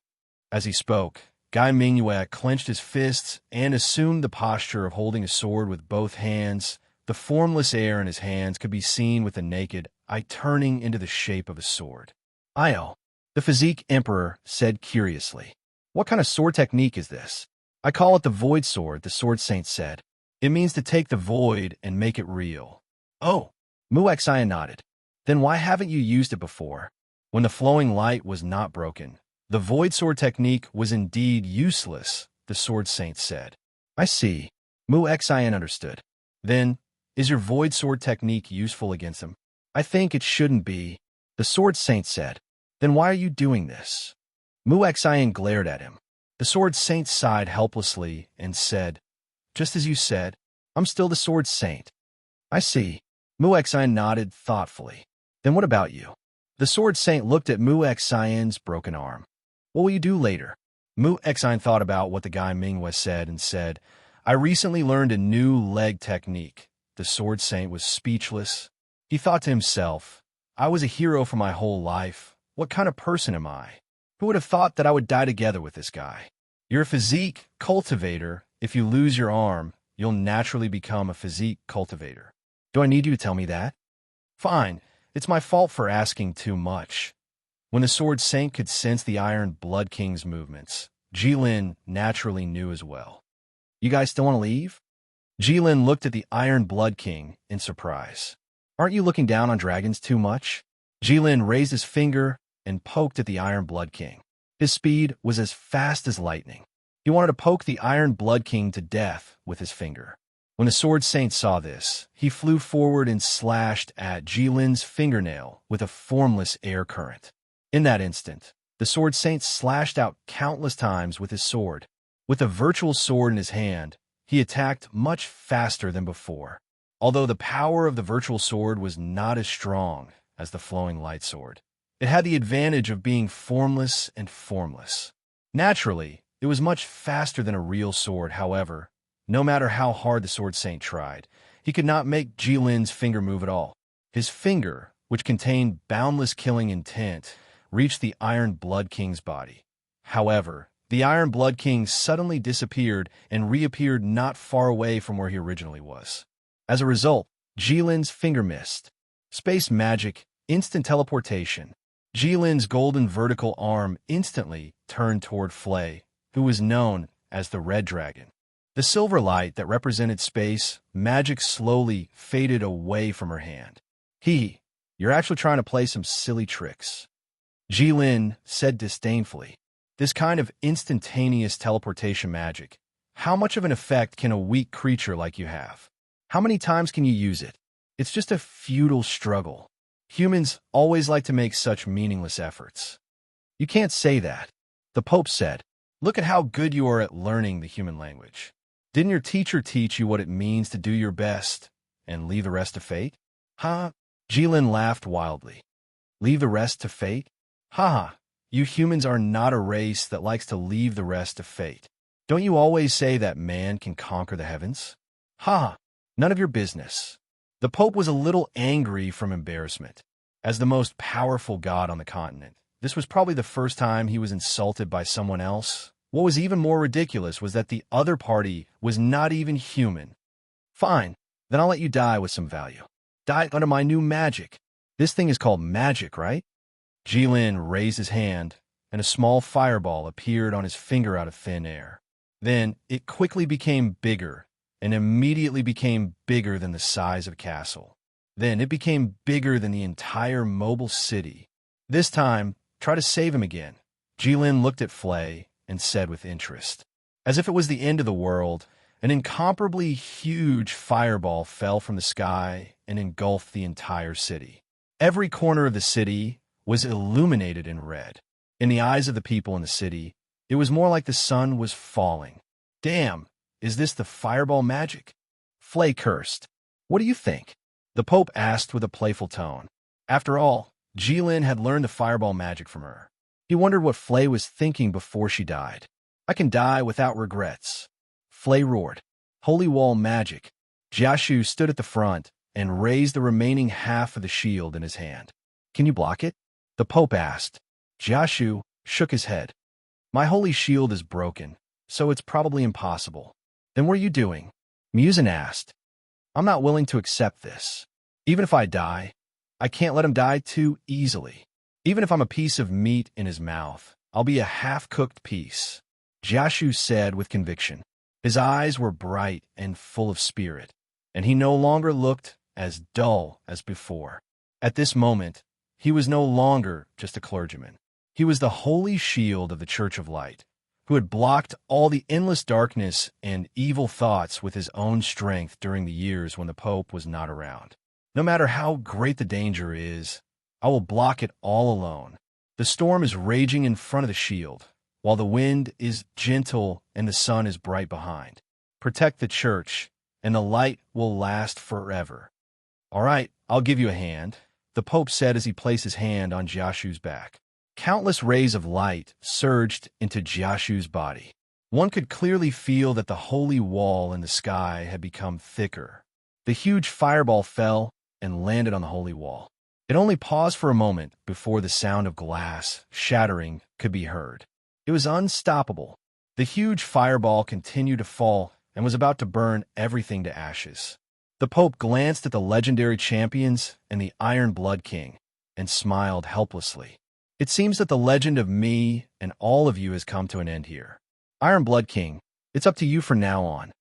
As he spoke, Guy Mingyu clenched his fists and assumed the posture of holding a sword with both hands. The formless air in his hands could be seen with the naked eye turning into the shape of a sword. Io, the Physique Emperor said curiously. What kind of sword technique is this? I call it the Void Sword, the Sword Saint said. It means to take the void and make it real. Oh, Mu Xian nodded. Then why haven't you used it before? When the flowing light was not broken, the Void Sword technique was indeed useless, the Sword Saint said. I see. Mu Xian understood. Then, is your Void Sword technique useful against him? I think it shouldn't be, the Sword Saint said. Then why are you doing this? Mu Xian glared at him. The Sword Saint sighed helplessly and said, Just as you said, I'm still the Sword Saint. I see. Mu Xian nodded thoughtfully. Then what about you? The Sword Saint looked at Mu Xian's broken arm. What will you do later? Mu Xian thought about what the guy Mingyu said and said, I recently learned a new leg technique. The Sword Saint was speechless. He thought to himself, I was a hero for my whole life. What kind of person am I? Who would have thought that I would die together with this guy? You're a physique cultivator. If you lose your arm, you'll naturally become a physique cultivator. Do I need you to tell me that? Fine. It's my fault for asking too much. When the Sword Saint could sense the Iron Blood King's movements, Jilin naturally knew as well. You guys still want to leave? Jilin looked at the Iron Blood King in surprise. Aren't you looking down on dragons too much? Jilin raised his finger and poked at the Iron Blood King. His speed was as fast as lightning. He wanted to poke the Iron Blood King to death with his finger. When the Sword Saint saw this, he flew forward and slashed at Jilin's fingernail with a formless air current. In that instant, the Sword Saint slashed out countless times with his sword. With a virtual sword in his hand, he attacked much faster than before. Although the power of the virtual sword was not as strong as the flowing light sword, it had the advantage of being formless and formless. Naturally, it was much faster than a real sword. However, no matter how hard the Sword Saint tried, he could not make Jilin's finger move at all. His finger, which contained boundless killing intent, reached the Iron Blood King's body. However, the Iron Blood King suddenly disappeared and reappeared not far away from where he originally was. As a result, Jilin's finger missed. Space magic, instant teleportation. Jilin's golden vertical arm instantly turned toward Flay, who was known as the Red Dragon. The silver light that represented space magic slowly faded away from her hand. You're actually trying to play some silly tricks. Jilin said disdainfully. This kind of instantaneous teleportation magic, how much of an effect can a weak creature like you have? How many times can you use it? It's just a futile struggle. Humans always like to make such meaningless efforts. You can't say that. The Pope said, look at how good you are at learning the human language. Didn't your teacher teach you what it means to do your best and leave the rest to fate? Ha! Jilin laughed wildly. Leave the rest to fate? Ha! You humans are not a race that likes to leave the rest to fate. Don't you always say that man can conquer the heavens? Ha! None of your business. The Pope was a little angry from embarrassment. As the most powerful god on the continent, this was probably the first time he was insulted by someone else. What was even more ridiculous was that the other party was not even human. Fine, then I'll let you die with some value. Die under my new magic. This thing is called magic, right? Jilin raised his hand, and a small fireball appeared on his finger out of thin air. Then it quickly became bigger, and immediately became bigger than the size of a castle. Then it became bigger than the entire mobile city. This time, try to save him again. Jilin looked at Flay and said with interest. As if it was the end of the world, an incomparably huge fireball fell from the sky and engulfed the entire city. Every corner of the city was illuminated in red. In the eyes of the people in the city, it was more like the sun was falling. Damn, is this the fireball magic? Flay cursed. What do you think? The Pope asked with a playful tone. After all, Jilin had learned the fireball magic from her. He wondered what Flay was thinking before she died. I can die without regrets. Flay roared. Holy wall magic. Jiashu stood at the front and raised the remaining half of the shield in his hand. Can you block it? The Pope asked. Jiashu shook his head. My holy shield is broken, so it's probably impossible. Then what are you doing? Musin asked. I'm not willing to accept this. Even if I die, I can't let him die too easily. Even if I'm a piece of meat in his mouth, I'll be a half-cooked piece, Jiashu said with conviction. His eyes were bright and full of spirit, and he no longer looked as dull as before. At this moment, he was no longer just a clergyman. He was the holy shield of the Church of Light, who had blocked all the endless darkness and evil thoughts with his own strength during the years when the Pope was not around. No matter how great the danger is, I will block it all alone. The storm is raging in front of the shield, while the wind is gentle and the sun is bright behind. Protect the church, and the light will last forever. All right, I'll give you a hand, the Pope said as he placed his hand on Jiashu's back. Countless rays of light surged into Jiashu's body. One could clearly feel that the holy wall in the sky had become thicker. The huge fireball fell and landed on the holy wall. It only paused for a moment before the sound of glass shattering could be heard. It was unstoppable. The huge fireball continued to fall and was about to burn everything to ashes. The Pope glanced at the legendary champions and the Iron Blood King and smiled helplessly. It seems that the legend of me and all of you has come to an end here. Iron Blood King, it's up to you from now on.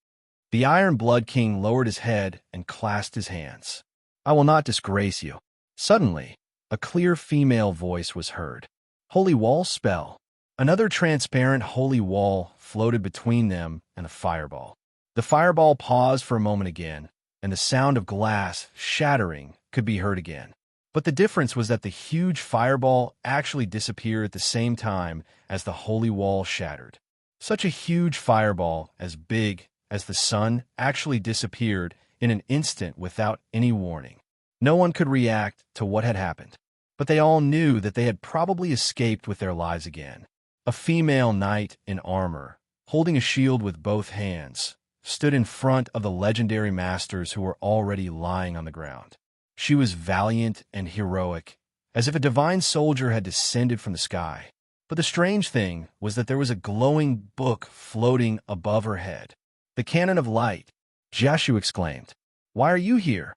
The Iron Blood King lowered his head and clasped his hands. "I will not disgrace you." Suddenly, a clear female voice was heard. "Holy wall spell." Another transparent holy wall floated between them and the fireball. The fireball paused for a moment again, and the sound of glass shattering could be heard again. But the difference was that the huge fireball actually disappeared at the same time as the holy wall shattered. Such a huge fireball, as big as the sun, actually disappeared in an instant without any warning. No one could react to what had happened, but they all knew that they had probably escaped with their lives again. A female knight in armor, holding a shield with both hands, stood in front of the legendary masters who were already lying on the ground. She was valiant and heroic, as if a divine soldier had descended from the sky. But the strange thing was that there was a glowing book floating above her head. "The Cannon of Light," Jashu exclaimed. "Why are you here?"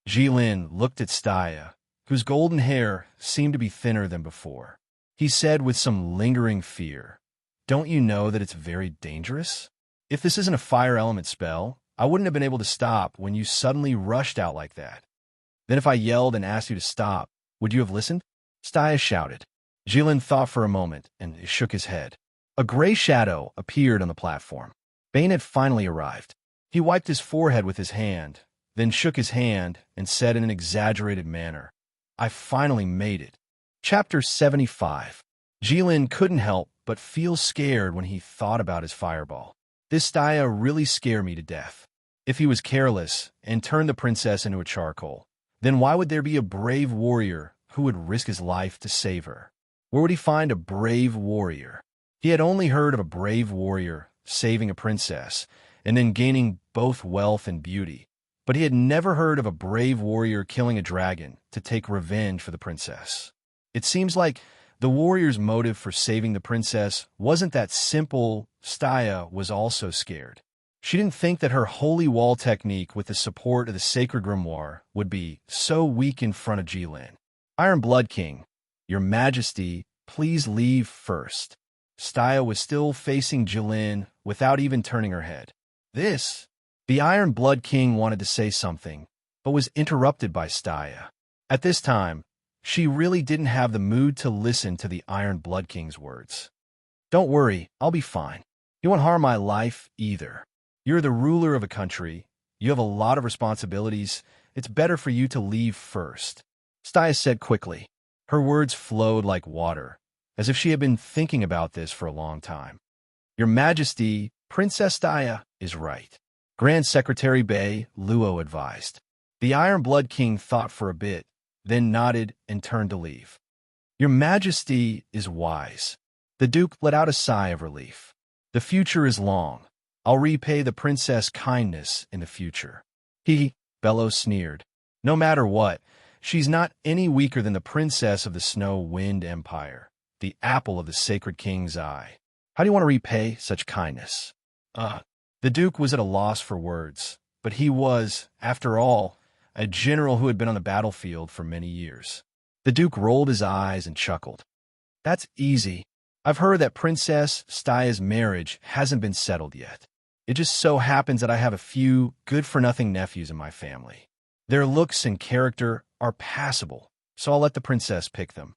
Jilin looked at Staya, whose golden hair seemed to be thinner than before. He said with some lingering fear, "Don't you know that it's very dangerous? If this isn't a fire element spell, I wouldn't have been able to stop when you suddenly rushed out like that. Then if I yelled and asked you to stop, would you have listened?" Staya shouted. Jilin thought for a moment and shook his head. A gray shadow appeared on the platform. Bane had finally arrived. He wiped his forehead with his hand, then shook his hand and said in an exaggerated manner, "I finally made it." Chapter 75. Jilin couldn't help but feel scared when he thought about his fireball. This Staya really scared me to death. If he was careless and turned the princess into a charcoal, then why would there be a brave warrior who would risk his life to save her? Where would he find a brave warrior? He had only heard of a brave warrior saving a princess and then gaining both wealth and beauty, but he had never heard of a brave warrior killing a dragon to take revenge for the princess. It seems like the warrior's motive for saving the princess wasn't that simple. Staya was also scared. She didn't think that her holy wall technique with the support of the sacred grimoire would be so weak in front of Jilin. "Iron Blood King, your majesty, please leave first." Staya was still facing Jilin without even turning her head. The Iron Blood King wanted to say something, but was interrupted by Staya. At this time, she really didn't have the mood to listen to the Iron Blood King's words. "Don't worry, I'll be fine. You won't harm my life either. You're the ruler of a country. You have a lot of responsibilities. It's better for you to leave first," Staya said quickly. Her words flowed like water, as if she had been thinking about this for a long time. "Your Majesty, Princess Staya is right," Grand Secretary Bei Luo advised. The Iron Blood King thought for a bit, then nodded and turned to leave. "Your Majesty is wise." The Duke let out a sigh of relief. "The future is long. I'll repay the princess kindness in the future." Bello sneered. "No matter what, she's not any weaker than the princess of the Snow Wind Empire, the apple of the Sacred King's eye. How do you want to repay such kindness?" The Duke was at a loss for words, but he was, after all, a general who had been on the battlefield for many years. The Duke rolled his eyes and chuckled. "That's easy. I've heard that Princess Staya's marriage hasn't been settled yet. It just so happens that I have a few good-for-nothing nephews in my family. Their looks and character are passable, so I'll let the princess pick them."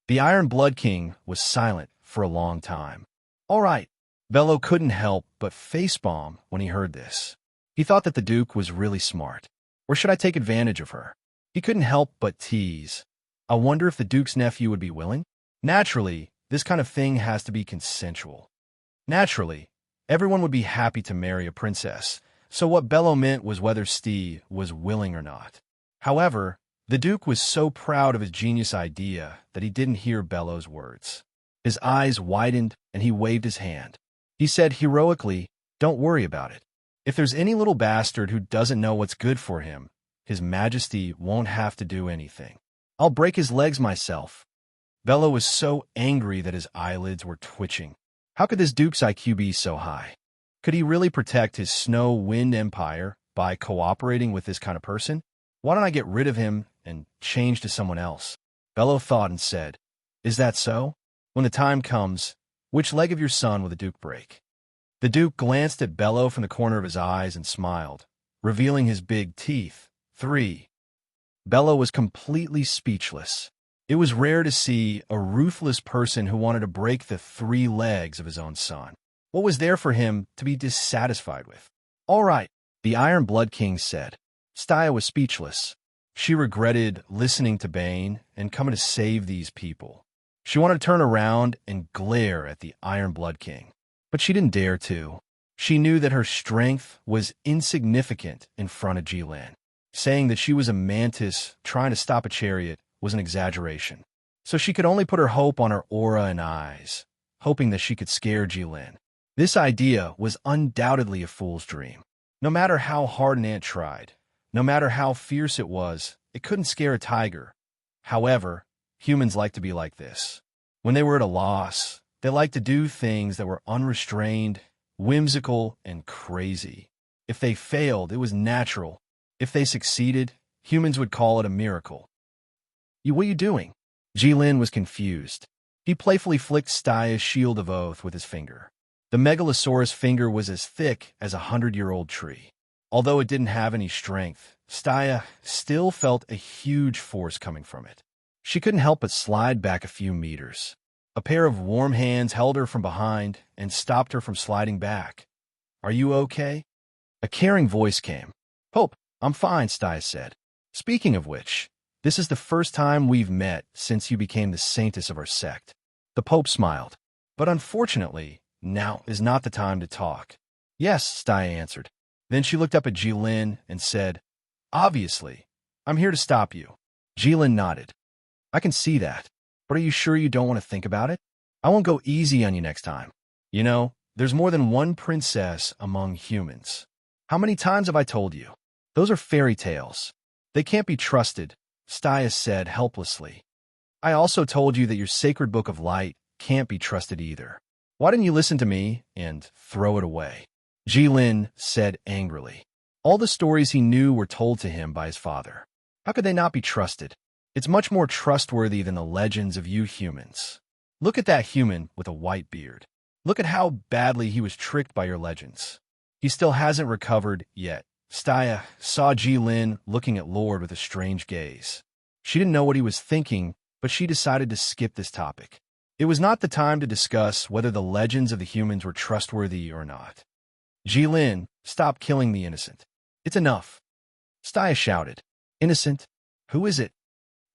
The Iron Blood King was silent for a long time. "All right." Bello couldn't help but facepalm when he heard this. He thought that the Duke was really smart. Or should I take advantage of her? He couldn't help but tease. I wonder if the Duke's nephew would be willing? Naturally, this kind of thing has to be consensual. Naturally, everyone would be happy to marry a princess, so what Bello meant was whether Steve was willing or not. However, the Duke was so proud of his genius idea that he didn't hear Bello's words. His eyes widened and he waved his hand. He said heroically, "Don't worry about it. If there's any little bastard who doesn't know what's good for him, His Majesty won't have to do anything. I'll break his legs myself." Bello was so angry that his eyelids were twitching. How could this Duke's IQ be so high? Could he really protect his Snow Wind Empire by cooperating with this kind of person? Why don't I get rid of him and change to someone else? Bello thought and said, "Is that so? When the time comes, which leg of your son will the Duke break?" The Duke glanced at Bello from the corner of his eyes and smiled, revealing his big teeth. 3. Bello was completely speechless. It was rare to see a ruthless person who wanted to break the 3 legs of his own son. What was there for him to be dissatisfied with? All right, the Iron Blood King said. Staya was speechless. She regretted listening to Bane and coming to save these people. She wanted to turn around and glare at the Iron Blood King, but she didn't dare to. She knew that her strength was insignificant in front of Jilin. Saying that she was a mantis trying to stop a chariot was an exaggeration. So she could only put her hope on her aura and eyes, hoping that she could scare Jilin. This idea was undoubtedly a fool's dream. No matter how hard an ant tried, no matter how fierce it was, it couldn't scare a tiger. However, humans like to be like this. When they were at a loss, they liked to do things that were unrestrained, whimsical, and crazy. If they failed, it was natural. If they succeeded, humans would call it a miracle. What are you doing? Jilin was confused. He playfully flicked Staya's shield of oath with his finger. The megalosaurus finger was as thick as a 100-year-old tree. Although it didn't have any strength, Staya still felt a huge force coming from it. She couldn't help but slide back a few meters. A pair of warm hands held her from behind and stopped her from sliding back. Are you okay? A caring voice came. Pope, I'm fine, Staya said. Speaking of which, this is the first time we've met since you became the saintess of our sect. The Pope smiled. But unfortunately, now is not the time to talk. Yes, Staya answered. Then she looked up at Jilin and said, Obviously, I'm here to stop you. Jilin nodded. I can see that. But are you sure you don't want to think about it? I won't go easy on you next time. You know, there's more than one princess among humans. How many times have I told you? Those are fairy tales. They can't be trusted, Staya said helplessly. I also told you that your sacred book of light can't be trusted either. Why didn't you listen to me and throw it away? Jilin said angrily. All the stories he knew were told to him by his father. How could they not be trusted? It's much more trustworthy than the legends of you humans. Look at that human with a white beard. Look at how badly he was tricked by your legends. He still hasn't recovered yet. Staya saw Jilin looking at Lord with a strange gaze. She didn't know what he was thinking, but she decided to skip this topic. It was not the time to discuss whether the legends of the humans were trustworthy or not. Jilin, stop killing the innocent. It's enough. Staya shouted. Innocent? Who is it?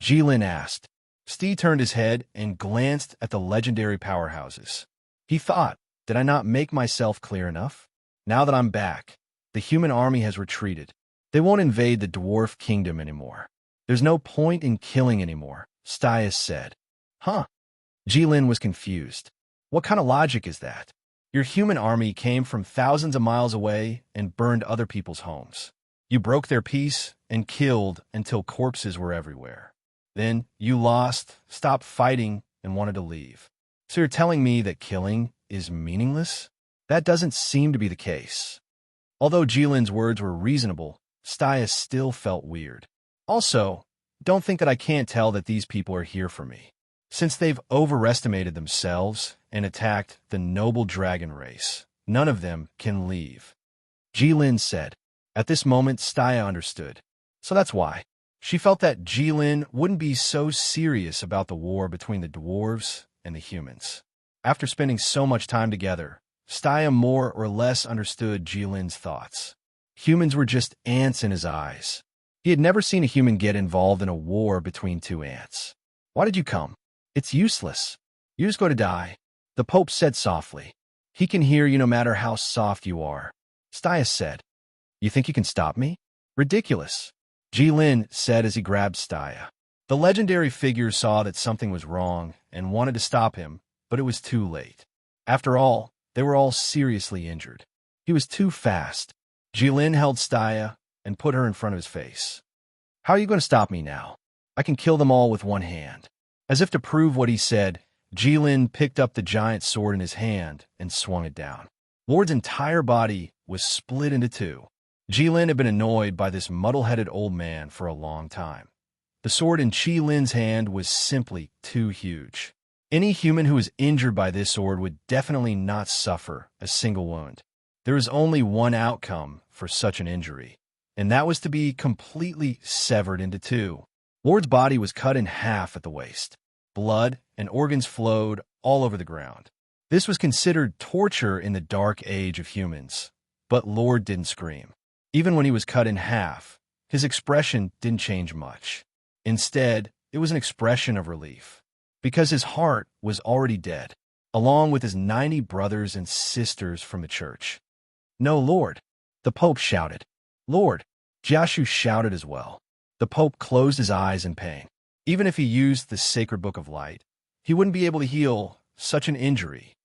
Jilin asked. Stee turned his head and glanced at the legendary powerhouses. He thought, did I not make myself clear enough? Now that I'm back, the human army has retreated. They won't invade the dwarf kingdom anymore. There's no point in killing anymore, Staya said. Huh? Jilin was confused. What kind of logic is that? Your human army came from thousands of miles away and burned other people's homes. You broke their peace and killed until corpses were everywhere. Then you lost, stopped fighting, and wanted to leave. So you're telling me that killing is meaningless? That doesn't seem to be the case. Although Jilin's words were reasonable, Staya still felt weird. Also, don't think that I can't tell that these people are here for me. Since they've overestimated themselves and attacked the noble dragon race, none of them can leave. Jilin said. At this moment, Staya understood. So that's why. She felt that Jilin wouldn't be so serious about the war between the dwarves and the humans. After spending so much time together, Staya more or less understood Jilin's thoughts. Humans were just ants in his eyes. He had never seen a human get involved in a war between 2 ants. Why did you come? It's useless. You're just going to die. The Pope said softly. He can hear you no matter how soft you are. Staya said. You think you can stop me? Ridiculous. Jilin said as he grabbed Staya. The legendary figure saw that something was wrong and wanted to stop him, but it was too late. After all, they were all seriously injured. He was too fast. Jilin held Staya and put her in front of his face. How are you going to stop me now? I can kill them all with one hand. As if to prove what he said, Jilin picked up the giant sword in his hand and swung it down. Lord's entire body was split into 2. Jilin had been annoyed by this muddle-headed old man for a long time. The sword in Jilin's hand was simply too huge. Any human who was injured by this sword would definitely not suffer a single wound. There was only one outcome for such an injury, and that was to be completely severed into two. Lord's body was cut in half at the waist. Blood and organs flowed all over the ground. This was considered torture in the dark age of humans, but Lord didn't scream. Even when he was cut in half, his expression didn't change much. Instead, it was an expression of relief, because his heart was already dead, along with his 90 brothers and sisters from the church. "No, Lord!" the Pope shouted. "Lord!" Jiashu shouted as well. The Pope closed his eyes in pain. Even if he used the sacred book of light, he wouldn't be able to heal such an injury.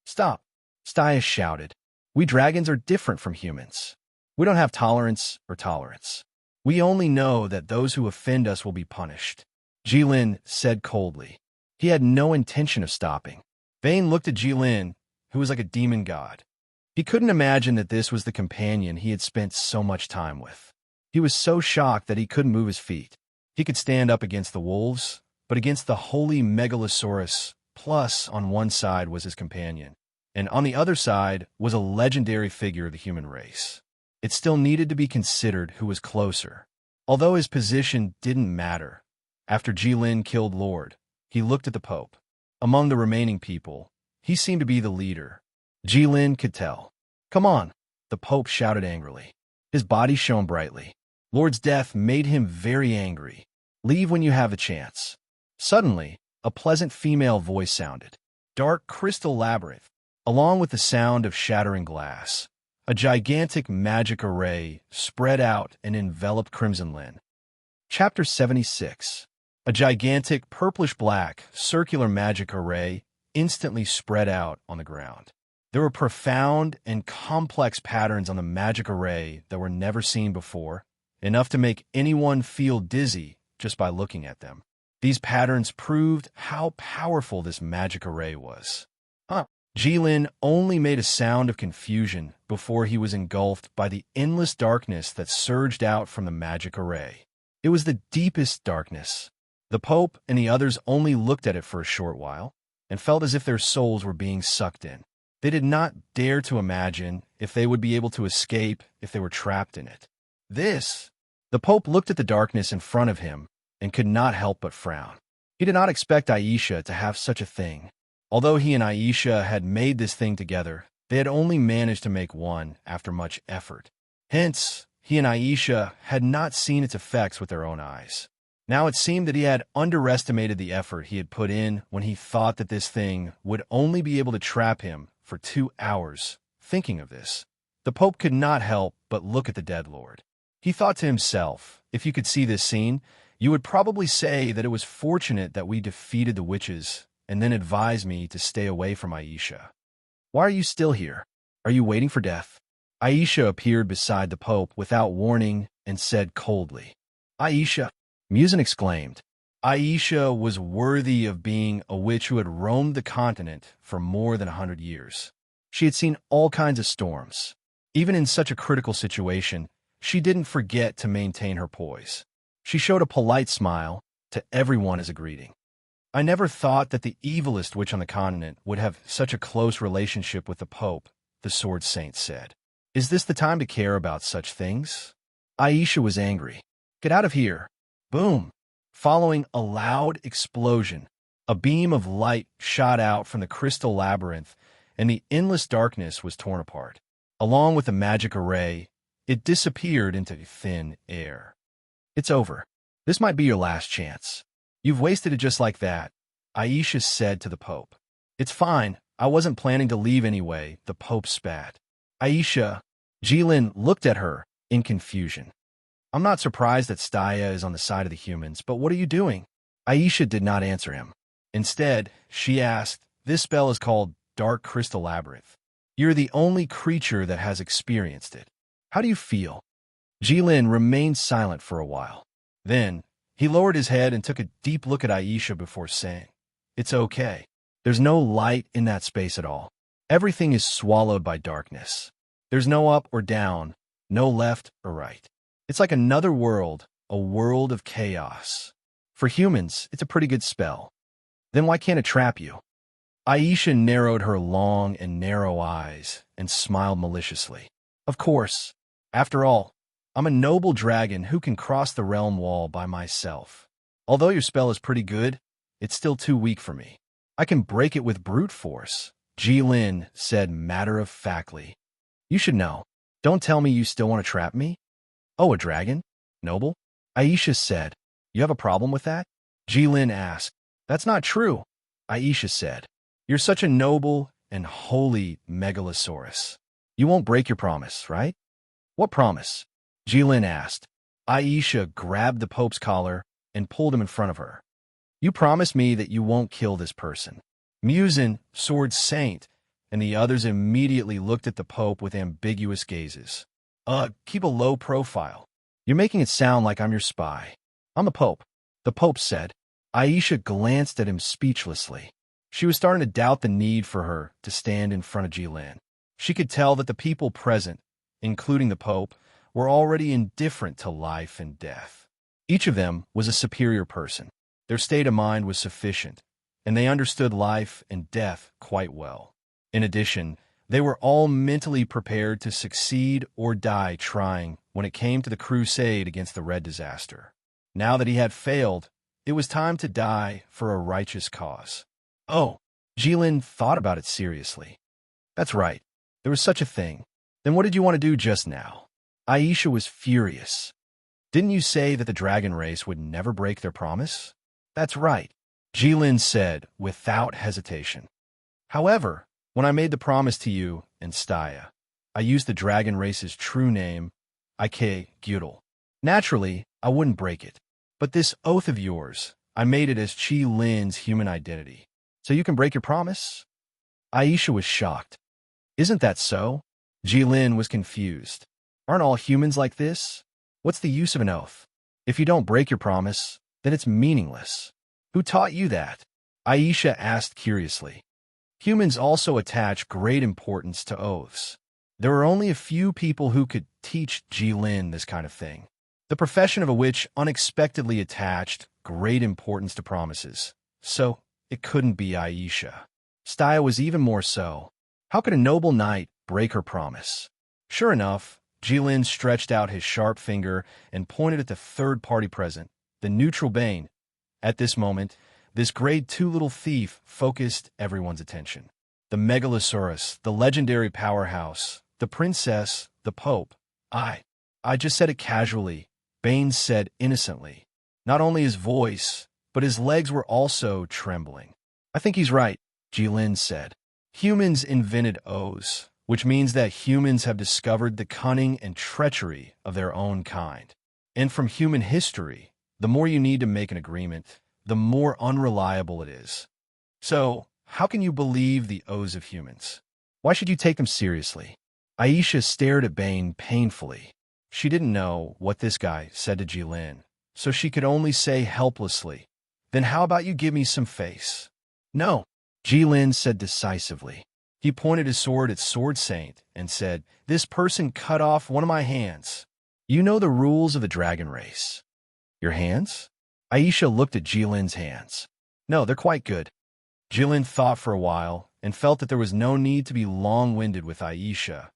"Stop!" Staius shouted. "We dragons are different from humans. We don't have tolerance or tolerance. We only know that those who offend us will be punished," Jilin said coldly. He had no intention of stopping. Vane looked at Jilin, who was like a demon god. He couldn't imagine that this was the companion he had spent so much time with. He was so shocked that he couldn't move his feet. He could stand up against the wolves, but against the holy megalosaurus, plus on one side was his companion, and on the other side was a legendary figure of the human race. It still needed to be considered who was closer. Although his position didn't matter, after Jilin killed Lord, he looked at the Pope. Among the remaining people, he seemed to be the leader. Jilin could tell. "Come on," the Pope shouted angrily. His body shone brightly. Lord's death made him very angry. "Leave when you have a chance." Suddenly, a pleasant female voice sounded. Dark crystal labyrinth, along with the sound of shattering glass. A gigantic magic array spread out and enveloped Crimson Lyn. Chapter 76. A gigantic purplish-black circular magic array instantly spread out on the ground. There were profound and complex patterns on the magic array that were never seen before, enough to make anyone feel dizzy just by looking at them. These patterns proved how powerful this magic array was. Jilin only made a sound of confusion before he was engulfed by the endless darkness that surged out from the magic array. It was the deepest darkness. The Pope and the others only looked at it for a short while and felt as if their souls were being sucked in. They did not dare to imagine if they would be able to escape if they were trapped in it. The Pope looked at the darkness in front of him and could not help but frown. He did not expect Aisha to have such a thing. Although he and Aisha had made this thing together, they had only managed to make one after much effort. Hence, he and Aisha had not seen its effects with their own eyes. Now it seemed that he had underestimated the effort he had put in when he thought that this thing would only be able to trap him for 2 hours. Thinking of this, the Pope could not help but look at the dead Lord. He thought to himself, if you could see this scene, you would probably say that it was fortunate that we defeated the witches and then advise me to stay away from Aisha. Why are you still here? Are you waiting for death? Aisha appeared beside the Pope without warning and said coldly, "Aisha," Musin exclaimed. Aisha was worthy of being a witch who had roamed the continent for more than 100 years. She had seen all kinds of storms. Even in such a critical situation, she didn't forget to maintain her poise. She showed a polite smile to everyone as a greeting. "I never thought that the evilest witch on the continent would have such a close relationship with the Pope," the Sword Saint said. "Is this the time to care about such things?" Aisha was angry. "Get out of here." Boom! Following a loud explosion, a beam of light shot out from the crystal labyrinth, and the endless darkness was torn apart. Along with the magic array, it disappeared into thin air. "It's over. This might be your last chance. You've wasted it just like that," Aisha said to the Pope. "It's fine. I wasn't planning to leave anyway," the Pope spat. Aisha, Jilin looked at her in confusion. "I'm not surprised that Staya is on the side of the humans, but what are you doing?" Aisha did not answer him. Instead, she asked, "This spell is called Dark Crystal Labyrinth. You're the only creature that has experienced it. How do you feel?" Jilin remained silent for a while. Then, he lowered his head and took a deep look at Aisha before saying, "It's okay. There's no light in that space at all. Everything is swallowed by darkness. There's no up or down, no left or right. It's like another world, a world of chaos. For humans, it's a pretty good spell." Then why can't it trap you? Aisha narrowed her long and narrow eyes and smiled maliciously. Of course. After all, I'm a noble dragon who can cross the realm wall by myself. Although your spell is pretty good, it's still too weak for me. I can break it with brute force, Jilin said matter-of-factly. You should know. Don't tell me you still want to trap me? Oh, a dragon? Noble? Aisha said. You have a problem with that? Jilin asked. That's not true, Aisha said. You're such a noble and holy megalosaurus. You won't break your promise, right? What promise? Jilin asked. Aisha grabbed the Pope's collar and pulled him in front of her. You promise me that you won't kill this person. Musin, Sword Saint, and the others immediately looked at the Pope with ambiguous gazes. Keep a low profile. You're making it sound like I'm your spy. I'm the Pope, the Pope said. Aisha glanced at him speechlessly. She was starting to doubt the need for her to stand in front of Jilin. She could tell that the people present, including the Pope, were already indifferent to life and death. Each of them was a superior person. Their state of mind was sufficient, and they understood life and death quite well. In addition, they were all mentally prepared to succeed or die trying when it came to the crusade against the Red Disaster. Now that he had failed, it was time to die for a righteous cause. Oh, Jilin thought about it seriously. That's right. There was such a thing. Then what did you want to do just now? Aisha was furious. Didn't you say that the dragon race would never break their promise? That's right, Jilin said without hesitation. However, when I made the promise to you and Staya, I used the dragon race's true name, Ik Gyudel. Naturally, I wouldn't break it. But this oath of yours, I made it as Chi Lin's human identity. So you can break your promise? Aisha was shocked. Isn't that so? Jilin was confused. Aren't all humans like this? What's the use of an oath? If you don't break your promise, then it's meaningless. Who taught you that? Aisha asked curiously. Humans also attach great importance to oaths. There are only a few people who could teach Jilin this kind of thing. The profession of a witch unexpectedly attached great importance to promises. So, it couldn't be Aisha. Staya was even more so. How could a noble knight break her promise? Sure enough, Jilin stretched out his sharp finger and pointed at the third party present, the neutral Bane. At this moment, this grade 2 little thief focused everyone's attention. The Megalosaurus, the legendary powerhouse, the princess, the Pope. I just said it casually, Bane said innocently. Not only his voice, but his legs were also trembling. I think he's right, Jilin said. Humans invented oaths, which means that humans have discovered the cunning and treachery of their own kind. And from human history, the more you need to make an agreement, the more unreliable it is. So, how can you believe the oaths of humans? Why should you take them seriously? Aisha stared at Bane painfully. She didn't know what this guy said to Jilin, so she could only say helplessly, Then how about you give me some face? No, Jilin said decisively. He pointed his sword at Sword Saint and said, This person cut off one of my hands. You know the rules of the dragon race. Your hands? Aisha looked at Jilin's hands. No, they're quite good. Jilin thought for a while and felt that there was no need to be long-winded with Aisha,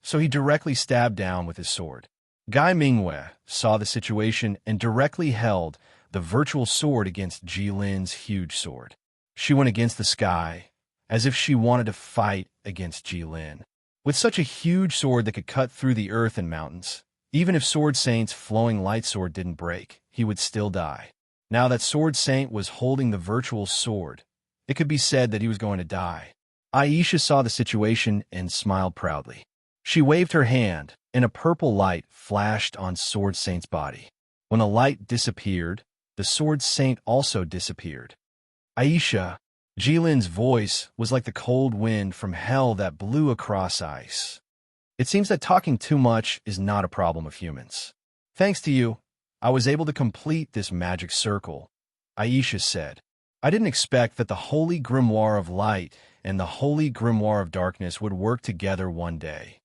so he directly stabbed down with his sword. Guy Mingwei saw the situation and directly held the virtual sword against Jilin's huge sword. She went against the sky, as if she wanted to fight against Jilin. With such a huge sword that could cut through the earth and mountains, even if Sword Saint's flowing light sword didn't break, he would still die. Now that Sword Saint was holding the virtual sword, it could be said that he was going to die. Aisha saw the situation and smiled proudly. She waved her hand, and a purple light flashed on Sword Saint's body. When the light disappeared, the Sword Saint also disappeared. Aisha, Jilin's voice was like the cold wind from hell that blew across ice. It seems that talking too much is not a problem of humans. Thanks to you, I was able to complete this magic circle, Aisha said. I didn't expect that the Holy Grimoire of Light and the Holy Grimoire of Darkness would work together one day.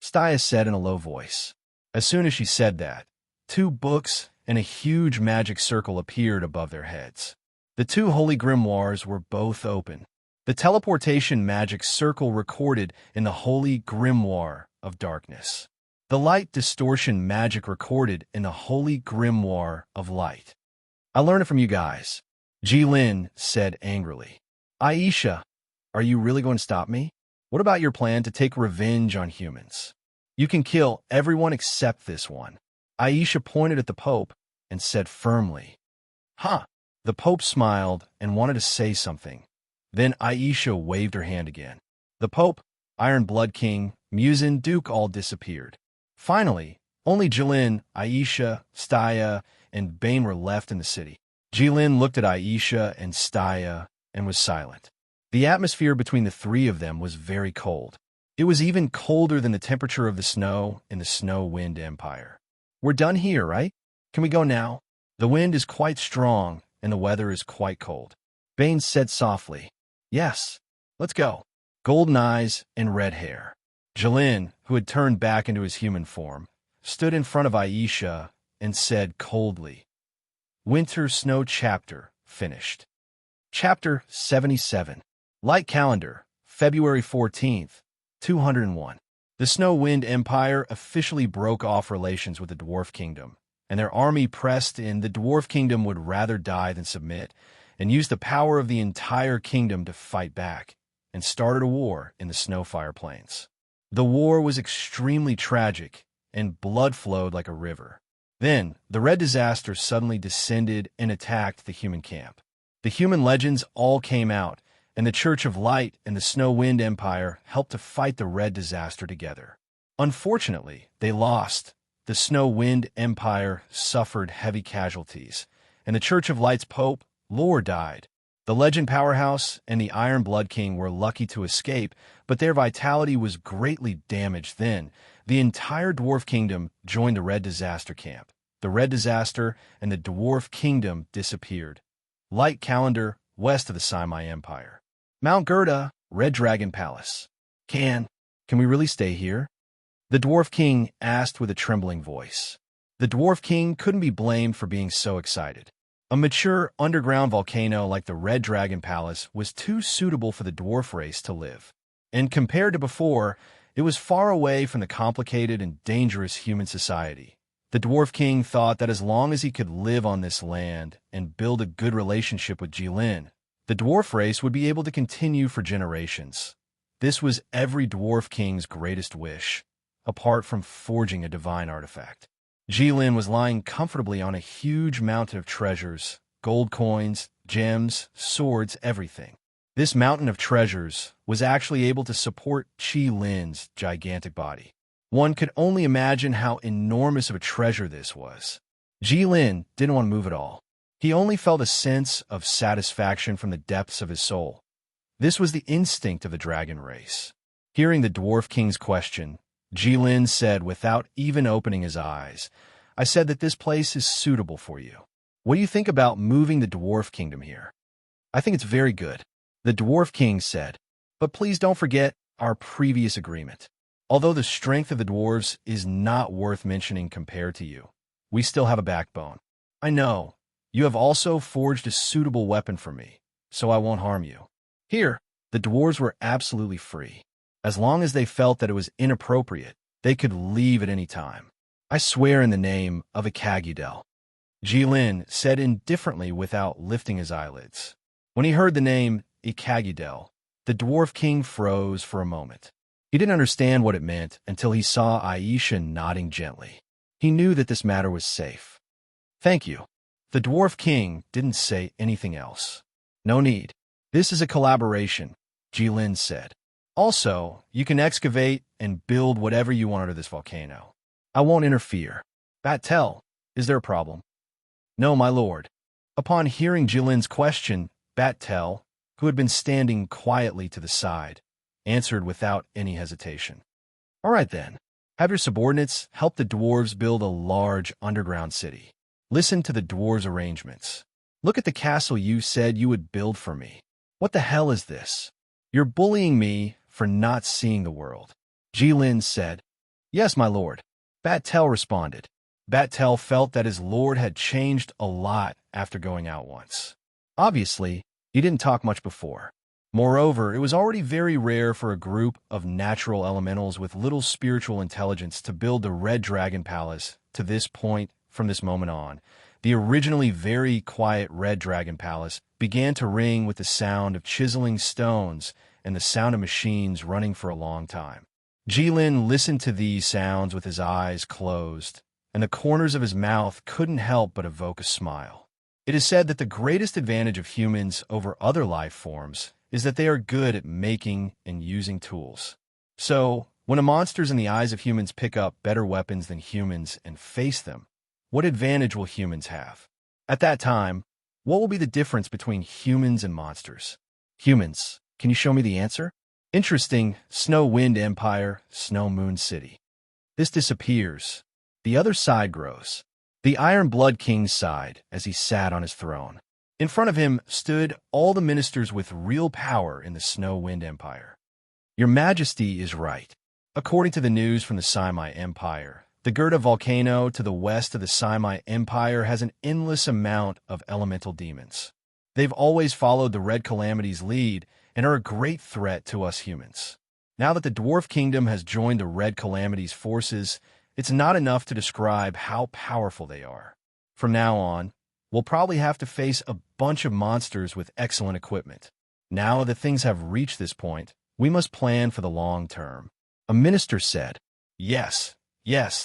Staya said in a low voice. As soon as she said that, 2 books and a huge magic circle appeared above their heads. The two holy grimoires were both open. The teleportation magic circle recorded in the holy grimoire of darkness. The light distortion magic recorded in the holy grimoire of light. I learned it from you guys, Jilin said angrily. Aisha, are you really going to stop me? What about your plan to take revenge on humans? You can kill everyone except this one. Aisha pointed at the Pope and said firmly. Huh. The Pope smiled and wanted to say something. Then Aisha waved her hand again. The Pope, Iron Blood King, Musin Duke all disappeared. Finally, only Jilin, Aisha, Staya, and Bane were left in the city. Jilin looked at Aisha and Staya and was silent. The atmosphere between the three of them was very cold. It was even colder than the temperature of the snow in the Snow Wind Empire. We're done here, right? Can we go now? The wind is quite strong, and the weather is quite cold. Bane said softly, Yes, let's go. Golden eyes and red hair. Jilin, who had turned back into his human form, stood in front of Aisha and said coldly, Winter Snow Chapter finished. Chapter 77. Light Calendar, February 14th, 201. The Snow Wind Empire officially broke off relations with the Dwarf Kingdom, and their army pressed in. The Dwarf Kingdom would rather die than submit, and used the power of the entire kingdom to fight back, and started a war in the Snowfire Plains. The war was extremely tragic, and blood flowed like a river. Then, the Red Disaster suddenly descended and attacked the human camp. The human legends all came out, and the Church of Light and the Snow Wind Empire helped to fight the Red Disaster together. Unfortunately, they lost. The Snow Wind Empire suffered heavy casualties, and the Church of Light's Pope, Lore, died. The Legend Powerhouse and the Iron Blood King were lucky to escape, but their vitality was greatly damaged. Then, the entire Dwarf Kingdom joined the Red Disaster camp. The Red Disaster and the Dwarf Kingdom disappeared. Light Calendar, west of the Saimai Empire. Mount Gerda, Red Dragon Palace. Can we really stay here? The Dwarf King asked with a trembling voice. The Dwarf King couldn't be blamed for being so excited. A mature underground volcano like the Red Dragon Palace was too suitable for the dwarf race to live. And compared to before, it was far away from the complicated and dangerous human society. The Dwarf King thought that as long as he could live on this land and build a good relationship with Jilin, the dwarf race would be able to continue for generations. This was every Dwarf King's greatest wish, apart from forging a divine artifact. Jilin was lying comfortably on a huge mountain of treasures, gold coins, gems, swords, everything. This mountain of treasures was actually able to support Jilin's gigantic body. One could only imagine how enormous of a treasure this was. Jilin didn't want to move at all. He only felt a sense of satisfaction from the depths of his soul. This was the instinct of the dragon race. Hearing the Dwarf King's question, Jilin said without even opening his eyes, I said that this place is suitable for you. What do you think about moving the Dwarf Kingdom here? I think it's very good, the Dwarf King said, but please don't forget our previous agreement. Although the strength of the dwarves is not worth mentioning compared to you, we still have a backbone. I know, you have also forged a suitable weapon for me, so I won't harm you. Here, the dwarves were absolutely free. As long as they felt that it was inappropriate, they could leave at any time. I swear in the name of Ikagudel, Jilin said indifferently without lifting his eyelids. When he heard the name Ikagudel, the Dwarf King froze for a moment. He didn't understand what it meant until he saw Aisha nodding gently. He knew that this matter was safe. Thank you. The Dwarf King didn't say anything else. No need. This is a collaboration, Jilin said. Also, you can excavate and build whatever you want under this volcano. I won't interfere. Battel, is there a problem? No, my lord. Upon hearing Jilin's question, Battel, who had been standing quietly to the side, answered without any hesitation. All right then. Have your subordinates help the dwarves build a large underground city. Listen to the dwarves' arrangements. Look at the castle you said you would build for me. What the hell is this? You're bullying me for not seeing the world. Jilin said. Yes, my lord. Battel responded. Battel felt that his lord had changed a lot after going out once. Obviously, he didn't talk much before. Moreover, it was already very rare for a group of natural elementals with little spiritual intelligence to build the Red Dragon Palace to this point. From this moment on, the originally very quiet Red Dragon Palace began to ring with the sound of chiseling stones and the sound of machines running for a long time. Jilin listened to these sounds with his eyes closed, and the corners of his mouth couldn't help but evoke a smile. It is said that the greatest advantage of humans over other life forms is that they are good at making and using tools. So, when monsters in the eyes of humans pick up better weapons than humans and face them, what advantage will humans have? At that time, what will be the difference between humans and monsters? Humans, can you show me the answer? Interesting, Snow Wind Empire, Snow Moon City. This disappears. The other side grows. The Iron Blood King sighed as he sat on his throne. In front of him stood all the ministers with real power in the Snow Wind Empire. Your Majesty is right. According to the news from the Simai Empire, the Gerda volcano to the west of the Simai Empire has an endless amount of elemental demons. They've always followed the Red Calamity's lead and are a great threat to us humans. Now that the Dwarf Kingdom has joined the Red Calamity's forces, it's not enough to describe how powerful they are. From now on, we'll probably have to face a bunch of monsters with excellent equipment. Now that things have reached this point, we must plan for the long term. A minister said, Yes,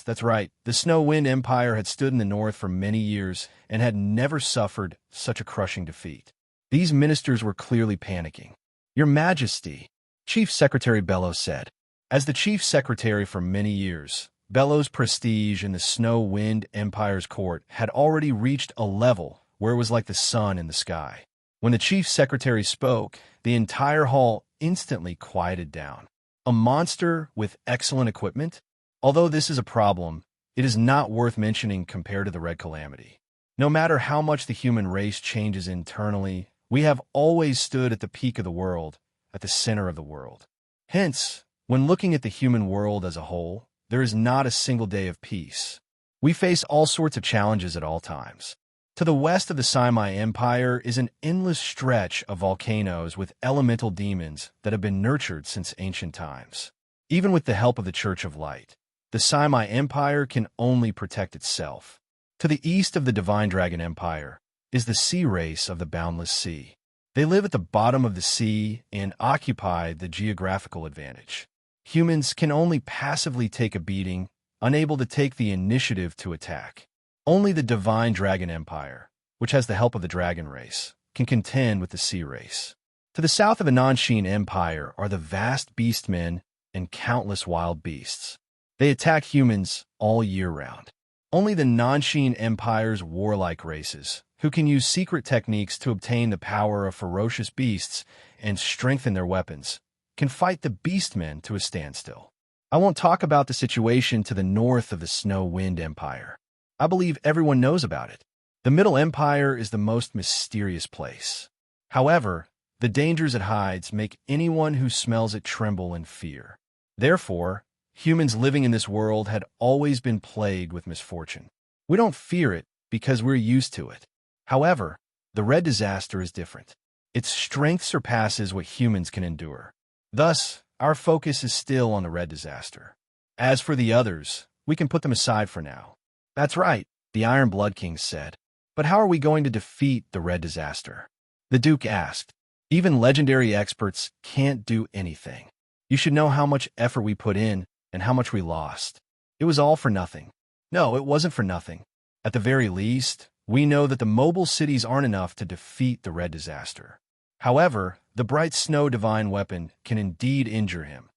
that's right. The Snow Wind Empire had stood in the north for many years and had never suffered such a crushing defeat. These ministers were clearly panicking. Your Majesty, Chief Secretary Bellows said. As the Chief Secretary for many years, Bellows' prestige in the Snow Wind Empire's court had already reached a level where it was like the sun in the sky. When the Chief Secretary spoke, the entire hall instantly quieted down. A monster with excellent equipment? Although this is a problem, it is not worth mentioning compared to the Red Calamity. No matter how much the human race changes internally, we have always stood at the peak of the world, at the center of the world. Hence, when looking at the human world as a whole, there is not a single day of peace. We face all sorts of challenges at all times. To the west of the Simai Empire is an endless stretch of volcanoes with elemental demons that have been nurtured since ancient times. Even with the help of the Church of Light, the Simai Empire can only protect itself. To the east of the Divine Dragon Empire is the sea race of the Boundless Sea. They live at the bottom of the sea and occupy the geographical advantage. Humans can only passively take a beating, unable to take the initiative to attack. Only the Divine Dragon Empire, which has the help of the dragon race, can contend with the sea race. To the south of the Nanshin Empire are the vast beastmen and countless wild beasts. They attack humans all year round. Only the Nanshin Empire's warlike races, who can use secret techniques to obtain the power of ferocious beasts and strengthen their weapons, can fight the beastmen to a standstill. I won't talk about the situation to the north of the Snow Wind Empire. I believe everyone knows about it. The Middle Empire is the most mysterious place. However, the dangers it hides make anyone who smells it tremble in fear. Therefore, humans living in this world had always been plagued with misfortune. We don't fear it because we're used to it. However, the Red Disaster is different. Its strength surpasses what humans can endure. Thus, our focus is still on the Red Disaster. As for the others, we can put them aside for now. That's right, the Iron Blood King said. But how are we going to defeat the Red Disaster? The Duke asked. Even legendary experts can't do anything. You should know how much effort we put in and how much we lost. It was all for nothing. No, it wasn't for nothing. At the very least, we know that the mobile cities aren't enough to defeat the Red Disaster. However, the Bright Snow Divine Weapon can indeed injure him.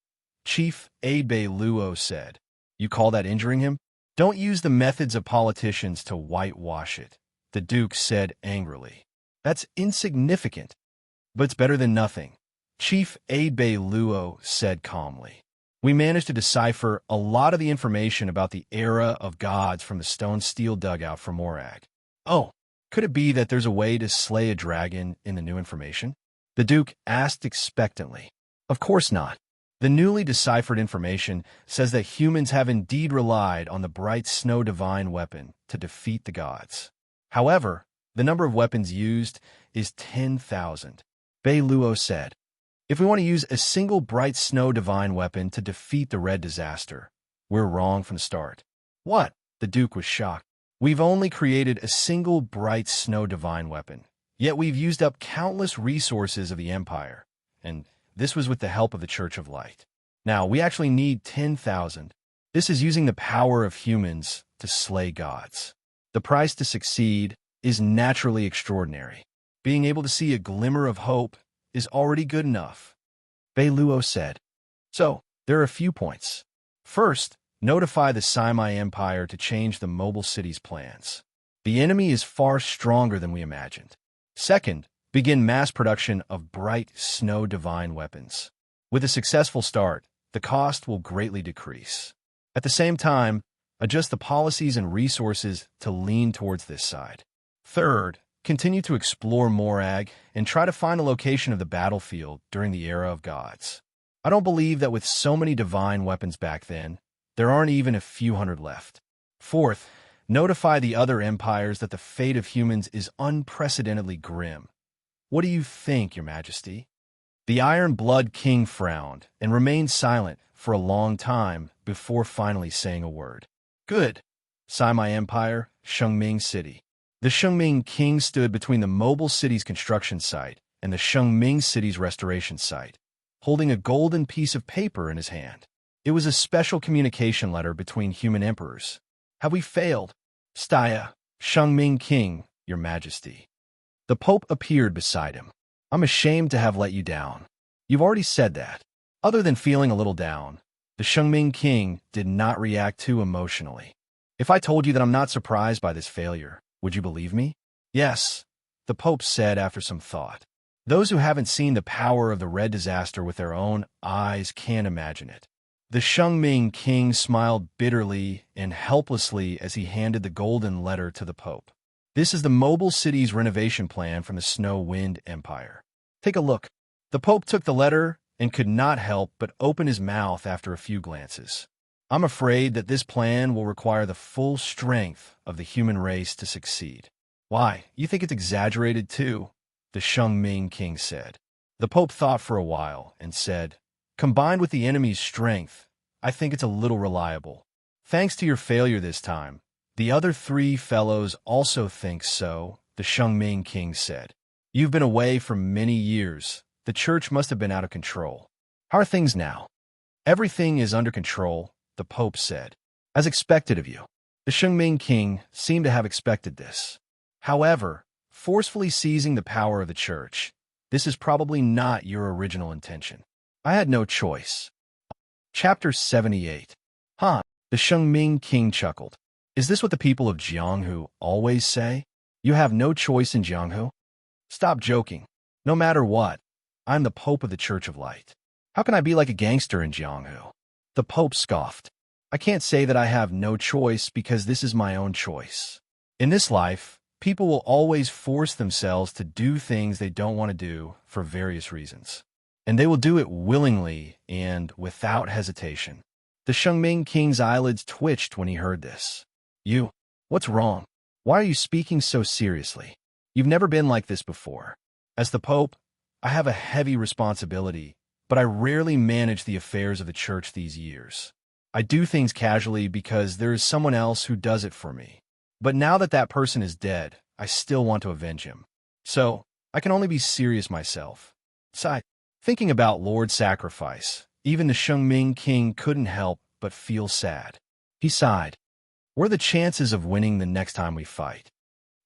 Chief Abe Luo said. You call that injuring him? Don't use the methods of politicians to whitewash it, the Duke said angrily. That's insignificant, but it's better than nothing. Chief Abe Luo said calmly. We managed to decipher a lot of the information about the era of gods from the stone steel dugout from Morag. Oh, could it be that there's a way to slay a dragon in the new information? The Duke asked expectantly. Of course not. The newly deciphered information says that humans have indeed relied on the Bright Snow Divine Weapon to defeat the gods. However, The number of weapons used is 10,000. Bei Luo said, if we want to use a single bright snow divine weapon to defeat the red disaster, we're wrong from the start. What? The Duke was shocked. We've only created a single bright snow divine weapon, yet we've used up countless resources of the Empire, and this was with the help of the Church of Light. Now, we actually need 10,000. This is using the power of humans to slay gods. The price to succeed is naturally extraordinary. Being able to see a glimmer of hope is already good enough. Bei Luo said. So, there are a few points. First, notify the Saimai Empire to change the mobile city's plans. The enemy is far stronger than we imagined. Second, begin mass production of bright snow divine weapons. With a successful start, the cost will greatly decrease. At the same time, adjust the policies and resources to lean towards this side. Third, continue to explore Morag and try to find a location of the battlefield during the era of gods. I don't believe that with so many divine weapons back then, there aren't even a few hundred left. Fourth, notify the other empires that the fate of humans is unprecedentedly grim. What do you think, Your Majesty? The Iron Blood King frowned and remained silent for a long time before finally saying a word. Good. Saimai Empire, Shengming City. The Shengming King stood between the mobile city's construction site and the Shengming City's restoration site, holding a golden piece of paper in his hand. It was a special communication letter between human emperors. Have we failed? Staya, Shengming King, Your Majesty. The Pope appeared beside him. I'm ashamed to have let you down. You've already said that. Other than feeling a little down, the Shengming King did not react too emotionally. If I told you that I'm not surprised by this failure, would you believe me? Yes, the Pope said after some thought. Those who haven't seen the power of the red disaster with their own eyes can't imagine it. The Shengming King smiled bitterly and helplessly as he handed the golden letter to the Pope. This is the mobile city's renovation plan from the Snow Wind Empire. Take a look. The Pope took the letter and could not help but open his mouth after a few glances. I'm afraid that this plan will require the full strength of the human race to succeed. Why, you think it's exaggerated too? The Shengming King said. The Pope thought for a while and said, combined with the enemy's strength, I think it's a little reliable. Thanks to your failure this time, the other three fellows also think so, the Shengming King said. You've been away for many years. The church must have been out of control. How are things now? Everything is under control, the Pope said. As expected of you. The Shengming King seemed to have expected this. However, forcefully seizing the power of the church, this is probably not your original intention. I had no choice. Chapter 78. Huh, the Shengming King chuckled. Is this what the people of Jianghu always say? You have no choice in Jianghu? Stop joking. No matter what, I'm the Pope of the Church of Light. How can I be like a gangster in Jianghu? The Pope scoffed. I can't say that I have no choice because this is my own choice. In this life, people will always force themselves to do things they don't want to do for various reasons. And they will do it willingly and without hesitation. The Shengming King's eyelids twitched when he heard this. You, what's wrong? Why are you speaking so seriously? You've never been like this before. As the Pope, I have a heavy responsibility, but I rarely manage the affairs of the church these years. I do things casually because there is someone else who does it for me. But now that that person is dead, I still want to avenge him. So, I can only be serious myself. Besides, thinking about Lord's sacrifice, even the Shengming King couldn't help but feel sad. He sighed. What are the chances of winning the next time we fight?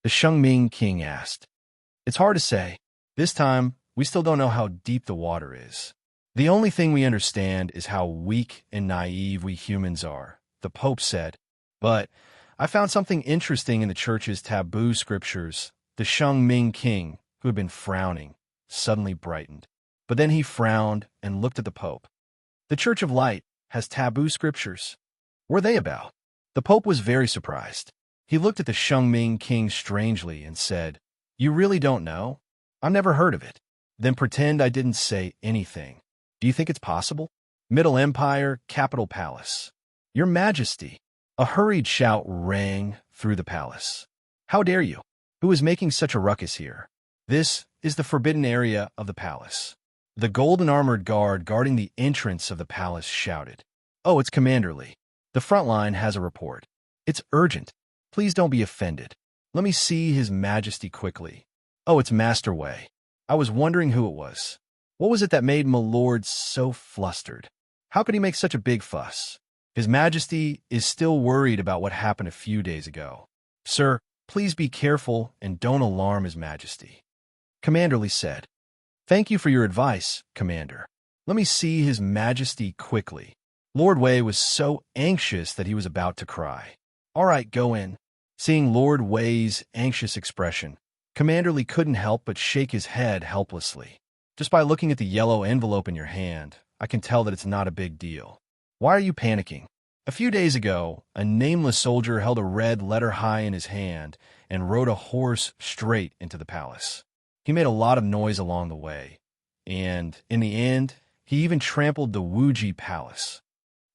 The Shengming King asked. It's hard to say. This time, we still don't know how deep the water is. The only thing we understand is how weak and naive we humans are, the Pope said. But I found something interesting in the church's taboo scriptures. The Shengming King, who had been frowning, suddenly brightened. But then he frowned and looked at the Pope. The Church of Light has taboo scriptures. What are they about? The Pope was very surprised. He looked at the Shengming King strangely and said, You really don't know? I've never heard of it. Then pretend I didn't say anything. Do you think it's possible? Middle Empire, Capital Palace. Your Majesty. A hurried shout rang through the palace. How dare you? Who is making such a ruckus here? This is the forbidden area of the palace. The golden armored guard guarding the entrance of the palace shouted. Oh, it's Commander Lee. The front line has a report. It's urgent. Please don't be offended. Let me see His Majesty quickly. Oh, it's Master Wei. I was wondering who it was. What was it that made my lord so flustered? How could he make such a big fuss? His Majesty is still worried about what happened a few days ago. Sir, please be careful and don't alarm His Majesty. Commander Lee said. Thank you for your advice, Commander. Let me see His Majesty quickly. Lord Wei was so anxious that he was about to cry. All right, go in. Seeing Lord Wei's anxious expression, Commander Lee couldn't help but shake his head helplessly. Just by looking at the yellow envelope in your hand, I can tell that it's not a big deal. Why are you panicking? A few days ago, a nameless soldier held a red letter high in his hand and rode a horse straight into the palace. He made a lot of noise along the way, and, in the end, he even trampled the Wuji Palace.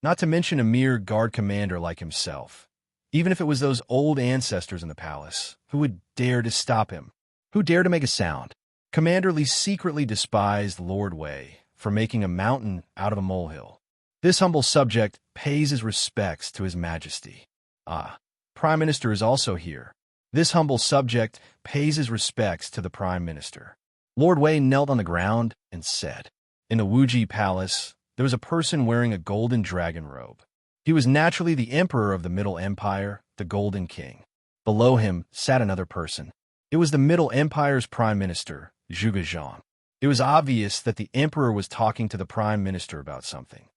Not to mention a mere guard commander like himself. Even if it was those old ancestors in the palace, who would dare to stop him? Who dare to make a sound? Commander Lee secretly despised Lord Wei for making a mountain out of a molehill. This humble subject pays his respects to His Majesty. Ah, Prime Minister is also here. This humble subject pays his respects to the Prime Minister. Lord Wei knelt on the ground and said, in the Wuji Palace, there was a person wearing a golden dragon robe. He was naturally the Emperor of the Middle Empire, the Golden King. Below him sat another person. It was the Middle Empire's Prime Minister, Zhuge Zhang. It was obvious that the Emperor was talking to the Prime Minister about something.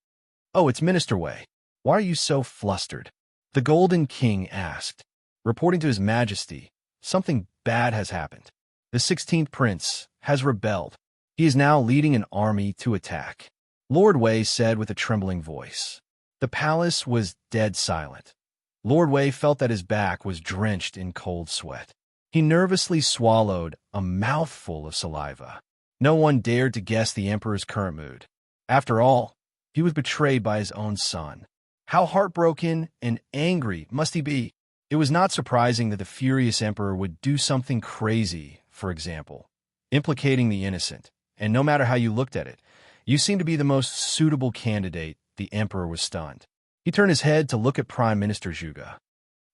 Oh, it's Minister Wei. Why are you so flustered? The Golden King asked. Reporting to His Majesty, something bad has happened. The 16th Prince has rebelled. He is now leading an army to attack. Lord Wei said with a trembling voice. The palace was dead silent. Lord Wei felt that his back was drenched in cold sweat. He nervously swallowed a mouthful of saliva. No one dared to guess the Emperor's current mood. After all, he was betrayed by his own son. How heartbroken and angry must he be? It was not surprising that the furious Emperor would do something crazy, for example, implicating the innocent. And no matter how you looked at it, you seemed to be the most suitable candidate. The Emperor was stunned. He turned his head to look at Prime Minister Zhuge.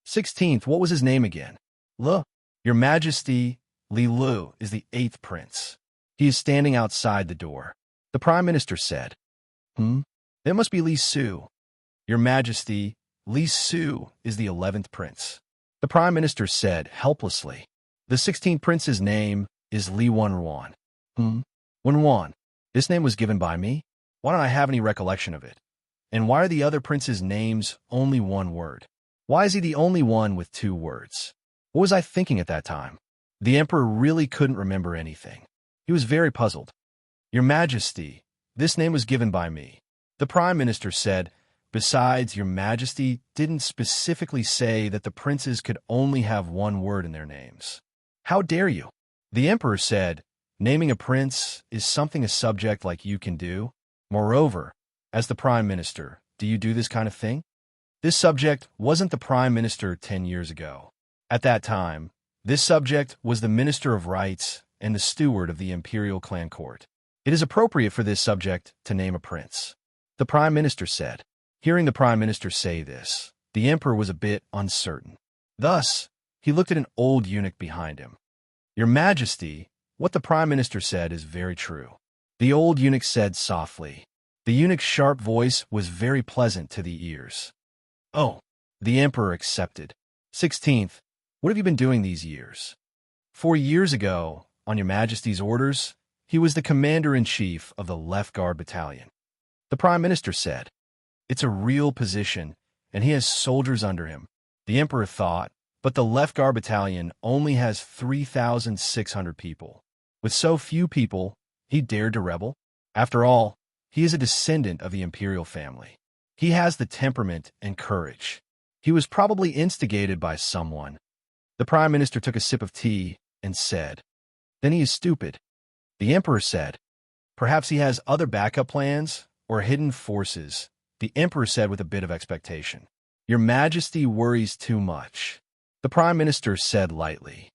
16th, what was his name again? Lu. Your Majesty, Li Lu is the 8th Prince. He is standing outside the door. The Prime Minister said, It must be Li Su. Your Majesty, Li Su is the 11th Prince. The Prime Minister said helplessly. The 16th Prince's name is Li Wenwan. Wenwan. This name was given by me? Why don't I have any recollection of it? And why are the other princes' names only one word? Why is he the only one with 2 words? What was I thinking at that time? The Emperor really couldn't remember anything. He was very puzzled. Your Majesty, this name was given by me. The Prime Minister said, besides, Your Majesty didn't specifically say that the princes could only have 1 word in their names. How dare you? The Emperor said, naming a prince is something a subject like you can do. Moreover, as the Prime Minister, do you do this kind of thing? This subject wasn't the Prime Minister 10 years ago. At that time, this subject was the Minister of Rights and the steward of the Imperial Clan Court. It is appropriate for this subject to name a prince. The Prime Minister said. Hearing the Prime Minister say this, the Emperor was a bit uncertain. Thus, he looked at an old eunuch behind him. Your Majesty, what the Prime Minister said is very true. The old eunuch said softly. The eunuch's sharp voice was very pleasant to the ears. Oh, the Emperor accepted. 16th, what have you been doing these years? 4 years ago, on Your Majesty's orders, he was the Commander-in-Chief of the Left Guard Battalion. The Prime Minister said, it's a real position, and he has soldiers under him. The Emperor thought, but the Left Guard Battalion only has 3,600 people. With so few people, he dared to rebel? After all, he is a descendant of the imperial family. He has the temperament and courage. He was probably instigated by someone. The Prime Minister took a sip of tea and said, then he is stupid. The Emperor said, perhaps he has other backup plans or hidden forces. The Emperor said with a bit of expectation. Your Majesty worries too much. The Prime Minister said lightly.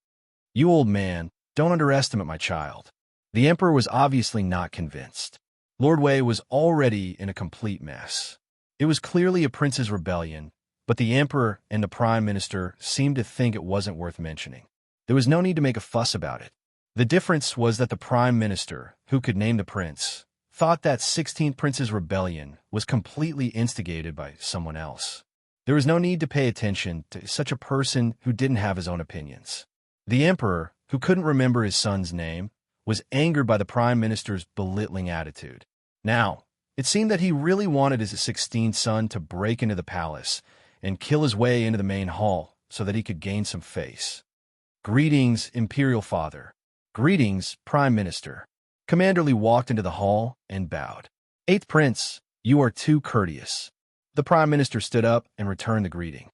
"You old man, don't underestimate my child." The emperor was obviously not convinced. Lord Wei was already in a complete mess. It was clearly a prince's rebellion, but the emperor and the prime minister seemed to think it wasn't worth mentioning. There was no need to make a fuss about it. The difference was that the prime minister, who could name the prince, thought that 16th prince's rebellion was completely instigated by someone else. There was no need to pay attention to such a person who didn't have his own opinions. The emperor, who couldn't remember his son's name, was angered by the prime minister's belittling attitude. Now, it seemed that he really wanted his 16th son to break into the palace and kill his way into the main hall so that he could gain some face. "Greetings, Imperial Father." "Greetings, Prime Minister." Commander Li walked into the hall and bowed. "Eighth Prince, you are too courteous." The Prime Minister stood up and returned the greeting.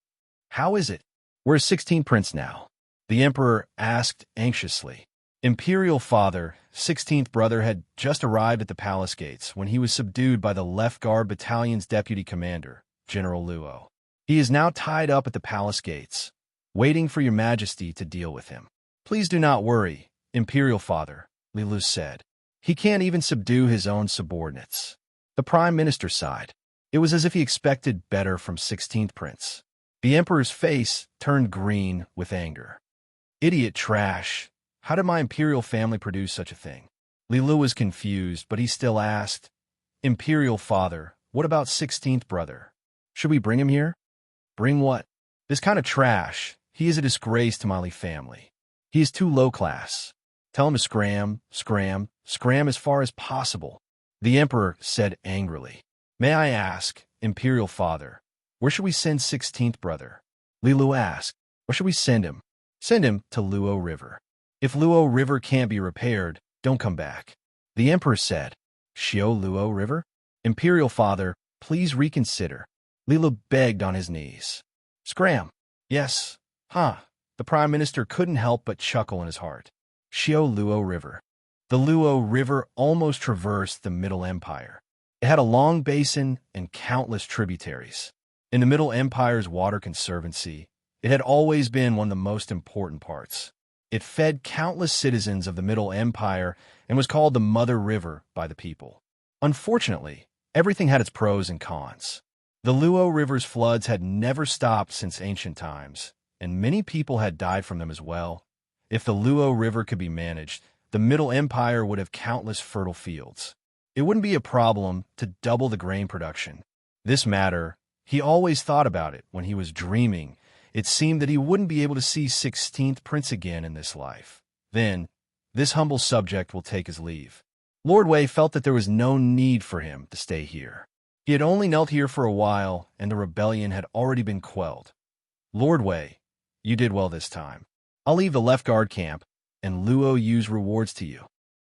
"How is it? Where's 16th Prince now?" the Emperor asked anxiously. Imperial Father, 16th brother, had just arrived at the palace gates when he was subdued by the Left Guard Battalion's deputy commander, General Luo. He is now tied up at the palace gates, waiting for your majesty to deal with him. "Please do not worry, Imperial Father," Li Lu said. "He can't even subdue his own subordinates." The Prime Minister sighed. It was as if he expected better from 16th Prince. The Emperor's face turned green with anger. "Idiot trash. How did my imperial family produce such a thing?" Li Lu was confused, but he still asked, "Imperial Father, what about 16th brother? Should we bring him here?" "Bring what?" "This kind of trash. He is a disgrace to my Li family. He is too low class. Tell him to scram as far as possible," the Emperor said angrily. "May I ask, Imperial Father, where should we send 16th brother?" Li Lu asked. "Where should we send him?" "Send him to Luo River. If Luo River can't be repaired, don't come back," the Emperor said. "Xiao Luo River?" "Imperial Father, please reconsider," Li Lu begged on his knees. "Scram. Yes. Huh." The Prime Minister couldn't help but chuckle in his heart. Xiao Luo River. The Luo River almost traversed the Middle Empire. It had a long basin and countless tributaries. In the Middle Empire's water conservancy, it had always been one of the most important parts. It fed countless citizens of the Middle Empire and was called the Mother River by the people. Unfortunately, everything had its pros and cons. The Luo River's floods had never stopped since ancient times, and many people had died from them as well. If the Luo River could be managed, the Middle Empire would have countless fertile fields. It wouldn't be a problem to double the grain production. This matter, he always thought about it when he was dreaming. It seemed that he wouldn't be able to see 16th Prince again in this life. Then, this humble subject will take his leave. Lord Wei felt that there was no need for him to stay here. He had only knelt here for a while, and the rebellion had already been quelled. "Lord Wei, you did well this time. I'll leave the Left Guard camp, and Luo Yu's rewards to you,"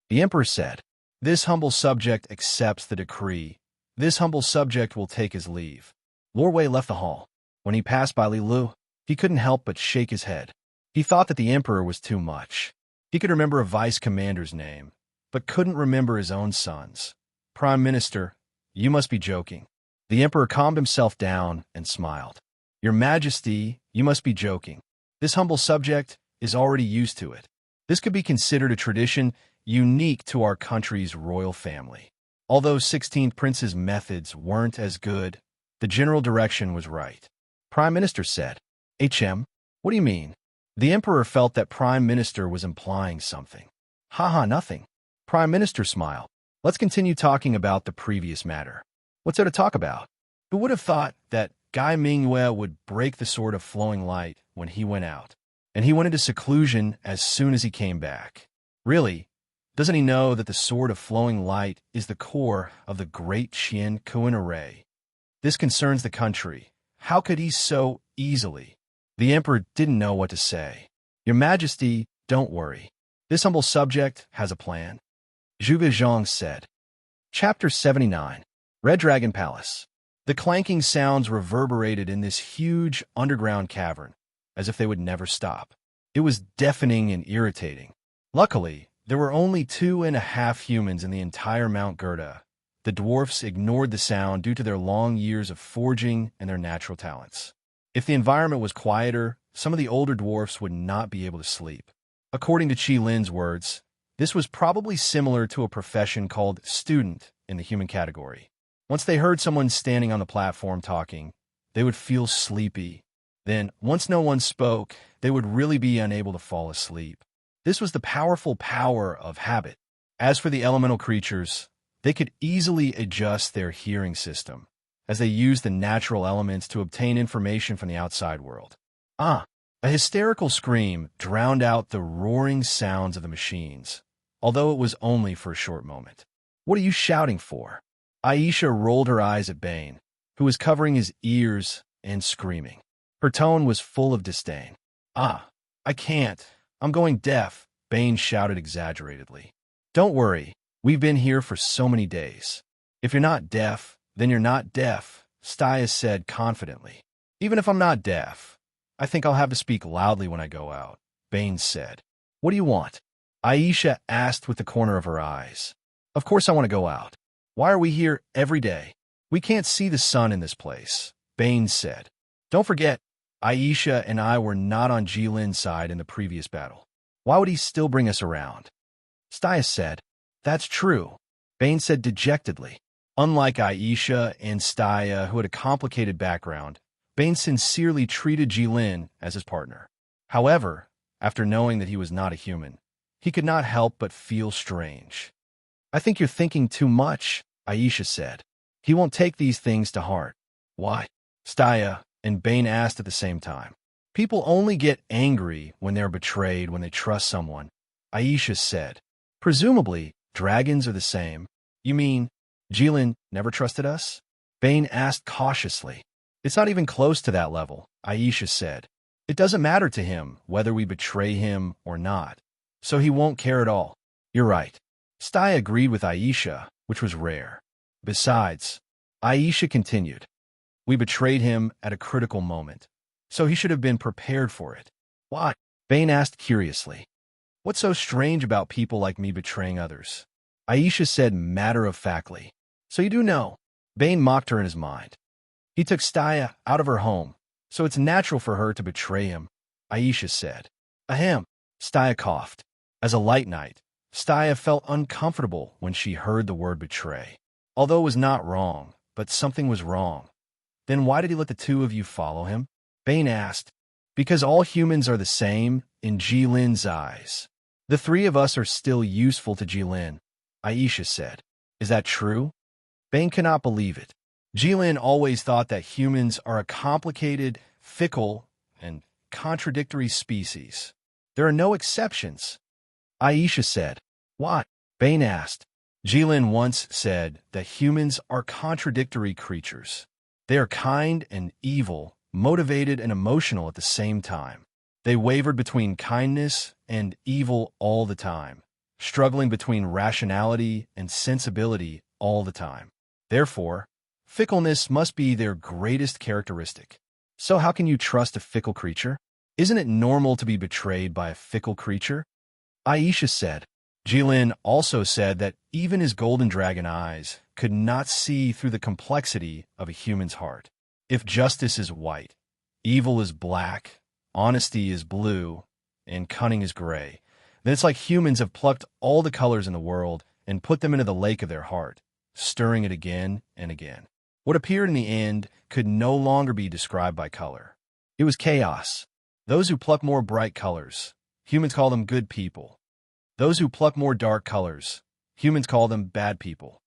the Emperor said. "This humble subject accepts the decree. This humble subject will take his leave." Lord Wei left the hall. When he passed by Li Lu, he couldn't help but shake his head. He thought that the Emperor was too much. He could remember a vice commander's name, but couldn't remember his own son's. "Prime Minister, you must be joking." The Emperor calmed himself down and smiled. "Your Majesty, you must be joking. This humble subject is already used to it. This could be considered a tradition unique to our country's royal family." Although 16th Prince's methods weren't as good, the general direction was right. Prime Minister said, What do you mean?" The Emperor felt that Prime Minister was implying something. Haha, nothing." Prime Minister smiled. "Let's continue talking about the previous matter. What's there to talk about?" Who would have thought that Guy Mingyue would break the sword of flowing light when he went out, and he went into seclusion as soon as he came back? Really, doesn't he know that the sword of flowing light is the core of the great Qian Kuan array? This concerns the country. How could he so easily? The Emperor didn't know what to say. "Your Majesty, don't worry. This humble subject has a plan," Zhu Zhang said. Chapter 79. Red Dragon Palace. The clanking sounds reverberated in this huge underground cavern, as if they would never stop. It was deafening and irritating. Luckily, there were only 2.5 humans in the entire Mount Gerda. The dwarfs ignored the sound due to their long years of forging and their natural talents. If the environment was quieter, some of the older dwarfs would not be able to sleep. According to Chi Lin's words, this was probably similar to a profession called student in the human category. Once they heard someone standing on the platform talking, they would feel sleepy. Then, once no one spoke, they would really be unable to fall asleep. This was the powerful power of habit. As for the elemental creatures, they could easily adjust their hearing system, as they used the natural elements to obtain information from the outside world. A hysterical scream drowned out the roaring sounds of the machines, although it was only for a short moment. "What are you shouting for?" Aisha rolled her eyes at Bane, who was covering his ears and screaming. Her tone was full of disdain. I can't. I'm going deaf," Bane shouted exaggeratedly. "Don't worry. We've been here for so many days. If you're not deaf, then you're not deaf," Staya said confidently. "Even if I'm not deaf, I think I'll have to speak loudly when I go out," Bane said. "What do you want?" Aisha asked with the corner of her eyes. "Of course I want to go out. Why are we here every day? We can't see the sun in this place," Bane said. "Don't forget, Aisha and I were not on Jilin's side in the previous battle. Why would he still bring us around?" Staya said. "That's true," Bane said dejectedly. Unlike Aisha and Staya, who had a complicated background, Bane sincerely treated Jilin as his partner. However, after knowing that he was not a human, he could not help but feel strange. "I think you're thinking too much," Aisha said. "He won't take these things to heart." "Why?" Staya and Bane asked at the same time. "People only get angry when they're betrayed when they trust someone," Aisha said. "Presumably, dragons are the same." "You mean Jilin never trusted us?" Bane asked cautiously. "It's not even close to that level," Aisha said. "It doesn't matter to him whether we betray him or not, so he won't care at all." "You're right." Staya agreed with Aisha, which was rare. Besides, Aisha continued, "We betrayed him at a critical moment, so he should have been prepared for it." "Why?" Bane asked curiously. "What's so strange about people like me betraying others?" Aisha said matter-of-factly. "So you do know." Bane mocked her in his mind. "He took Staya out of her home, so it's natural for her to betray him," Aisha said. "Ahem." Staya coughed. As a light knight, Staya felt uncomfortable when she heard the word betray. Although it was not wrong, but something was wrong. "Then why did he let the two of you follow him?" Bane asked. "Because all humans are the same in Jilin's eyes. The three of us are still useful to Jilin," Aisha said. "Is that true?" Bane cannot believe it. Jilin always thought that humans are a complicated, fickle, and contradictory species. There are no exceptions. Aisha said. "Why?" Bane asked. Jilin once said that humans are contradictory creatures. They are kind and evil, motivated and emotional at the same time. They wavered between kindness and evil all the time, struggling between rationality and sensibility all the time. Therefore, fickleness must be their greatest characteristic. So how can you trust a fickle creature? Isn't it normal to be betrayed by a fickle creature? Aisha said. Jilin also said that even his golden dragon eyes could not see through the complexity of a human's heart. If justice is white, evil is black, honesty is blue, and cunning is gray, then it's like humans have plucked all the colors in the world and put them into the lake of their heart, stirring it again and again. What appeared in the end could no longer be described by color. It was chaos. Those who pluck more bright colors, humans call them good people. Those who pluck more dark colors, humans call them bad people.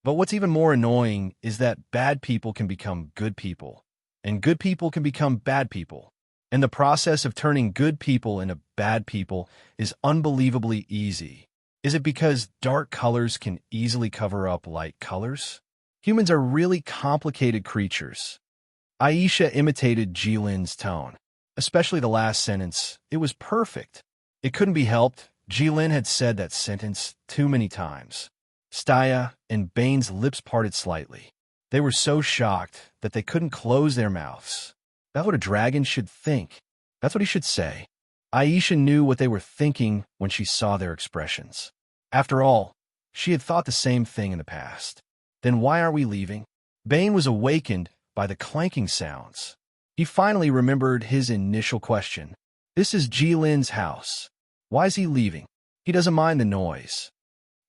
But what's even more annoying is that bad people can become good people, and good people can become bad people. And the process of turning good people into bad people is unbelievably easy. Is it because dark colors can easily cover up light colors? Humans are really complicated creatures. Aisha imitated Jilin's tone, especially the last sentence. It was perfect. It couldn't be helped. Jilin had said that sentence too many times. Staya and Bane's lips parted slightly. They were so shocked that they couldn't close their mouths. That's what a dragon should think. That's what he should say. Aisha knew what they were thinking when she saw their expressions. After all, she had thought the same thing in the past. Then why are we leaving? Bane was awakened by the clanking sounds. He finally remembered his initial question. This is Jilin's house. Why is he leaving? He doesn't mind the noise.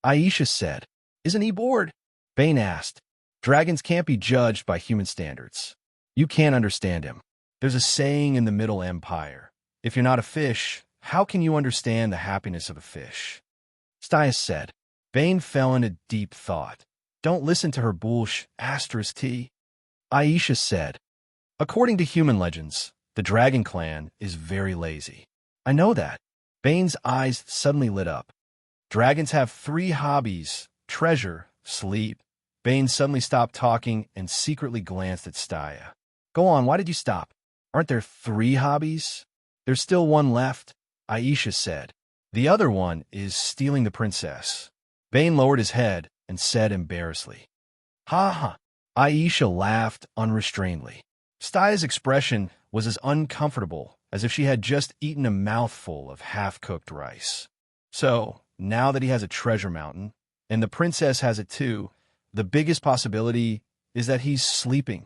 Aisha said. Isn't he bored? Bane asked. Dragons can't be judged by human standards. You can't understand him. There's a saying in the Middle Empire. If you're not a fish, how can you understand the happiness of a fish? Stias said. Bane fell into deep thought. Don't listen to her bullsh, *T. Aisha said. According to human legends, the dragon clan is very lazy. I know that. Bane's eyes suddenly lit up. Dragons have 3 hobbies: treasure, sleep. Bane suddenly stopped talking and secretly glanced at Staya. Go on, why did you stop? Aren't there 3 hobbies? There's still one left, Aisha said. The other one is stealing the princess. Bane lowered his head and said embarrassedly. Ha ha. Aisha laughed unrestrainedly. Staya's expression was as uncomfortable as if she had just eaten a mouthful of half-cooked rice. So, now that he has a treasure mountain, and the princess has it too, the biggest possibility is that he's sleeping.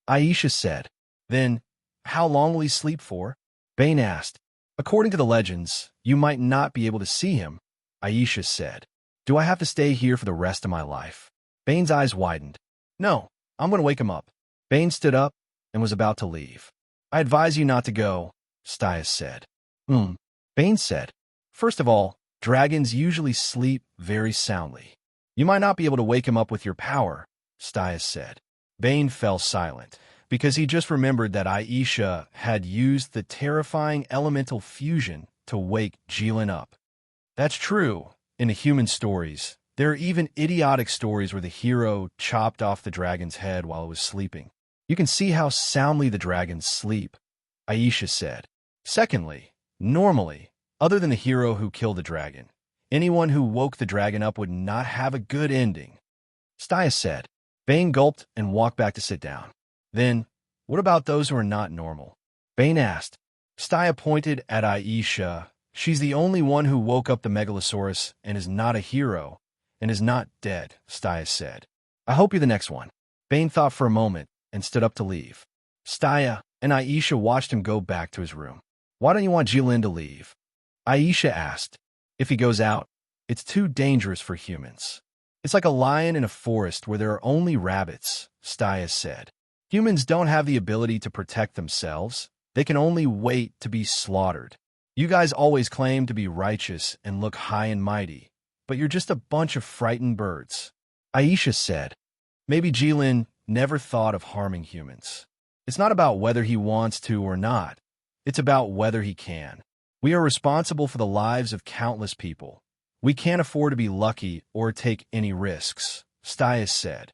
Aisha said. Then, how long will he sleep for? Bane asked. According to the legends, you might not be able to see him, Aisha said. Do I have to stay here for the rest of my life? Bane's eyes widened. No, I'm going to wake him up. Bane stood up and was about to leave. I advise you not to go, Stias said. Bane said. First of all, dragons usually sleep very soundly. You might not be able to wake him up with your power, Stias said. Bane fell silent, because he just remembered that Aisha had used the terrifying elemental fusion to wake Jilin up. That's true. In the human stories, there are even idiotic stories where the hero chopped off the dragon's head while it was sleeping. You can see how soundly the dragons sleep, Aisha said. Secondly, normally, other than the hero who killed the dragon, anyone who woke the dragon up would not have a good ending. Stias said. Bane gulped and walked back to sit down. Then, what about those who are not normal? Bane asked. Staya pointed at Aisha. She's the only one who woke up the Megalosaurus and is not a hero, and is not dead, Staya said. I hope you're the next one. Bane thought for a moment and stood up to leave. Staya and Aisha watched him go back to his room. Why don't you want Jilin to leave? Aisha asked. If he goes out, it's too dangerous for humans. It's like a lion in a forest where there are only rabbits, Staya said. Humans don't have the ability to protect themselves. They can only wait to be slaughtered. You guys always claim to be righteous and look high and mighty, but you're just a bunch of frightened birds. Aisha said. Maybe Jilin never thought of harming humans. It's not about whether he wants to or not. It's about whether he can. We are responsible for the lives of countless people. We can't afford to be lucky or take any risks, Stias said.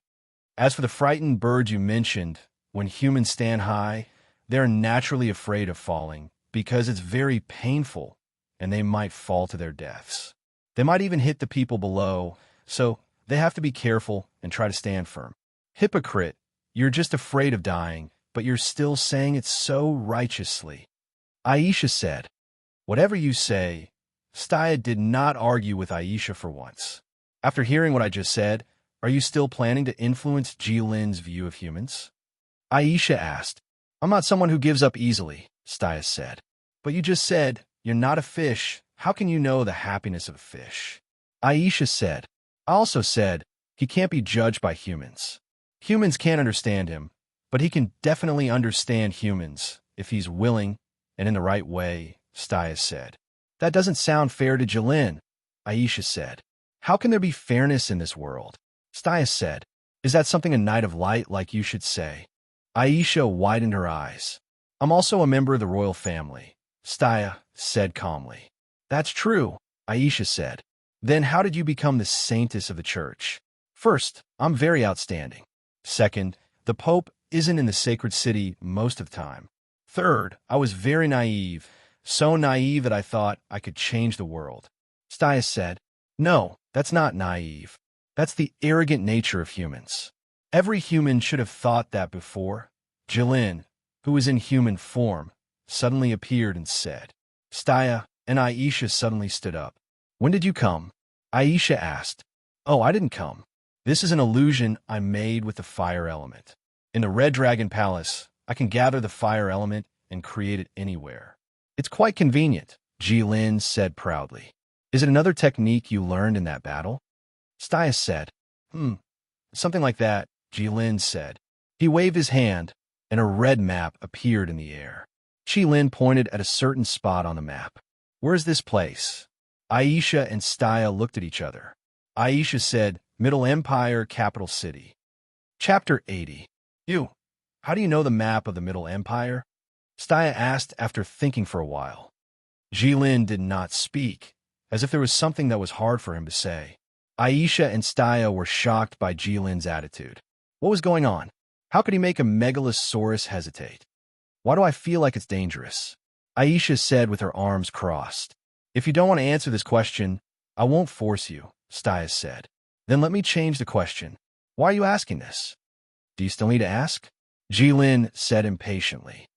As for the frightened birds you mentioned, when humans stand high, they're naturally afraid of falling because it's very painful and they might fall to their deaths. They might even hit the people below, so they have to be careful and try to stand firm. Hypocrite, you're just afraid of dying, but you're still saying it so righteously. Aisha said. Whatever you say, Staya did not argue with Aisha for once. After hearing what I just said, are you still planning to influence Jilin's view of humans? Aisha asked. I'm not someone who gives up easily, Staya said. But you just said, you're not a fish. How can you know the happiness of a fish? Aisha said. I also said, he can't be judged by humans. Humans can't understand him, but he can definitely understand humans if he's willing and in the right way, Staya said. That doesn't sound fair to Jilin, Aisha said. How can there be fairness in this world? Staya said. Is that something a Knight of Light like you should say? Aisha widened her eyes. I'm also a member of the royal family, Staya said calmly. That's true, Aisha said. Then how did you become the saintess of the church? First, I'm very outstanding. Second, the Pope isn't in the sacred city most of the time. Third, I was very naive, so naive that I thought I could change the world. Staya said. No, that's not naive. That's the arrogant nature of humans. Every human should have thought that before. Jilin, who was in human form, suddenly appeared and said. Staya and Aisha suddenly stood up. When did you come? Aisha asked. Oh, I didn't come. This is an illusion I made with the fire element. In the Red Dragon Palace, I can gather the fire element and create it anywhere. It's quite convenient, Jilin said proudly. Is it another technique you learned in that battle? Staya said. Something like that, Jilin said. He waved his hand, and a red map appeared in the air. Jilin pointed at a certain spot on the map. Where's this place? Aisha and Staya looked at each other. Aisha said, Middle Empire, capital city. Chapter 80. How do you know the map of the Middle Empire? Staya asked after thinking for a while. Jilin did not speak, as if there was something that was hard for him to say. Aisha and Staya were shocked by Jilin's attitude. What was going on? How could he make a megalosaurus hesitate? Why do I feel like it's dangerous? Aisha said with her arms crossed. If you don't want to answer this question, I won't force you, Staya said. Then let me change the question. Why are you asking this? Do you still need to ask? Jilin said impatiently.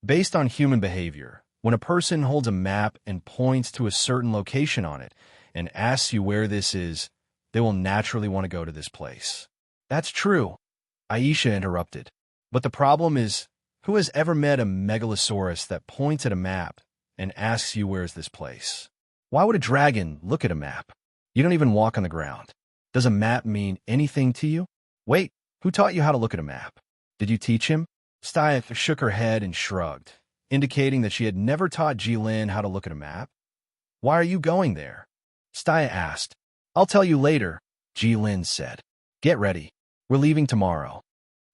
Based on human behavior, when a person holds a map and points to a certain location on it and asks you where this is, they will naturally want to go to this place. That's true, Aisha interrupted. But the problem is, who has ever met a megalosaurus that points at a map and asks you where's this place? Why would a dragon look at a map? You don't even walk on the ground. Does a map mean anything to you? Wait, who taught you how to look at a map? Did you teach him? Staya shook her head and shrugged, indicating that she had never taught Jilin how to look at a map. Why are you going there? Staya asked. I'll tell you later, Jilin said. Get ready. We're leaving tomorrow.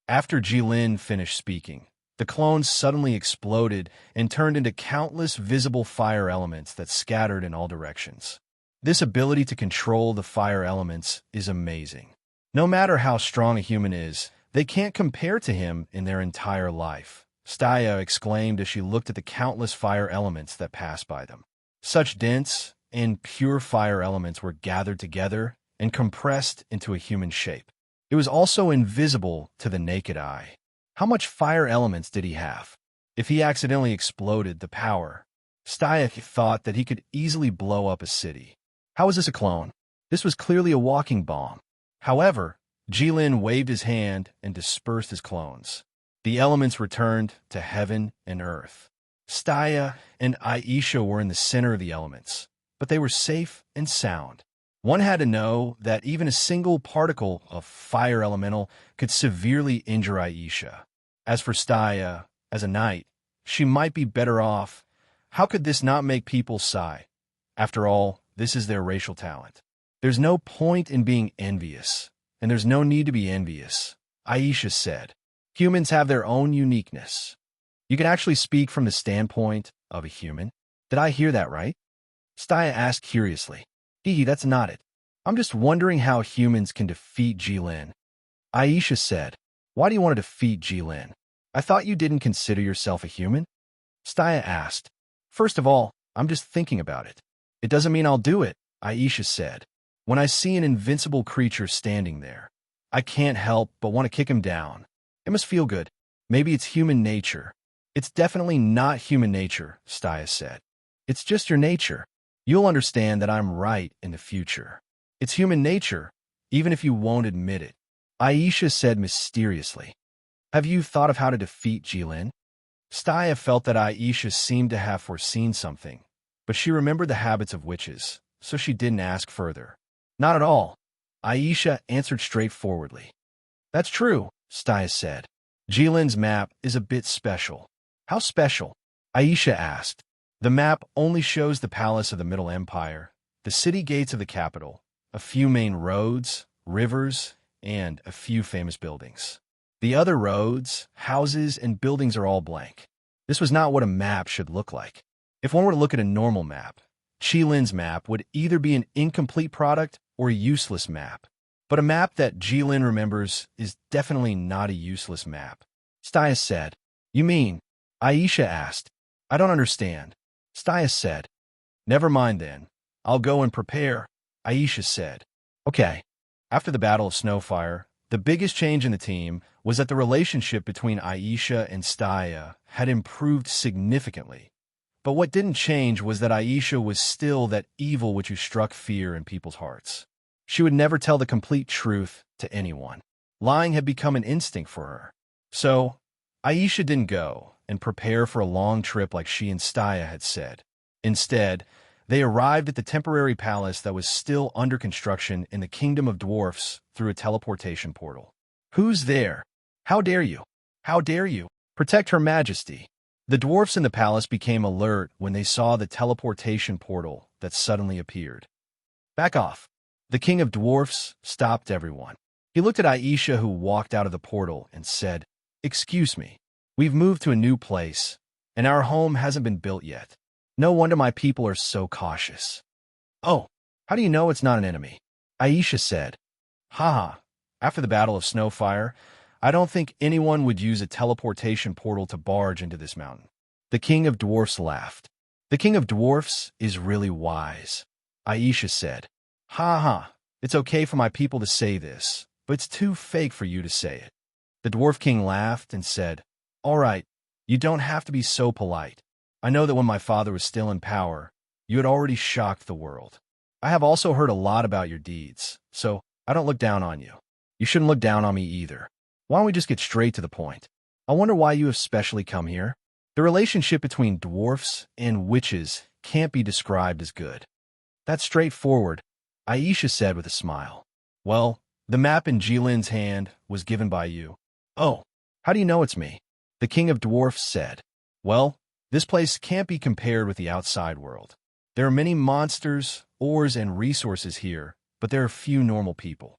After Jilin finished speaking, the clones suddenly exploded and turned into countless visible fire elements that scattered in all directions. This ability to control the fire elements is amazing. No matter how strong a human is, they can't compare to him in their entire life, Staya exclaimed as she looked at the countless fire elements that passed by them. Such dense and pure fire elements were gathered together and compressed into a human shape. It was also invisible to the naked eye. How much fire elements did he have? If he accidentally exploded the power, Staya thought that he could easily blow up a city. How was this a clone? This was clearly a walking bomb. However, Jilin waved his hand and dispersed his clones. The elements returned to heaven and earth. Staya and Aisha were in the center of the elements, but they were safe and sound. One had to know that even a single particle of fire elemental could severely injure Aisha. As for Staya, as a knight, she might be better off. How could this not make people sigh? After all, this is their racial talent. There's no point in being envious, and there's no need to be envious, Aisha said. Humans have their own uniqueness. You can actually speak from the standpoint of a human. Did I hear that right? Staya asked curiously. That's not it. I'm just wondering how humans can defeat Jilin. Aisha said, Why do you want to defeat Jilin? I thought you didn't consider yourself a human? Staya asked. First of all, I'm just thinking about it. It doesn't mean I'll do it, Aisha said. When I see an invincible creature standing there, I can't help but want to kick him down. It must feel good. Maybe it's human nature. It's definitely not human nature, Staya said. It's just your nature. You'll understand that I'm right in the future. It's human nature, even if you won't admit it, Aisha said mysteriously. Have you thought of how to defeat Jilin? Staya felt that Aisha seemed to have foreseen something, but she remembered the habits of witches, so she didn't ask further. Not at all, Aisha answered straightforwardly. That's true, Staya said. Jilin's map is a bit special. How special? Aisha asked. The map only shows the palace of the Middle Empire, the city gates of the capital, a few main roads, rivers, and a few famous buildings. The other roads, houses, and buildings are all blank. This was not what a map should look like. If one were to look at a normal map, Jilin's map would either be an incomplete product or a useless map. But a map that Jilin remembers is definitely not a useless map. Staya said. You mean? Aisha asked. I don't understand. Staya said. Never mind then. I'll go and prepare, Aisha said. Okay. After the Battle of Snowfire, the biggest change in the team was that the relationship between Aisha and Staya had improved significantly. But what didn't change was that Aisha was still that evil which struck fear in people's hearts. She would never tell the complete truth to anyone. Lying had become an instinct for her. So, Aisha didn't go and prepare for a long trip like she and Staya had said. Instead, they arrived at the temporary palace that was still under construction in the Kingdom of Dwarfs through a teleportation portal. "Who's there? How dare you? How dare you? Protect Her Majesty!" The dwarfs in the palace became alert when they saw the teleportation portal that suddenly appeared. "Back off!" The King of Dwarfs stopped everyone. He looked at Aisha, who walked out of the portal, and said, "Excuse me. We've moved to a new place, and our home hasn't been built yet. No wonder my people are so cautious." "Oh, how do you know it's not an enemy?" Aisha said. "Haha, after the Battle of Snowfire, I don't think anyone would use a teleportation portal to barge into this mountain." The King of Dwarfs laughed. "The King of Dwarfs is really wise," Aisha said. "Ha ha, it's okay for my people to say this, but it's too fake for you to say it." The Dwarf King laughed and said, "All right, you don't have to be so polite. I know that when my father was still in power, you had already shocked the world. I have also heard a lot about your deeds, so I don't look down on you. You shouldn't look down on me either. Why don't we just get straight to the point? I wonder why you have specially come here. The relationship between dwarfs and witches can't be described as good." "That's straightforward," Aisha said with a smile. "Well, the map in Jilin's hand was given by you." "Oh, how do you know it's me?" The King of Dwarfs said. "Well, this place can't be compared with the outside world. There are many monsters, ores, and resources here, but there are few normal people.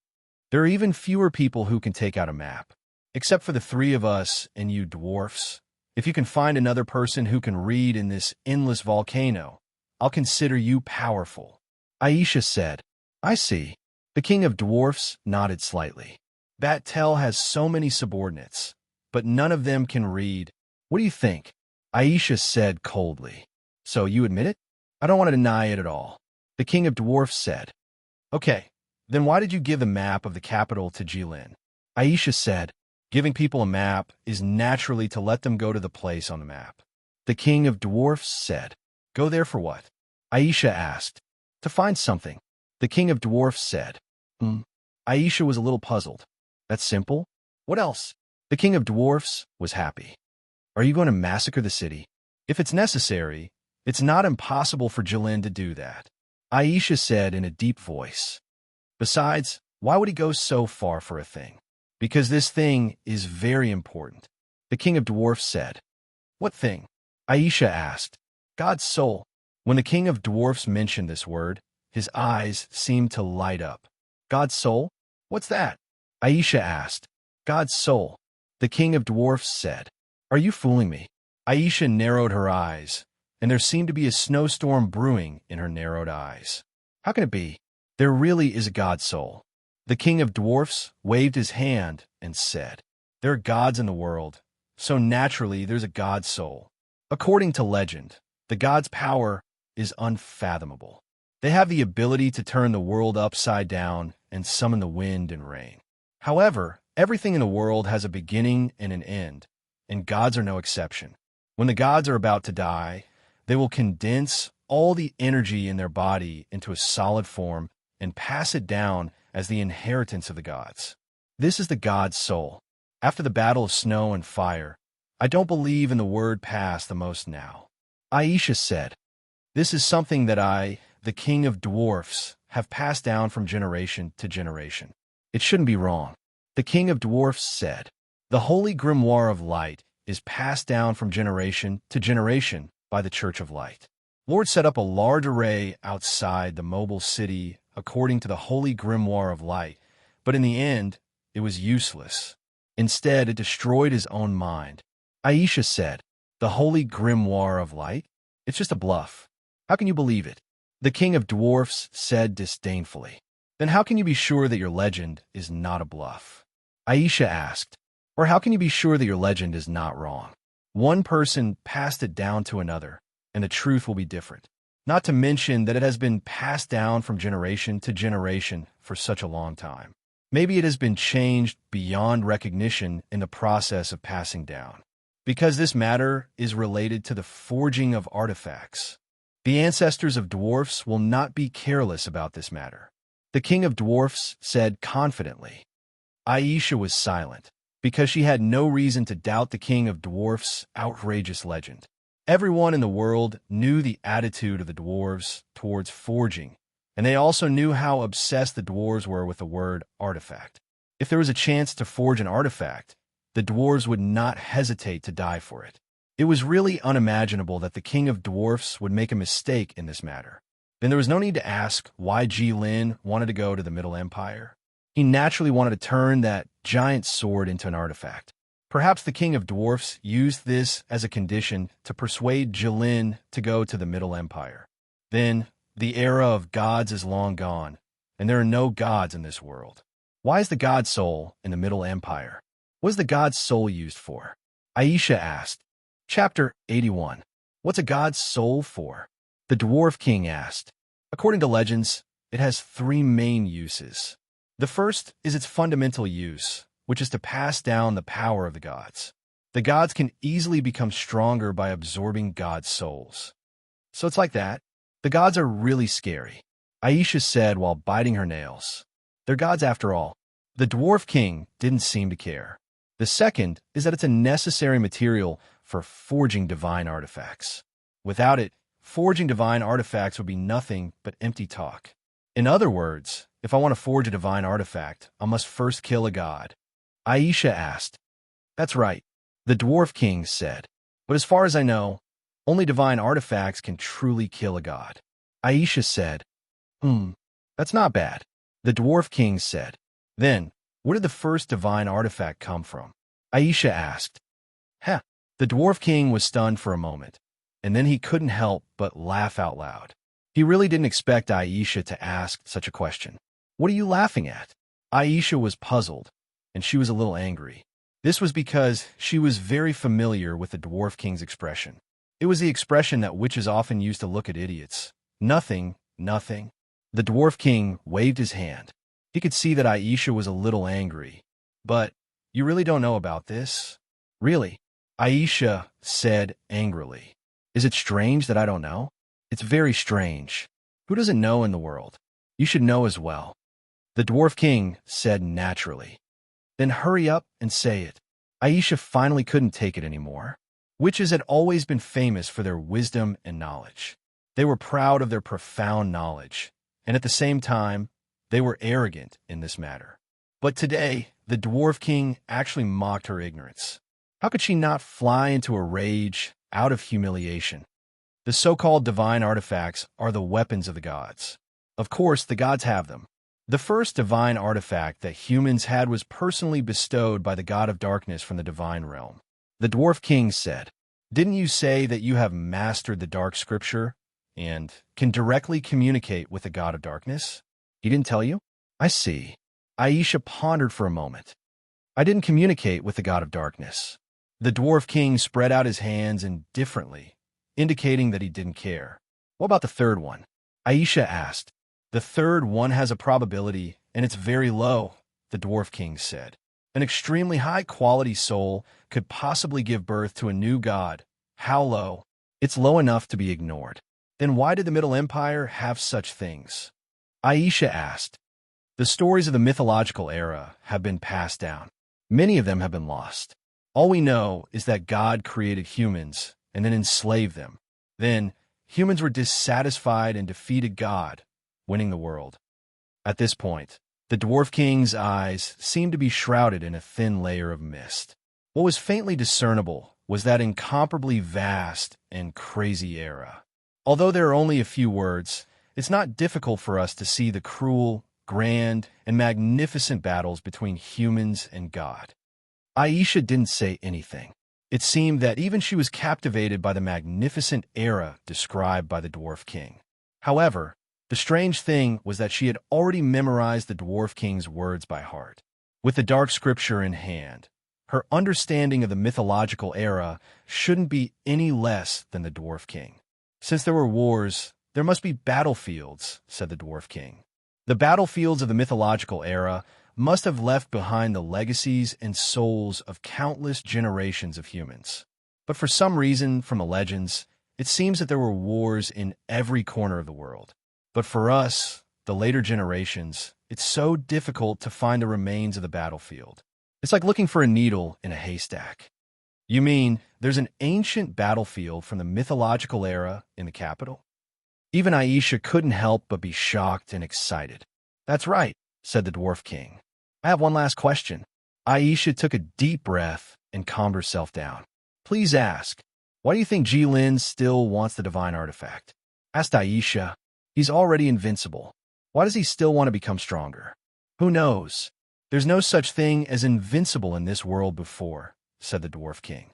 There are even fewer people who can take out a map. Except for the three of us and you dwarfs. If you can find another person who can read in this endless volcano, I'll consider you powerful." Aisha said. "I see." The King of Dwarfs nodded slightly. "That Tell has so many subordinates, but none of them can read. What do you think?" Aisha said coldly. "So you admit it?" "I don't want to deny it at all." The King of Dwarfs said. "Okay, then why did you give the map of the capital to Jilin?" Aisha said, "Giving people a map is naturally to let them go to the place on the map." The King of Dwarfs said. "Go there for what?" Aisha asked. "To find something." The King of Dwarfs said. Aisha was a little puzzled. "That's simple? What else?" The King of Dwarfs was happy. "Are you going to massacre the city?" "If it's necessary, it's not impossible for Jilin to do that," Aisha said in a deep voice. "Besides, why would he go so far for a thing?" "Because this thing is very important," the King of Dwarfs said. "What thing?" Aisha asked. "God's soul." When the King of Dwarfs mentioned this word, his eyes seemed to light up. "God's soul? What's that?" Aisha asked. "God's soul," the King of Dwarfs said. "Are you fooling me?" Aisha narrowed her eyes, and there seemed to be a snowstorm brewing in her narrowed eyes. "How can it be? There really is a God's soul." The King of Dwarfs waved his hand and said, "There are gods in the world, so naturally there's a God's soul. According to legend, the gods' power is unfathomable. They have the ability to turn the world upside down and summon the wind and rain. However, everything in the world has a beginning and an end, and gods are no exception. When the gods are about to die, they will condense all the energy in their body into a solid form and pass it down as the inheritance of the gods. This is the god's soul. After the battle of snow and fire, I don't believe in the word pass the most now." Aisha said, "This is something that I, the King of Dwarfs, have passed down from generation to generation. It shouldn't be wrong." The King of Dwarfs said, "The Holy Grimoire of Light is passed down from generation to generation by the Church of Light. Lord set up a large array outside the mobile city according to the Holy Grimoire of Light, but in the end, it was useless. Instead, it destroyed his own mind." Aisha said, "The Holy Grimoire of Light? It's just a bluff. How can you believe it?" The King of Dwarfs said disdainfully. "Then how can you be sure that your legend is not a bluff?" Aisha asked. "Or how can you be sure that your legend is not wrong? One person passed it down to another, and the truth will be different. Not to mention that it has been passed down from generation to generation for such a long time. Maybe it has been changed beyond recognition in the process of passing down. Because this matter is related to the forging of artifacts. The ancestors of dwarfs will not be careless about this matter," the King of Dwarfs said confidently. Aisha was silent, because she had no reason to doubt the King of Dwarfs' outrageous legend. Everyone in the world knew the attitude of the dwarves towards forging, and they also knew how obsessed the dwarves were with the word artifact. If there was a chance to forge an artifact, the dwarves would not hesitate to die for it. It was really unimaginable that the king of dwarfs would make a mistake in this matter. Then there was no need to ask why Lin wanted to go to the Middle Empire. He naturally wanted to turn that giant sword into an artifact. Perhaps the king of dwarfs used this as a condition to persuade Lin to go to the Middle Empire. Then, the era of gods is long gone, and there are no gods in this world. Why is the god soul in the Middle Empire? What is the god's soul used for? Aisha asked. Chapter 81. What's a god's soul for? The dwarf king asked. According to legends, it has three main uses. The first is its fundamental use, which is to pass down the power of the gods. The gods can easily become stronger by absorbing gods' souls. So it's like that. The gods are really scary, Aisha said while biting her nails. They're gods after all. The dwarf king didn't seem to care. The second is that it's a necessary material for forging divine artifacts. Without it, forging divine artifacts would be nothing but empty talk. In other words, if I want to forge a divine artifact, I must first kill a god. Aisha asked. That's right, the dwarf king said. But as far as I know, only divine artifacts can truly kill a god. Aisha said. That's not bad, the dwarf king said. Then, where did the first divine artifact come from? Aisha asked. The dwarf king was stunned for a moment, and then he couldn't help but laugh out loud. He really didn't expect Aisha to ask such a question. What are you laughing at? Aisha was puzzled, and she was a little angry. This was because she was very familiar with the dwarf king's expression. It was the expression that witches often use to look at idiots. Nothing, nothing. The dwarf king waved his hand. He could see that Aisha was a little angry. But, you really don't know about this? Really? Aisha said angrily. Is it strange that I don't know? It's very strange. Who doesn't know in the world? You should know as well. The dwarf king said naturally. Then hurry up and say it. Aisha finally couldn't take it anymore. Witches had always been famous for their wisdom and knowledge. They were proud of their profound knowledge, and at the same time, they were arrogant in this matter. But today, the dwarf king actually mocked her ignorance. How could she not fly into a rage out of humiliation? The so-called divine artifacts are the weapons of the gods. Of course, the gods have them. The first divine artifact that humans had was personally bestowed by the god of darkness from the divine realm. The dwarf king said, Didn't you say that you have mastered the dark scripture and can directly communicate with the god of darkness? He didn't tell you? I see. Aisha pondered for a moment. I didn't communicate with the god of darkness. The dwarf king spread out his hands indifferently, indicating that he didn't care. What about the third one? Aisha asked. The third one has a probability, and it's very low, the dwarf king said. An extremely high-quality soul could possibly give birth to a new god. How low? It's low enough to be ignored. Then why did the Middle Empire have such things? Aisha asked. The stories of the mythological era have been passed down. Many of them have been lost. All we know is that God created humans and then enslaved them. Then, humans were dissatisfied and defeated God, winning the world. At this point, the dwarf king's eyes seemed to be shrouded in a thin layer of mist. What was faintly discernible was that incomparably vast and crazy era. Although there are only a few words, it's not difficult for us to see the cruel, grand, and magnificent battles between humans and God. Aisha didn't say anything. It seemed that even she was captivated by the magnificent era described by the dwarf king. However, the strange thing was that she had already memorized the dwarf king's words by heart. With the dark scripture in hand, her understanding of the mythological era shouldn't be any less than the dwarf king. Since there were wars, there must be battlefields, said the dwarf king. The battlefields of the mythological era must have left behind the legacies and souls of countless generations of humans. But for some reason, from the legends, it seems that there were wars in every corner of the world. But for us, the later generations, it's so difficult to find the remains of the battlefield. It's like looking for a needle in a haystack. You mean there's an ancient battlefield from the mythological era in the capital? Even Aisha couldn't help but be shocked and excited. That's right, said the Dwarf King. I have one last question. Aisha took a deep breath and calmed herself down. Please ask, why do you think Jilin still wants the divine artifact? Asked Aisha. He's already invincible. Why does he still want to become stronger? Who knows? There's no such thing as invincible in this world before, said the Dwarf King.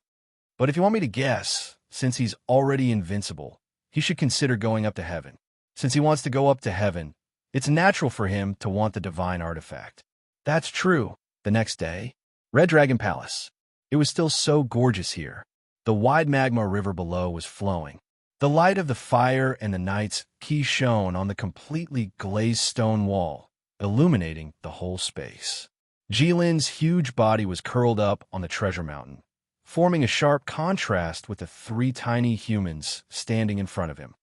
But if you want me to guess, since he's already invincible, he should consider going up to heaven. Since he wants to go up to heaven, it's natural for him to want the divine artifact. That's true. The next day, Red Dragon Palace. It was still so gorgeous here. The wide magma river below was flowing. The light of the fire and the night's key shone on the completely glazed stone wall, illuminating the whole space. Jilin's huge body was curled up on the treasure mountain, forming a sharp contrast with the three tiny humans standing in front of him.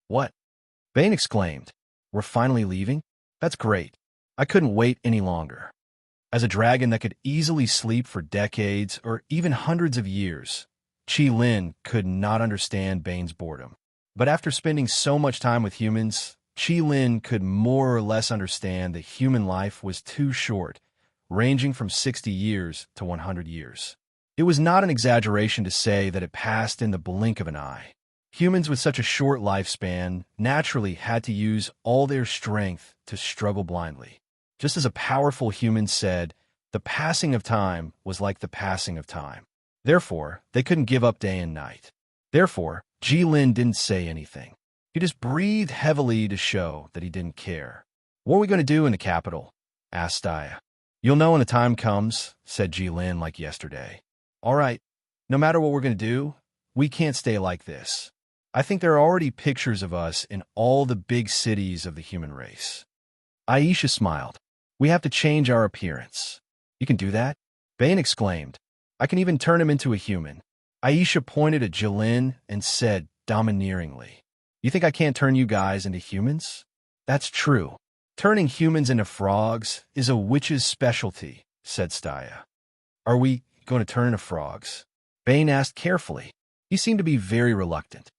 What? Bane exclaimed. We're finally leaving? That's great. I couldn't wait any longer. As a dragon that could easily sleep for decades or even hundreds of years, Qi-Lin could not understand Bane's boredom. But after spending so much time with humans, Qi-Lin could more or less understand that human life was too short, ranging from 60 years to 100 years. It was not an exaggeration to say that it passed in the blink of an eye. Humans with such a short lifespan naturally had to use all their strength to struggle blindly. Just as a powerful human said, the passing of time was like the passing of time. Therefore, they couldn't give up day and night. Therefore, Jilin didn't say anything. He just breathed heavily to show that he didn't care. What are we going to do in the capital? Asked Staya. You'll know when the time comes, said Jilin like yesterday. All right, no matter what we're going to do, we can't stay like this. I think there are already pictures of us in all the big cities of the human race. Aisha smiled. We have to change our appearance. You can do that? Bane exclaimed. I can even turn him into a human. Aisha pointed at Jilin and said domineeringly, You think I can't turn you guys into humans? That's true. Turning humans into frogs is a witch's specialty, said Staya. Are we going to turn into frogs? Bane asked carefully. He seemed to be very reluctant.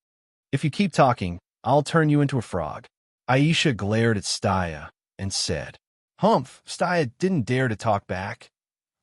If you keep talking, I'll turn you into a frog. Aisha glared at Staya and said, Humph, Staya didn't dare to talk back.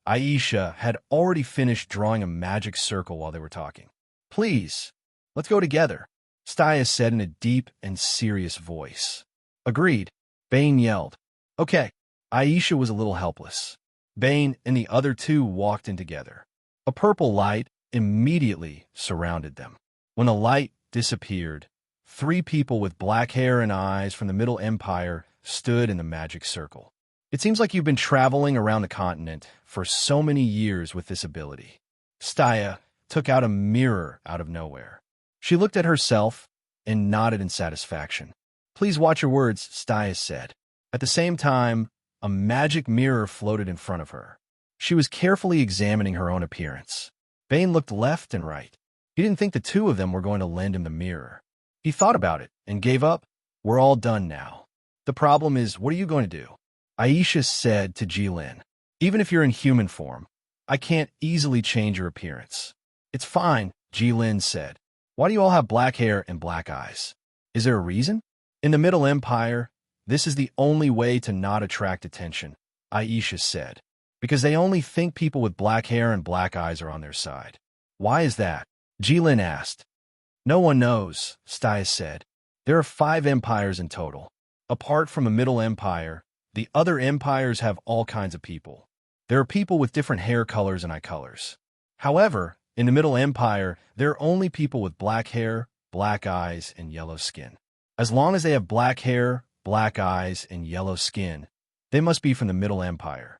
Aisha had already finished drawing a magic circle while they were talking. Please, let's go together, Staya said in a deep and serious voice. Agreed, Bane yelled. Okay. Aisha was a little helpless. Bane and the other two walked in together. A purple light immediately surrounded them. When the light disappeared, 3 people with black hair and eyes from the Middle Empire stood in the magic circle. It seems like you've been traveling around the continent for so many years with this ability. Staya took out a mirror out of nowhere. She looked at herself and nodded in satisfaction. Please watch your words, Staya said. At the same time, a magic mirror floated in front of her. She was carefully examining her own appearance. Bane looked left and right. He didn't think the two of them were going to lend him the mirror. He thought about it and gave up. We're all done now. The problem is, what are you going to do? Aisha said to Jilin, even if you're in human form, I can't easily change your appearance. It's fine, Jilin said. Why do you all have black hair and black eyes? Is there a reason? In the Middle Empire, this is the only way to not attract attention, Aisha said, because they only think people with black hair and black eyes are on their side. Why is that? Jilin asked. No one knows, Staya said. There are 5 empires in total. Apart from the Middle Empire, the other empires have all kinds of people. There are people with different hair colors and eye colors. However, in the Middle Empire, there are only people with black hair, black eyes, and yellow skin. As long as they have black hair, black eyes, and yellow skin, they must be from the Middle Empire.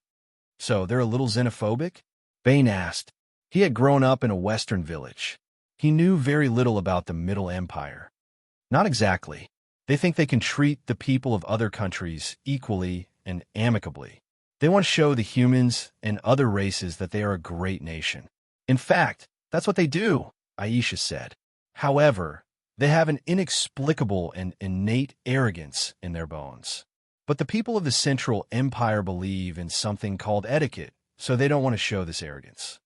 So they're a little xenophobic? Bane asked. He had grown up in a Western village. He knew very little about the Middle Empire. Not exactly. They think they can treat the people of other countries equally and amicably. They want to show the humans and other races that they are a great nation. In fact, that's what they do, Aisha said. However, they have an inexplicable and innate arrogance in their bones. But the people of the Central Empire believe in something called etiquette, so they don't want to show this arrogance.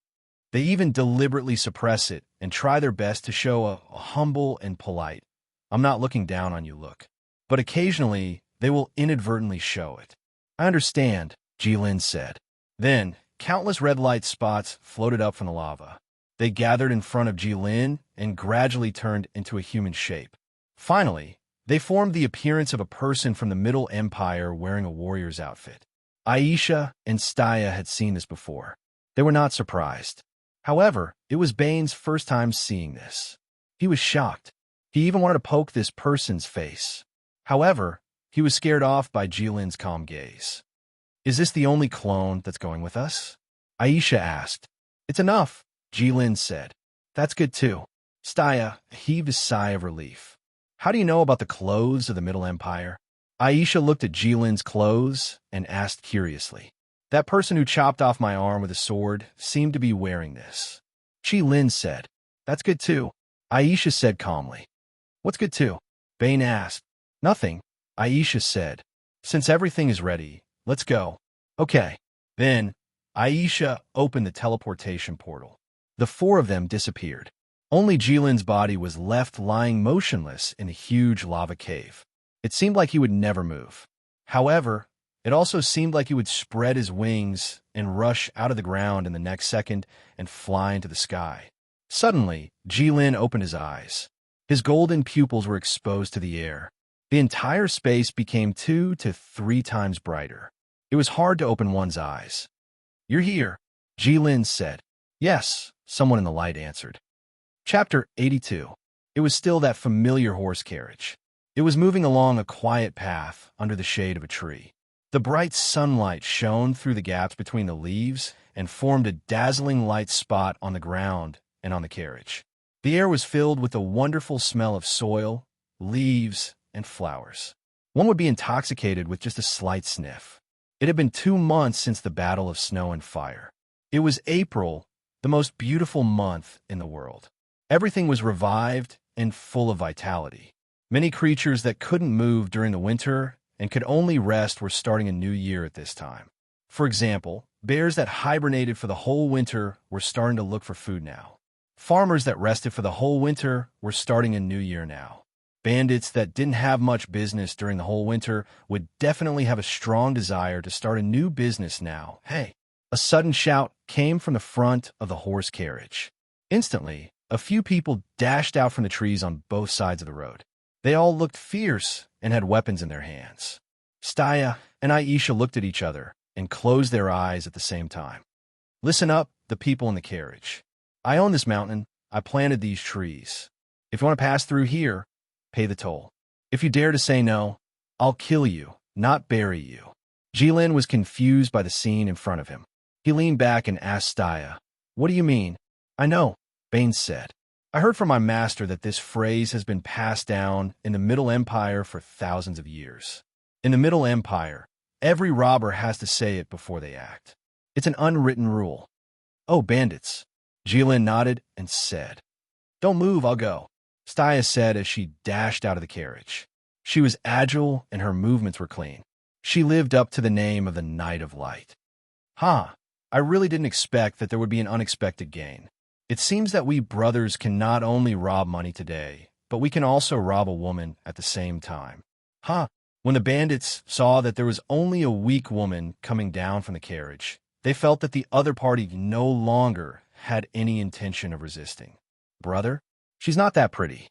They even deliberately suppress it and try their best to show a humble and polite, "I'm not looking down on you" look. But occasionally, they will inadvertently show it. "I understand," Jilin said. Then, countless red light spots floated up from the lava. They gathered in front of Jilin and gradually turned into a human shape. Finally, they formed the appearance of a person from the Middle Empire wearing a warrior's outfit. Aisha and Staya had seen this before. They were not surprised. However, it was Bane's first time seeing this. He was shocked. He even wanted to poke this person's face. However, he was scared off by Jilin's calm gaze. "Is this the only clone that's going with us?" Aisha asked. "It's enough," Jilin said. "That's good too." Staya heaved a sigh of relief. "How do you know about the clothes of the Middle Empire?" Aisha looked at Jilin's clothes and asked curiously. "That person who chopped off my arm with a sword seemed to be wearing this." Jilin said. "That's good too," Aisha said calmly. "What's good too?" Bane asked. "Nothing," Aisha said. "Since everything is ready, let's go." "Okay." Then, Aisha opened the teleportation portal. The four of them disappeared. Only Jilin's body was left lying motionless in a huge lava cave. It seemed like he would never move. However, it also seemed like he would spread his wings and rush out of the ground in the next second and fly into the sky. Suddenly, Jilin opened his eyes. His golden pupils were exposed to the air. The entire space became 2 to 3 times brighter. It was hard to open one's eyes. "You're here," Jilin said. "Yes," someone in the light answered. Chapter 82. It was still that familiar horse carriage. It was moving along a quiet path under the shade of a tree. The bright sunlight shone through the gaps between the leaves and formed a dazzling light spot on the ground and on the carriage. The air was filled with the wonderful smell of soil, leaves, and flowers. One would be intoxicated with just a slight sniff. It had been 2 months since the Battle of Snow and Fire. It was April, the most beautiful month in the world. Everything was revived and full of vitality. Many creatures that couldn't move during the winter and could only rest were starting a new year at this time. For example, bears that hibernated for the whole winter were starting to look for food now. Farmers that rested for the whole winter were starting a new year now. Bandits that didn't have much business during the whole winter would definitely have a strong desire to start a new business now. "Hey!" A sudden shout came from the front of the horse carriage. Instantly, a few people dashed out from the trees on both sides of the road. They all looked fierce and had weapons in their hands. Staya and Aisha looked at each other and closed their eyes at the same time. "Listen up, the people in the carriage. I own this mountain. I planted these trees. If you want to pass through here, pay the toll. If you dare to say no, I'll kill you, not bury you." Jilin was confused by the scene in front of him. He leaned back and asked Staya, "What do you mean?" "I know," Bane said. "I heard from my master that this phrase has been passed down in the Middle Empire for thousands of years. In the Middle Empire, every robber has to say it before they act. It's an unwritten rule." "Oh, bandits." Jilin nodded and said. "Don't move, I'll go," Staya said as she dashed out of the carriage. She was agile and her movements were clean. She lived up to the name of the Knight of Light. I really didn't expect that there would be an unexpected gain. It seems that we brothers can not only rob money today, but we can also rob a woman at the same time. When the bandits saw that there was only a weak woman coming down from the carriage, they felt that the other party no longer had any intention of resisting. "Brother, she's not that pretty,"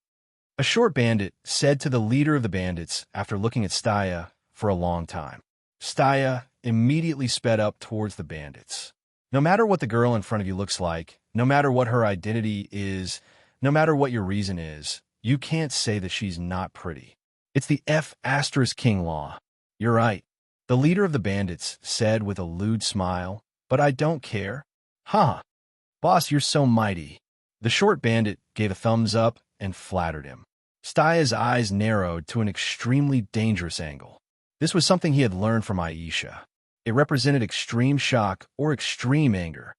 a short bandit said to the leader of the bandits after looking at Staya for a long time. Staya immediately sped up towards the bandits. No matter what the girl in front of you looks like, no matter what her identity is, no matter what your reason is, you can't say that she's not pretty. It's the F*King law. "You're right," the leader of the bandits said with a lewd smile, "but I don't care." Boss, you're so mighty." The short bandit gave a thumbs up and flattered him. Staya's eyes narrowed to an extremely dangerous angle. This was something he had learned from Aisha. It represented extreme shock or extreme anger.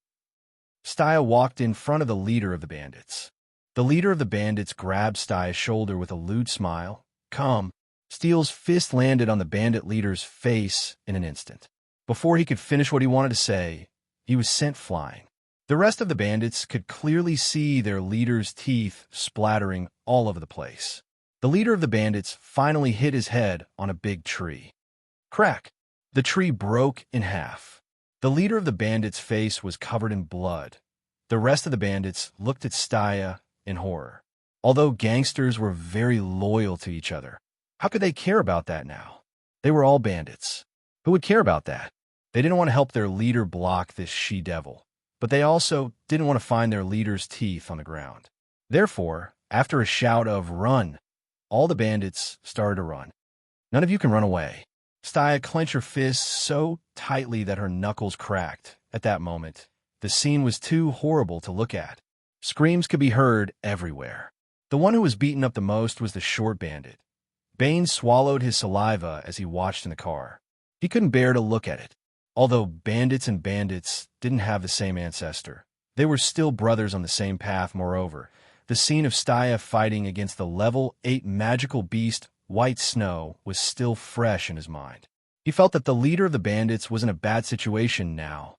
Staya walked in front of the leader of the bandits. The leader of the bandits grabbed Staya's shoulder with a lewd smile. "Come." Steele's fist landed on the bandit leader's face in an instant. Before he could finish what he wanted to say, he was sent flying. The rest of the bandits could clearly see their leader's teeth splattering all over the place. The leader of the bandits finally hit his head on a big tree. Crack! The tree broke in half. The leader of the bandits' face was covered in blood. The rest of the bandits looked at Staya in horror. Although gangsters were very loyal to each other, how could they care about that now? They were all bandits. Who would care about that? They didn't want to help their leader block this she-devil, but they also didn't want to find their leader's teeth on the ground. Therefore, after a shout of "Run!" all the bandits started to run. None of you can run away. Staya clenched her fists so tightly that her knuckles cracked. At that moment, the scene was too horrible to look at. Screams could be heard everywhere. The one who was beaten up the most was the short bandit. Bane swallowed his saliva as he watched in the car. He couldn't bear to look at it. Although bandits and bandits didn't have the same ancestor, they were still brothers on the same path. Moreover, the scene of Staya fighting against the level 8 magical beast White Snow was still fresh in his mind. He felt that the leader of the bandits was in a bad situation now.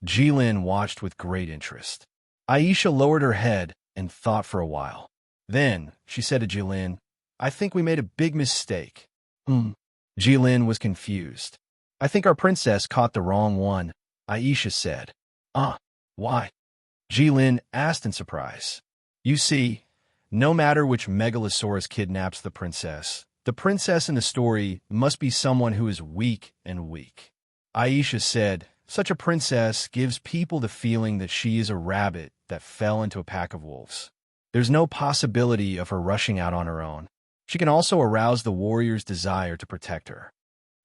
Jilin watched with great interest. Aisha lowered her head and thought for a while. Then, she said to Jilin, "I think we made a big mistake." Jilin was confused. "I think our princess caught the wrong one," Aisha said. Why?" Jilin asked in surprise. "You see, no matter which megalosaurus kidnaps the princess in the story must be someone who is weak and weak." Aisha said, "Such a princess gives people the feeling that she is a rabbit that fell into a pack of wolves. There's no possibility of her rushing out on her own. She can also arouse the warrior's desire to protect her."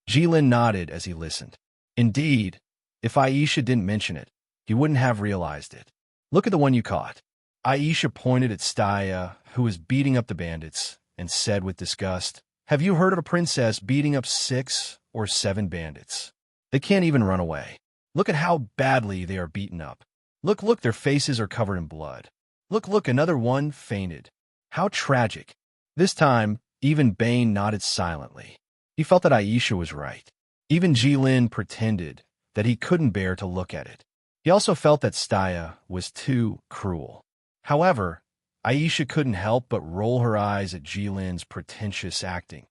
Jilin nodded as he listened. Indeed, if Aisha didn't mention it, he wouldn't have realized it. "Look at the one you caught." Aisha pointed at Staya, who was beating up the bandits, and said with disgust, "Have you heard of a princess beating up 6 or 7 bandits? They can't even run away. Look at how badly they are beaten up. Look, their faces are covered in blood. Look, another one fainted. How tragic." This time, even Bane nodded silently. He felt that Aisha was right. Even Jilin pretended that he couldn't bear to look at it. He also felt that Staya was too cruel. However, Aisha couldn't help but roll her eyes at Jilin's pretentious acting.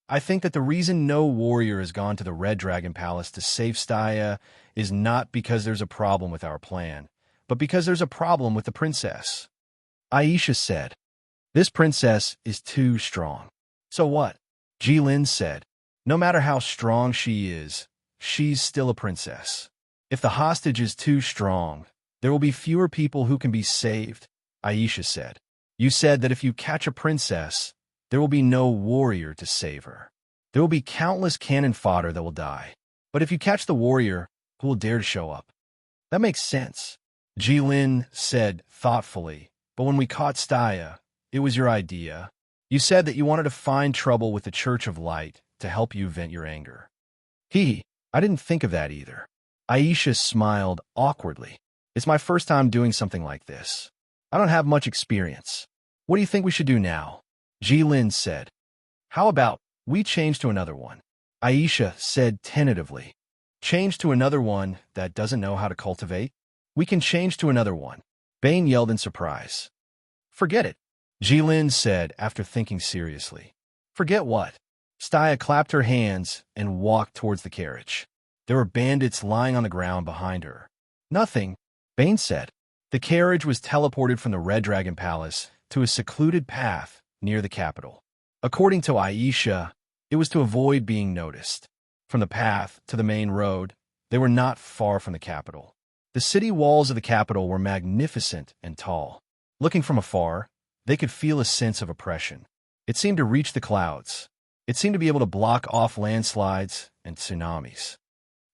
"I think that the reason no warrior has gone to the Red Dragon Palace to save Staya is not because there's a problem with our plan, but because there's a problem with the princess," Aisha said. "This princess is too strong." "So what?" Jilin said. "No matter how strong she is, she's still a princess. If the hostage is too strong, there will be fewer people who can be saved," Aisha said. "You said that if you catch a princess, there will be no warrior to save her. There will be countless cannon fodder that will die. But if you catch the warrior, who will dare to show up?" "That makes sense," Jilin said thoughtfully. "But when we caught Staya, it was your idea. You said that you wanted to find trouble with the Church of Light to help you vent your anger." I didn't think of that either." Aisha smiled awkwardly. "It's my first time doing something like this. I don't have much experience. What do you think we should do now?" Jilin said. "How about we change to another one?" Aisha said tentatively. "Change to another one that doesn't know how to cultivate?" "We can change to another one," Bane yelled in surprise. "Forget it," Jilin said after thinking seriously. "Forget what?" Staya clapped her hands and walked towards the carriage. There were bandits lying on the ground behind her. "Nothing," Bane said. The carriage was teleported from the Red Dragon Palace to a secluded path near the capital. According to Aisha, it was to avoid being noticed. From the path to the main road, they were not far from the capital. The city walls of the capital were magnificent and tall. Looking from afar, they could feel a sense of oppression. It seemed to reach the clouds. It seemed to be able to block off landslides and tsunamis.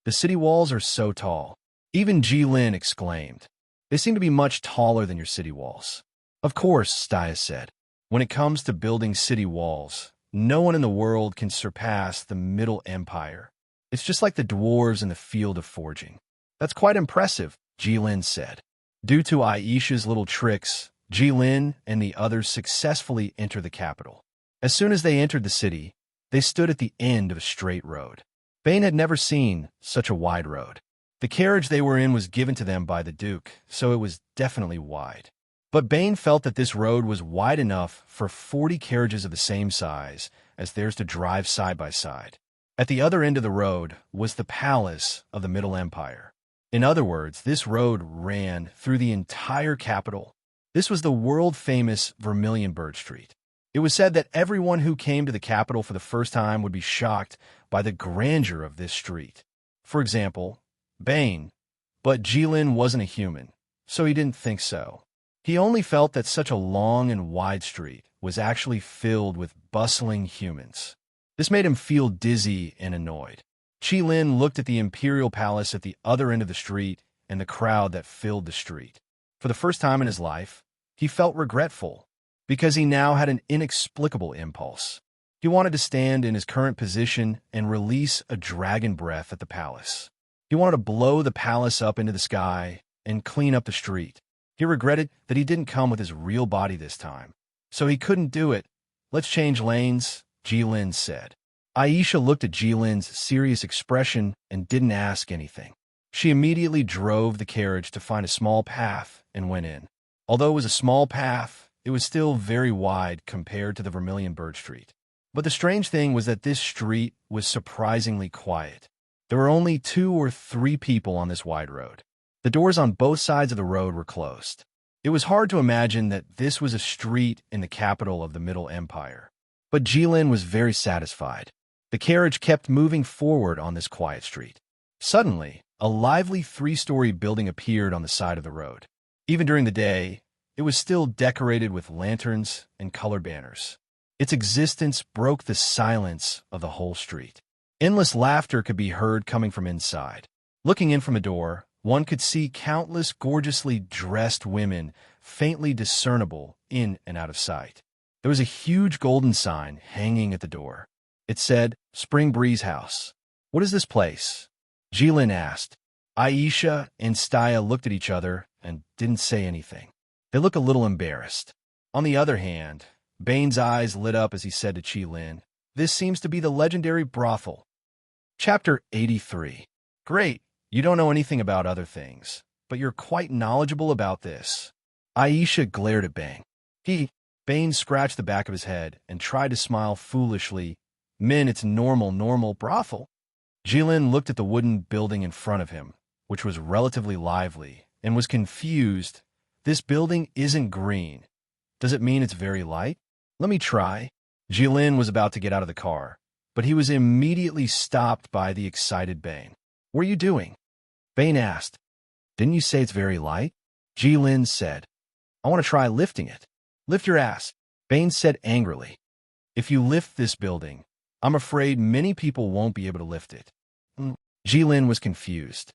"The city walls are so tall," even Jilin exclaimed. "They seem to be much taller than your city walls." "Of course," Staya said. "When it comes to building city walls, no one in the world can surpass the Middle Empire. It's just like the dwarves in the field of forging." "That's quite impressive," Jilin said. Due to Aisha's little tricks, Jilin and the others successfully entered the capital. As soon as they entered the city, they stood at the end of a straight road. Bane had never seen such a wide road. The carriage they were in was given to them by the Duke, so it was definitely wide. But Bane felt that this road was wide enough for 40 carriages of the same size as theirs to drive side by side. At the other end of the road was the palace of the Middle Empire. In other words, this road ran through the entire capital. This was the world-famous Vermilion Bird Street. It was said that everyone who came to the capital for the first time would be shocked by the grandeur of this street. For example, Bane. But Jilin wasn't a human, so he didn't think so. He only felt that such a long and wide street was actually filled with bustling humans. This made him feel dizzy and annoyed. Jilin looked at the imperial palace at the other end of the street and the crowd that filled the street. For the first time in his life, he felt regretful, because he now had an inexplicable impulse. He wanted to stand in his current position and release a dragon breath at the palace. He wanted to blow the palace up into the sky and clean up the street. He regretted that he didn't come with his real body this time, so he couldn't do it. "Let's change lanes," Jilin said. Aisha looked at Jilin's serious expression and didn't ask anything. She immediately drove the carriage to find a small path and went in. Although it was a small path, it was still very wide compared to the Vermilion Bird Street. But the strange thing was that this street was surprisingly quiet. There were only 2 or 3 people on this wide road. The doors on both sides of the road were closed. It was hard to imagine that this was a street in the capital of the Middle Empire. But Jilin was very satisfied. The carriage kept moving forward on this quiet street. Suddenly, a lively 3-story building appeared on the side of the road. Even during the day, it was still decorated with lanterns and colored banners. Its existence broke the silence of the whole street. Endless laughter could be heard coming from inside. Looking in from a door, one could see countless gorgeously dressed women, faintly discernible in and out of sight. There was a huge golden sign hanging at the door. It said, "Spring Breeze House." "What is this place?" Jilin asked. Aisha and Staya looked at each other and didn't say anything. They looked a little embarrassed. On the other hand, Bane's eyes lit up as he said to Jilin, "This seems to be the legendary brothel." Chapter 83. Great, you don't know anything about other things, but you're quite knowledgeable about this. Aisha glared at Bane. Bane scratched the back of his head and tried to smile foolishly. "Men, it's normal brothel." Jilin looked at the wooden building in front of him, which was relatively lively, and was confused. "This building isn't green. Does it mean it's very light? Let me try." Jilin was about to get out of the car, but he was immediately stopped by the excited Bane. "What are you doing?" Bane asked. "Didn't you say it's very light?" Jilin said. "I want to try lifting it." "Lift your ass," Bane said angrily. "If you lift this building, I'm afraid many people won't be able to lift it." Jilin was confused.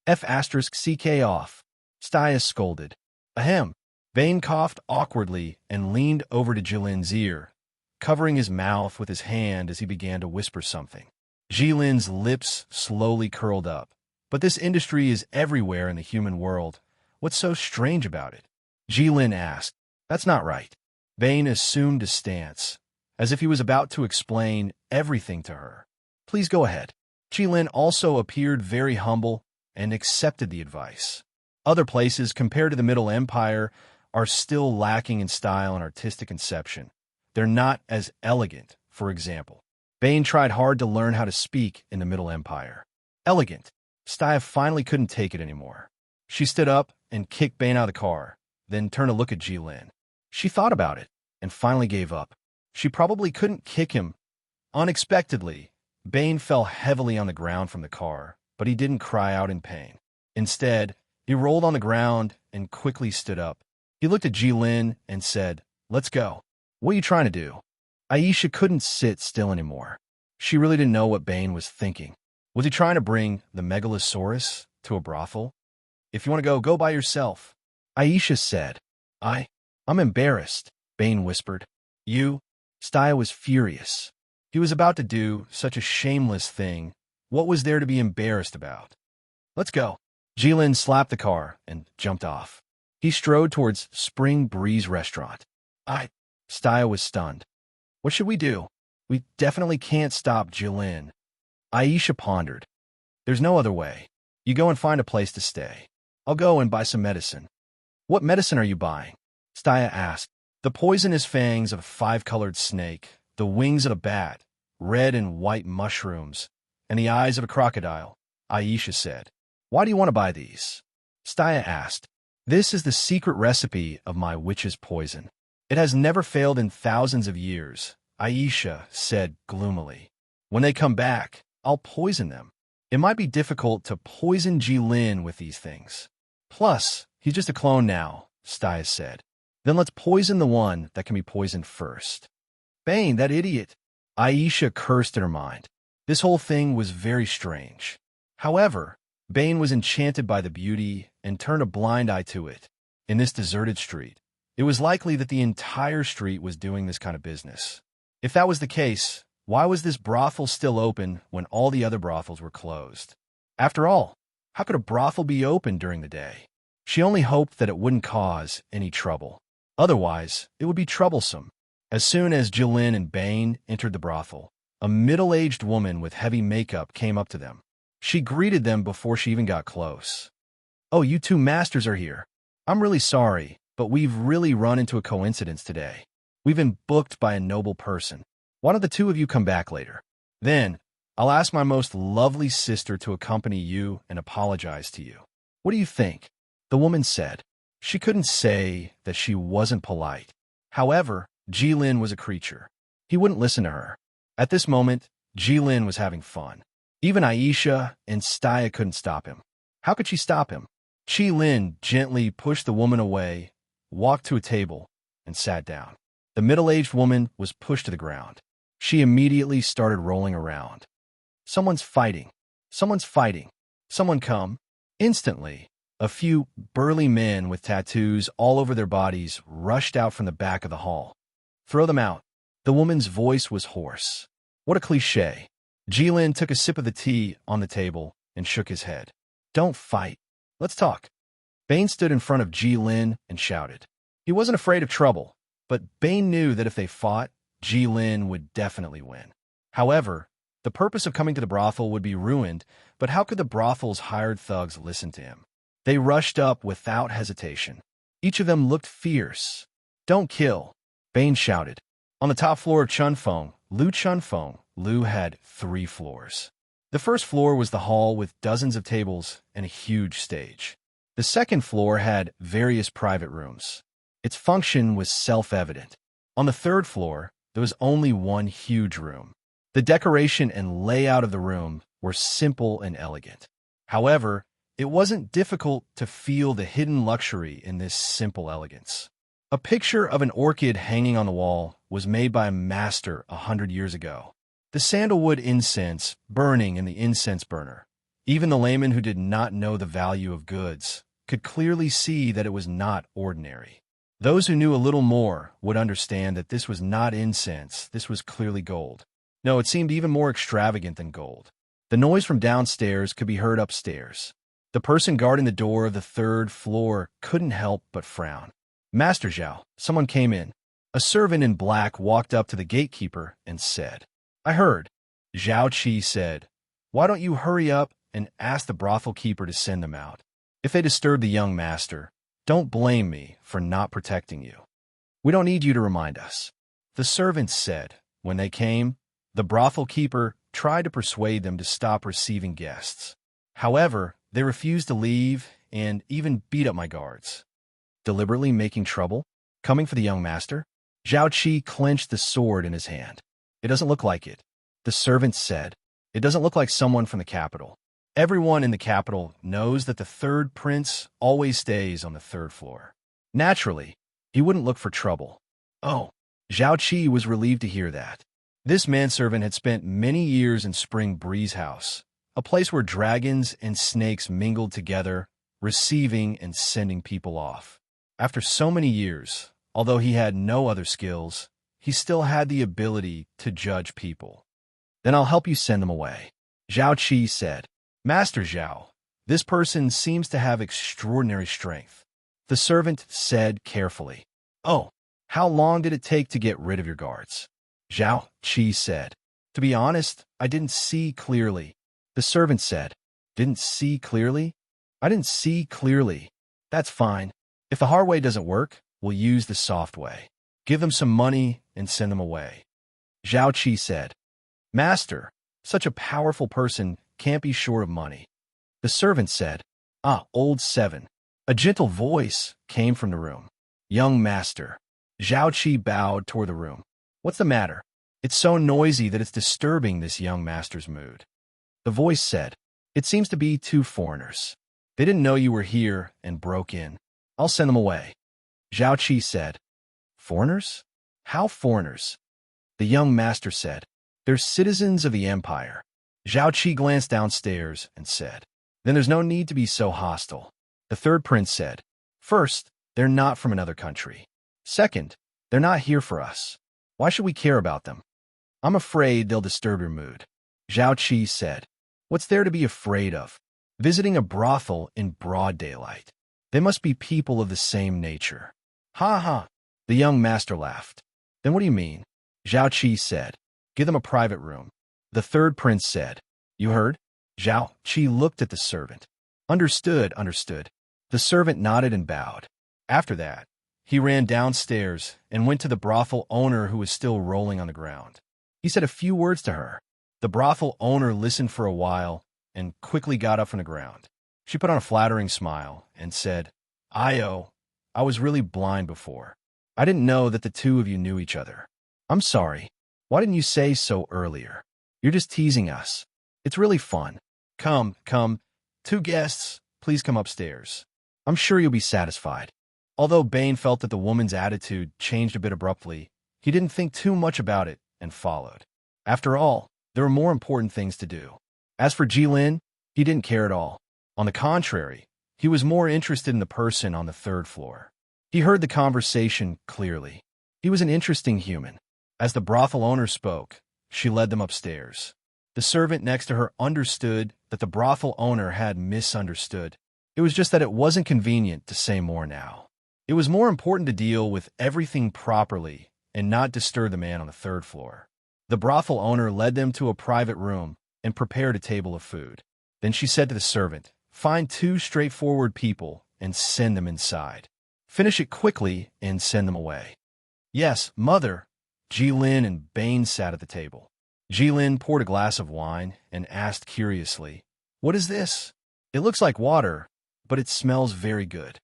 F***ck off, Staya scolded. "Ahem." Bane coughed awkwardly and leaned over to Jilin's ear, covering his mouth with his hand as he began to whisper something. Jilin's lips slowly curled up. "But this industry is everywhere in the human world. What's so strange about it?" Jilin asked. "That's not right." Bane assumed a stance, as if he was about to explain everything to her. "Please go ahead." Jilin also appeared very humble and accepted the advice. Other places, compared to the Middle Empire, are still lacking in style and artistic conception. They're not as elegant, for example. Bane tried hard to learn how to speak in the Middle Empire. "Elegant." Staya finally couldn't take it anymore. She stood up and kicked Bane out of the car, then turned to look at Jilin. She thought about it and finally gave up. She probably couldn't kick him. Unexpectedly, Bane fell heavily on the ground from the car, but he didn't cry out in pain. Instead, he rolled on the ground and quickly stood up. He looked at Jilin and said, "Let's go." "What are you trying to do?" Aisha couldn't sit still anymore. She really didn't know what Bane was thinking. Was he trying to bring the Megalosaurus to a brothel? "If you want to go, go by yourself," Aisha said. I'm embarrassed," Bane whispered. "You?" Staya was furious. He was about to do such a shameless thing. What was there to be embarrassed about? "Let's go." Jilin slapped the car and jumped off. He strode towards Spring Breeze Restaurant. Staya was stunned. "What should we do?" "We definitely can't stop Jilin." Aisha pondered. "There's no other way. You go and find a place to stay. I'll go and buy some medicine." "What medicine are you buying?" Staya asked. "The poisonous fangs of a five-colored snake, the wings of a bat, red and white mushrooms, and the eyes of a crocodile," Aisha said. "Why do you want to buy these?" Staya asked. "This is the secret recipe of my witch's poison. It has never failed in thousands of years," Aisha said gloomily. "When they come back, I'll poison them. It might be difficult to poison Jilin with these things. Plus, he's just a clone now," Staya said. "Then let's poison the one that can be poisoned first." "Bane, that idiot!" Aisha cursed in her mind. This whole thing was very strange. However, Bane was enchanted by the beauty and turned a blind eye to it. In this deserted street, it was likely that the entire street was doing this kind of business. If that was the case, why was this brothel still open when all the other brothels were closed? After all, how could a brothel be open during the day? She only hoped that it wouldn't cause any trouble. Otherwise, it would be troublesome. As soon as Jilin and Bane entered the brothel, a middle-aged woman with heavy makeup came up to them. She greeted them before she even got close. "Oh, you two masters are here. I'm really sorry, but we've really run into a coincidence today. We've been booked by a noble person. Why don't the two of you come back later? Then, I'll ask my most lovely sister to accompany you and apologize to you. What do you think?" The woman said. She couldn't say that she wasn't polite. However, Jilin was a creature. He wouldn't listen to her. At this moment, Jilin was having fun. Even Aisha and Staya couldn't stop him. How could she stop him? Jilin gently pushed the woman away, walked to a table, and sat down. The middle-aged woman was pushed to the ground. She immediately started rolling around. "Someone's fighting. Someone's fighting. Someone come." Instantly, a few burly men with tattoos all over their bodies rushed out from the back of the hall. "Throw them out." The woman's voice was hoarse. What a cliché. Jilin took a sip of the tea on the table and shook his head. "Don't fight. Let's talk." Bane stood in front of Jilin and shouted. He wasn't afraid of trouble, but Bane knew that if they fought, Jilin would definitely win. However, the purpose of coming to the brothel would be ruined, but how could the brothel's hired thugs listen to him? They rushed up without hesitation. Each of them looked fierce. "Don't kill," Bane shouted. On the top floor of Chunfeng, Lu had 3 floors. The first floor was the hall with dozens of tables and a huge stage. The second floor had various private rooms. Its function was self-evident. On the third floor, there was only one huge room. The decoration and layout of the room were simple and elegant. However, it wasn't difficult to feel the hidden luxury in this simple elegance. A picture of an orchid hanging on the wall was made by a master 100 years ago. The sandalwood incense burning in the incense burner. Even the layman who did not know the value of goods could clearly see that it was not ordinary. Those who knew a little more would understand that this was not incense, this was clearly gold. No, it seemed even more extravagant than gold. The noise from downstairs could be heard upstairs. The person guarding the door of the 3rd floor couldn't help but frown. "Master Zhao," someone came in. A servant in black walked up to the gatekeeper and said, "I heard." Zhao Qi said, "Why don't you hurry up and ask the brothel keeper to send them out? If they disturb the young master, don't blame me for not protecting you. We don't need you to remind us." The servant said. When they came, the brothel keeper tried to persuade them to stop receiving guests. However, they refused to leave and even beat up my guards. Deliberately making trouble? Coming for the young master? Zhao Qi clenched the sword in his hand. "It doesn't look like it," the servant said. "It doesn't look like someone from the capital. Everyone in the capital knows that the 3rd prince always stays on the 3rd floor. Naturally, he wouldn't look for trouble." Oh, Zhao Qi was relieved to hear that. This manservant had spent many years in Spring Breeze House, a place where dragons and snakes mingled together, receiving and sending people off. After so many years, although he had no other skills, he still had the ability to judge people. "Then I'll help you send them away," Zhao Qi said. "Master Zhao, this person seems to have extraordinary strength," the servant said carefully. "Oh, how long did it take to get rid of your guards?" Zhao Qi said. "To be honest, I didn't see clearly," the servant said. Didn't see clearly? I didn't see clearly. That's fine. If the hard way doesn't work, we'll use the soft way. Give them some money and send them away. Zhao Qi said. Master, such a powerful person can't be short of money. The servant said. Ah, old seven. A gentle voice came from the room. Young master. Zhao Qi bowed toward the room. What's the matter? It's so noisy that it's disturbing this young master's mood. The voice said, It seems to be two foreigners. They didn't know you were here and broke in. I'll send them away. Zhao Qi said, Foreigners? How foreigners? The young master said, They're citizens of the empire. Zhao Qi glanced downstairs and said, Then there's no need to be so hostile. The third prince said, First, they're not from another country. Second, they're not here for us. Why should we care about them? I'm afraid they'll disturb your mood. Zhao Qi said, What's there to be afraid of? Visiting a brothel in broad daylight. They must be people of the same nature. Ha ha. The young master laughed. Then what do you mean? Zhao Qi said, Give them a private room. The third prince said, You heard? Zhao Qi looked at the servant. Understood, understood. The servant nodded and bowed. After that, he ran downstairs and went to the brothel owner who was still rolling on the ground. He said a few words to her. The brothel owner listened for a while and quickly got up from the ground. She put on a flattering smile and said, I was really blind before. I didn't know that the two of you knew each other. I'm sorry. Why didn't you say so earlier? You're just teasing us. It's really fun. Come. Two guests, please come upstairs. I'm sure you'll be satisfied. Although Bane felt that the woman's attitude changed a bit abruptly, he didn't think too much about it and followed. After all, there were more important things to do. As for Jilin, he didn't care at all. On the contrary, he was more interested in the person on the third floor. He heard the conversation clearly. He was an interesting human. As the brothel owner spoke, she led them upstairs. The servant next to her understood that the brothel owner had misunderstood. It was just that it wasn't convenient to say more now. It was more important to deal with everything properly and not disturb the man on the third floor. The brothel owner led them to a private room and prepared a table of food. Then she said to the servant, Find two straightforward people and send them inside. Finish it quickly and send them away. Yes, mother. Jilin and Bane sat at the table. Jilin poured a glass of wine and asked curiously, What is this? It looks like water, but it smells very good.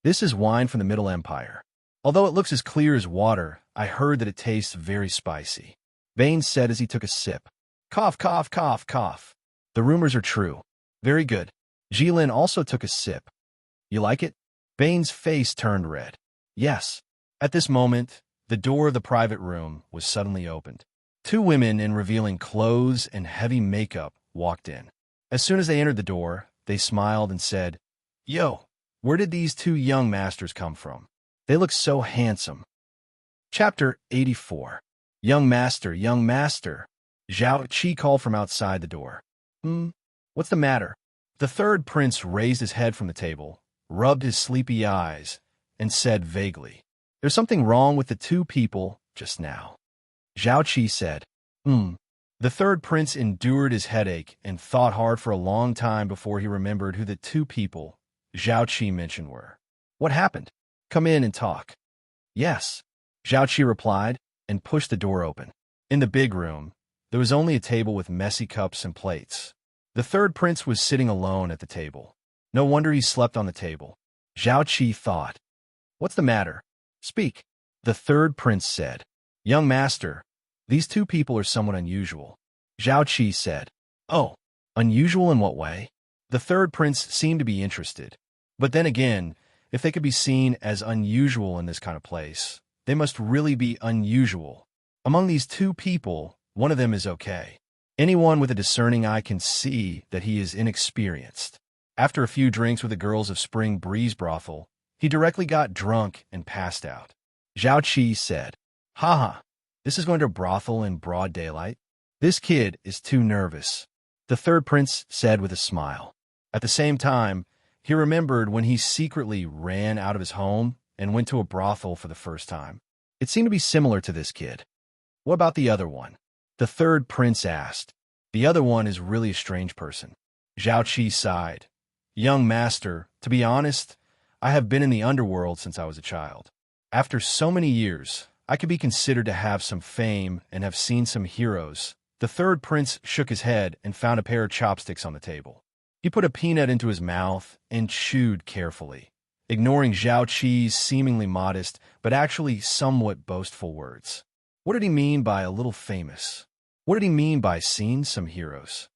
This is wine from the Middle Empire. Although it looks as clear as water, I heard that it tastes very spicy. Bane said as he took a sip. Cough, cough, cough, cough. The rumors are true. Very good. Jilin also took a sip. You like it? Bane's face turned red. Yes. At this moment, the door of the private room was suddenly opened. Two women in revealing clothes and heavy makeup walked in. As soon as they entered the door, they smiled and said, Yo, where did these two young masters come from? They look so handsome. Chapter 84. Young master, young master. Zhao Qi called from outside the door. What's the matter? The third prince raised his head from the table, rubbed his sleepy eyes, and said vaguely, There's something wrong with the two people just now. Zhao Qi said, The third prince endured his headache and thought hard for a long time before he remembered who the two people Zhao Qi mentioned were. What happened? Come in and talk. Yes, Zhao Qi replied and pushed the door open. In the big room, there was only a table with messy cups and plates. The third prince was sitting alone at the table. No wonder he slept on the table. Zhao Qi thought. What's the matter? Speak. The third prince said. Young master, these two people are somewhat unusual. Zhao Qi said. Oh, unusual in what way? The third prince seemed to be interested. But then again, if they could be seen as unusual in this kind of place, they must really be unusual. Among these two people, one of them is okay. Anyone with a discerning eye can see that he is inexperienced. After a few drinks with the girls of Spring Breeze Brothel, he directly got drunk and passed out. Zhao Qi said, Haha, this is going to a brothel in broad daylight? This kid is too nervous. The third prince said with a smile. At the same time, he remembered when he secretly ran out of his home and went to a brothel for the first time. It seemed to be similar to this kid. What about the other one? The third prince asked. The other one is really a strange person. Zhao Qi sighed. Young master, to be honest, I have been in the underworld since I was a child. After so many years, I could be considered to have some fame and have seen some heroes. The third prince shook his head and found a pair of chopsticks on the table. He put a peanut into his mouth and chewed carefully, ignoring Zhao Qi's seemingly modest but actually somewhat boastful words. What did he mean by a little famous? What did he mean by seeing some heroes?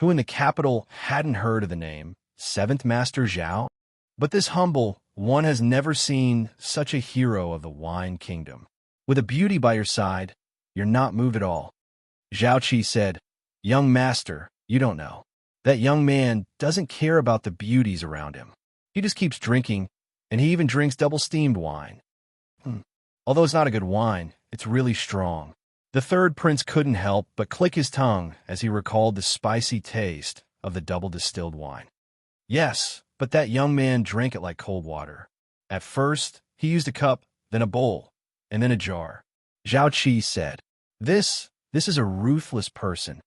Who in the capital hadn't heard of the name, Seventh Master Zhao? But this humble one has never seen such a hero of the wine kingdom. With a beauty by your side, you're not moved at all. Zhao Qi said, Young master, you don't know. That young man doesn't care about the beauties around him. He just keeps drinking, and he even drinks double-steamed wine. Although it's not a good wine, it's really strong. The third prince couldn't help but click his tongue as he recalled the spicy taste of the double-distilled wine. Yes, but that young man drank it like cold water. At first, he used a cup, then a bowl, and then a jar. Zhao Qi said, This is a ruthless person.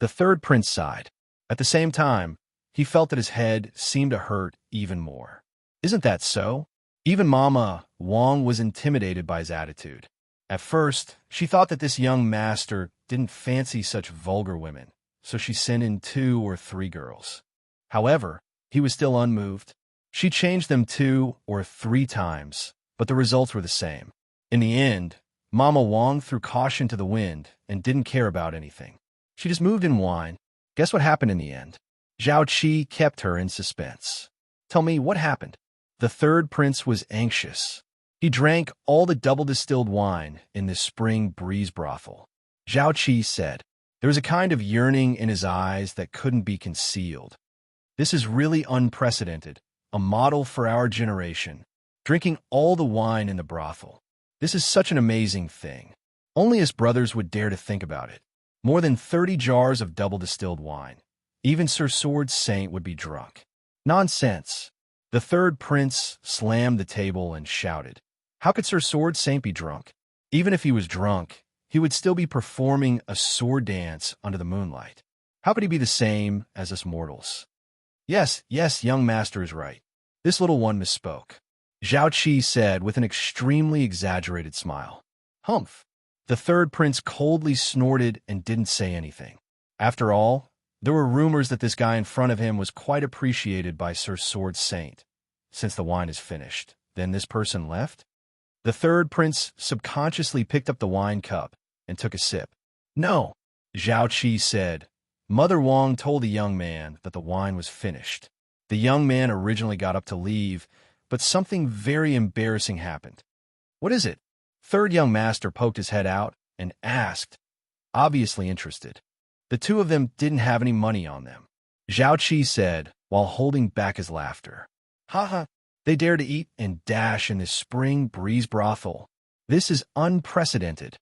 The third prince sighed. At the same time, he felt that his head seemed to hurt even more. Isn't that so? Even Mama Wang was intimidated by his attitude. At first, she thought that this young master didn't fancy such vulgar women, so she sent in 2 or 3 girls. However, he was still unmoved. She changed them 2 or 3 times, but the results were the same. In the end, Mama Wang threw caution to the wind and didn't care about anything. She just moved in wine. Guess what happened in the end? Zhao Qi kept her in suspense. Tell me, what happened? The third prince was anxious. He drank all the double-distilled wine in this spring breeze brothel. Zhao Qi said, there was a kind of yearning in his eyes that couldn't be concealed. This is really unprecedented, a model for our generation, drinking all the wine in the brothel. This is such an amazing thing. Only us brothers would dare to think about it. More than 30 jars of double-distilled wine. Even Sir Sword Saint would be drunk. Nonsense. The third prince slammed the table and shouted, How could Sir Sword Saint be drunk? Even if he was drunk, he would still be performing a sword dance under the moonlight. How could he be the same as us mortals? Yes, young master is right. This little one misspoke. Zhao Qi said with an extremely exaggerated smile. Humph. The third prince coldly snorted and didn't say anything. After all, there were rumors that this guy in front of him was quite appreciated by Sir Sword Saint. Since the wine is finished, then this person left? The third prince subconsciously picked up the wine cup and took a sip. No, Zhao Qi said. Mother Wang told the young man that the wine was finished. The young man originally got up to leave, but something very embarrassing happened. What is it? Third young master poked his head out and asked, obviously interested. The 2 of them didn't have any money on them. Zhao Qi said, while holding back his laughter. Ha! They dare to eat and dash in this spring breeze brothel. This is unprecedented.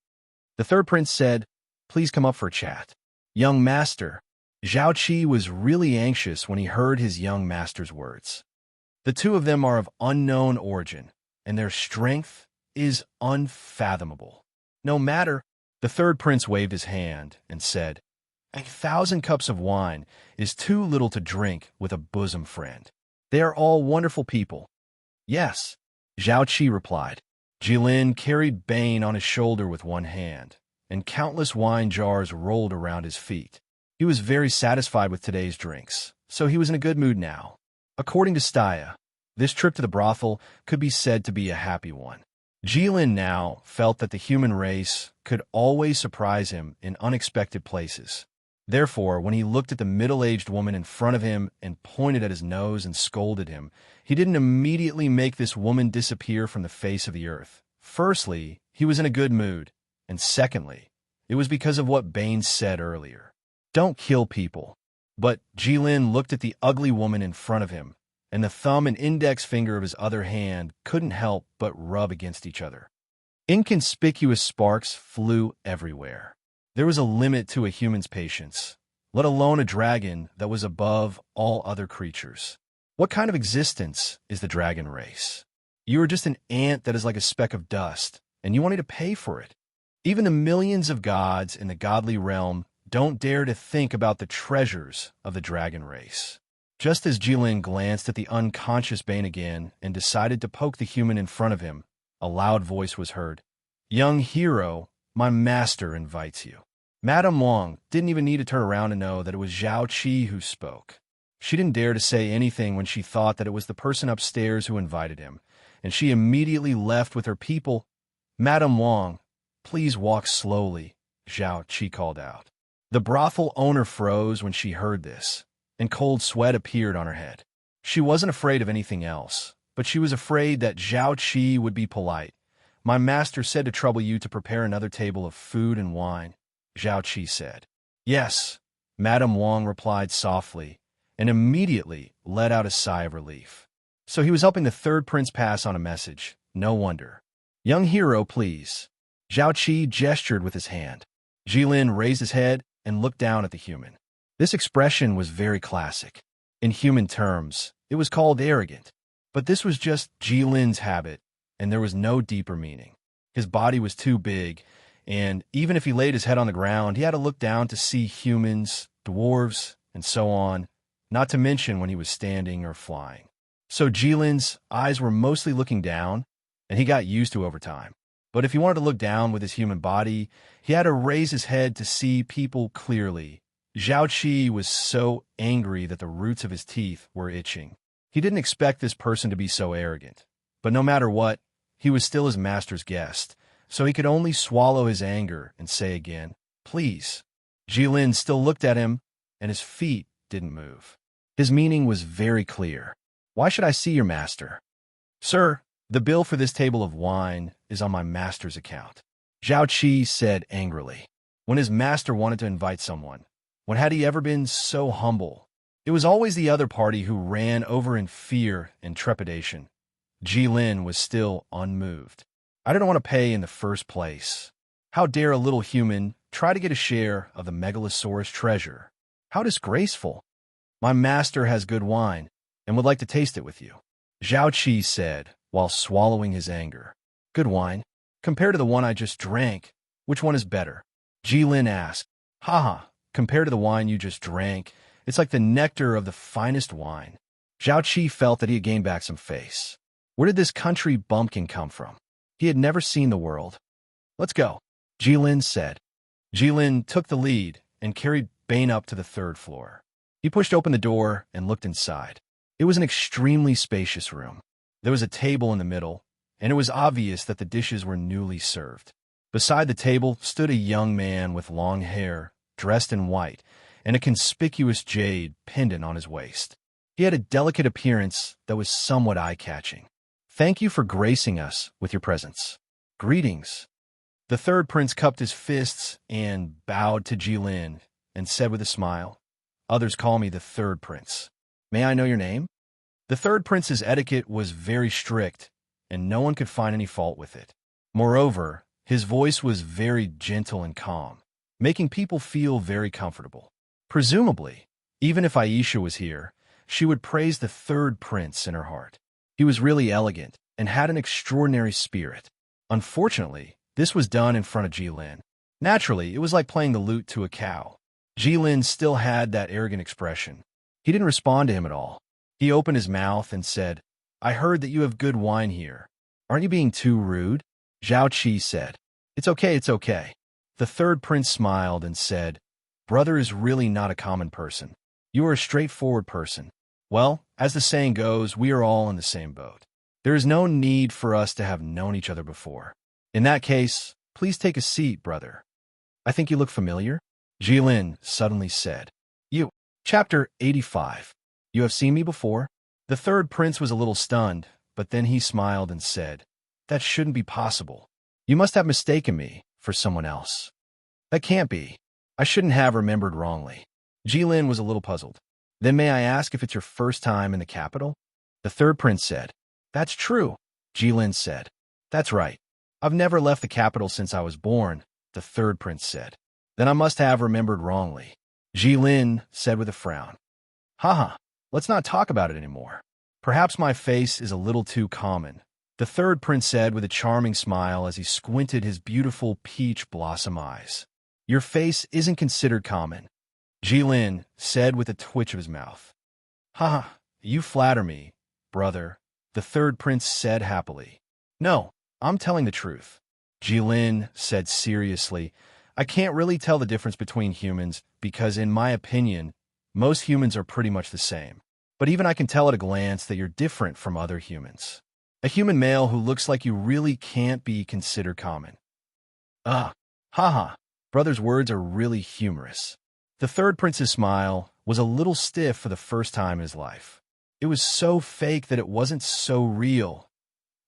The third prince said, Please come up for a chat. Young master. Zhao Qi was really anxious when he heard his young master's words. The 2 of them are of unknown origin, and their strength is unfathomable. No matter, the third prince waved his hand and said, 1,000 cups of wine is too little to drink with a bosom friend. They are all wonderful people. Yes, Zhao Qi replied. Jilin carried Bane on his shoulder with one hand, and countless wine jars rolled around his feet. He was very satisfied with today's drinks, so he was in a good mood now. According to Staya, this trip to the brothel could be said to be a happy one. Jilin now felt that the human race could always surprise him in unexpected places. Therefore, when he looked at the middle-aged woman in front of him and pointed at his nose and scolded him, he didn't immediately make this woman disappear from the face of the earth. Firstly, he was in a good mood, and secondly, it was because of what Bane said earlier. Don't kill people. But Jilin looked at the ugly woman in front of him, and the thumb and index finger of his other hand couldn't help but rub against each other. Inconspicuous sparks flew everywhere. There was a limit to a human's patience, let alone a dragon that was above all other creatures. What kind of existence is the dragon race? You are just an ant that is like a speck of dust, and you wanted to pay for it. Even the millions of gods in the godly realm Don't dare to think about the treasures of the dragon race. Just as Jilin glanced at the unconscious Bane again and decided to poke the human in front of him, a loud voice was heard. Young hero, my master invites you. Madame Wang didn't even need to turn around to know that it was Zhao Qi who spoke. She didn't dare to say anything when she thought that it was the person upstairs who invited him, and she immediately left with her people. Madame Wang, please walk slowly, Zhao Qi called out. The brothel owner froze when she heard this, and cold sweat appeared on her head. She wasn't afraid of anything else, but she was afraid that Zhao Qi would be polite. My master said to trouble you to prepare another table of food and wine, Zhao Qi said. Yes, Madame Wang replied softly, and immediately let out a sigh of relief. So he was helping the third prince pass on a message. No wonder. Young hero, please. Zhao Qi gestured with his hand. Jilin raised his head and looked down at the human. This expression was very classic. In human terms, it was called arrogant. But this was just Jilin's habit, and there was no deeper meaning. His body was too big, and even if he laid his head on the ground, he had to look down to see humans, dwarves, and so on, not to mention when he was standing or flying. So Jilin's eyes were mostly looking down, and he got used to over time. But if he wanted to look down with his human body, he had to raise his head to see people clearly. Zhao Qi was so angry that the roots of his teeth were itching. He didn't expect this person to be so arrogant. But no matter what, he was still his master's guest, so he could only swallow his anger and say again, please. Jilin still looked at him, and his feet didn't move. His meaning was very clear. Why should I see your master? Sir, the bill for this table of wine is on my master's account, Zhao Qi said angrily. When his master wanted to invite someone, when had he ever been so humble? It was always the other party who ran over in fear and trepidation. Jilin was still unmoved. I didn't want to pay in the first place. How dare a little human try to get a share of the megalosaurus treasure? How disgraceful. My master has good wine and would like to taste it with you, Zhao Qi said while swallowing his anger. Good wine? Compared to the one I just drank, which one is better? Jilin asked. Haha, compared to the wine you just drank, it's like the nectar of the finest wine. Zhao Qi felt that he had gained back some face. Where did this country bumpkin come from? He had never seen the world. Let's go, Jilin said. Jilin took the lead and carried Bane up to the third floor. He pushed open the door and looked inside. It was an extremely spacious room. There was a table in the middle, and it was obvious that the dishes were newly served. Beside the table stood a young man with long hair, dressed in white, and a conspicuous jade pendant on his waist. He had a delicate appearance that was somewhat eye-catching. Thank you for gracing us with your presence. Greetings. The third prince cupped his fists and bowed to Jilin and said with a smile, Others call me the third prince. May I know your name? The third prince's etiquette was very strict, and no one could find any fault with it. Moreover, his voice was very gentle and calm, making people feel very comfortable. Presumably, even if Aisha was here, she would praise the third prince in her heart. He was really elegant and had an extraordinary spirit. Unfortunately, this was done in front of Jilin. Naturally, it was like playing the lute to a cow. Jilin still had that arrogant expression. He didn't respond to him at all. He opened his mouth and said, I heard that you have good wine here. Aren't you being too rude? Zhao Qi said. It's okay, it's okay. The third prince smiled and said, Brother is really not a common person. You are a straightforward person. Well, as the saying goes, we are all in the same boat. There is no need for us to have known each other before. In that case, please take a seat, brother. I think you look familiar, Jilin suddenly said. You. Chapter 85. You have seen me before? The third prince was a little stunned, but then he smiled and said, That shouldn't be possible. You must have mistaken me for someone else. That can't be. I shouldn't have remembered wrongly. Jilin was a little puzzled. Then may I ask if it's your first time in the capital? The third prince said. That's true, Jilin said. That's right. I've never left the capital since I was born, the third prince said. Then I must have remembered wrongly, Jilin said with a frown. Haha, let's not talk about it anymore. Perhaps my face is a little too common, the third prince said with a charming smile as he squinted his beautiful peach blossom eyes. Your face isn't considered common, Jilin said with a twitch of his mouth. Haha, you flatter me, brother, the third prince said happily. No, I'm telling the truth, Jilin said seriously. I can't really tell the difference between humans because, in my opinion, most humans are pretty much the same. But even I can tell at a glance that you're different from other humans. A human male who looks like you really can't be considered common. Haha, brother's words are really humorous. The third prince's smile was a little stiff for the first time in his life. It was so fake that it wasn't so real.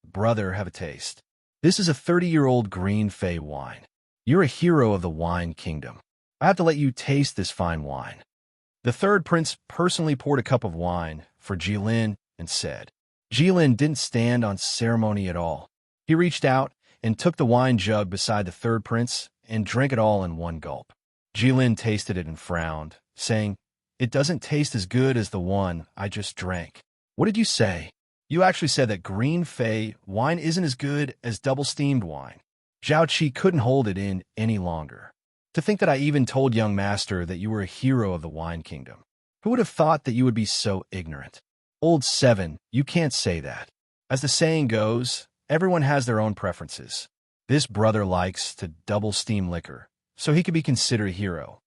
Brother, have a taste. This is a 30-year-old green fey wine. You're a hero of the wine kingdom. I have to let you taste this fine wine. The third prince personally poured a cup of wine for Jilin and said. Jilin didn't stand on ceremony at all. He reached out and took the wine jug beside the third prince and drank it all in one gulp. Jilin tasted it and frowned, saying, It doesn't taste as good as the one I just drank. What did you say? You actually said that green fey wine isn't as good as double-steamed wine. Zhao Qi couldn't hold it in any longer. To think that I even told young master that you were a hero of the wine kingdom. Who would have thought that you would be so ignorant? Old 7, you can't say that. As the saying goes, everyone has their own preferences. This brother likes to double-steam liquor, so he could be considered a hero.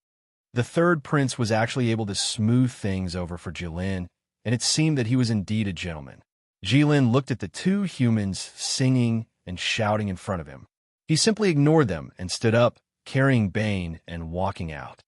The third prince was actually able to smooth things over for Jilin, and it seemed that he was indeed a gentleman. Jilin looked at the two humans singing and shouting in front of him. He simply ignored them and stood up, carrying Bane and walking out.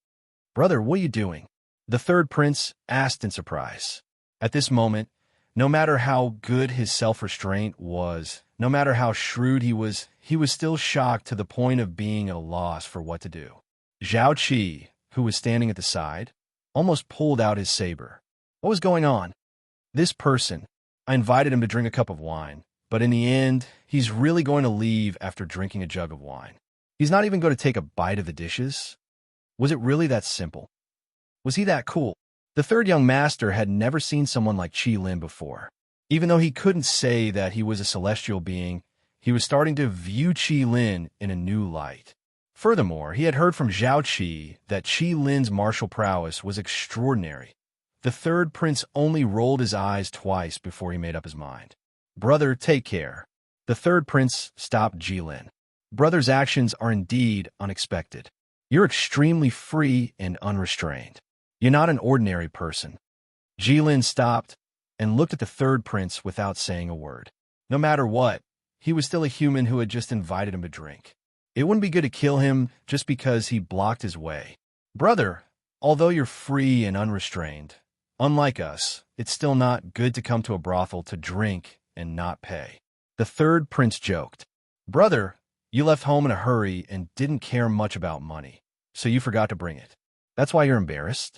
Brother, what are you doing? The third prince asked in surprise. At this moment, no matter how good his self-restraint was, no matter how shrewd he was still shocked to the point of being at a loss for what to do. Zhao Qi, who was standing at the side, almost pulled out his saber. What was going on? This person, I invited him to drink a cup of wine, but in the end, he's really going to leave after drinking a jug of wine. He's not even going to take a bite of the dishes? Was it really that simple? Was he that cool? The third young master had never seen someone like Jilin before. Even though he couldn't say that he was a celestial being, he was starting to view Jilin in a new light. Furthermore, he had heard from Zhao Qi that Jilin's martial prowess was extraordinary. The third prince only rolled his eyes twice before he made up his mind. Brother, take care. The third prince stopped Jilin. Brother's actions are indeed unexpected. You're extremely free and unrestrained. You're not an ordinary person. Jilin stopped and looked at the third prince without saying a word. No matter what, he was still a human who had just invited him to drink. It wouldn't be good to kill him just because he blocked his way. Brother, although you're free and unrestrained, unlike us, it's still not good to come to a brothel to drink and not pay. The third prince joked. Brother, you left home in a hurry and didn't care much about money, so you forgot to bring it. That's why you're embarrassed?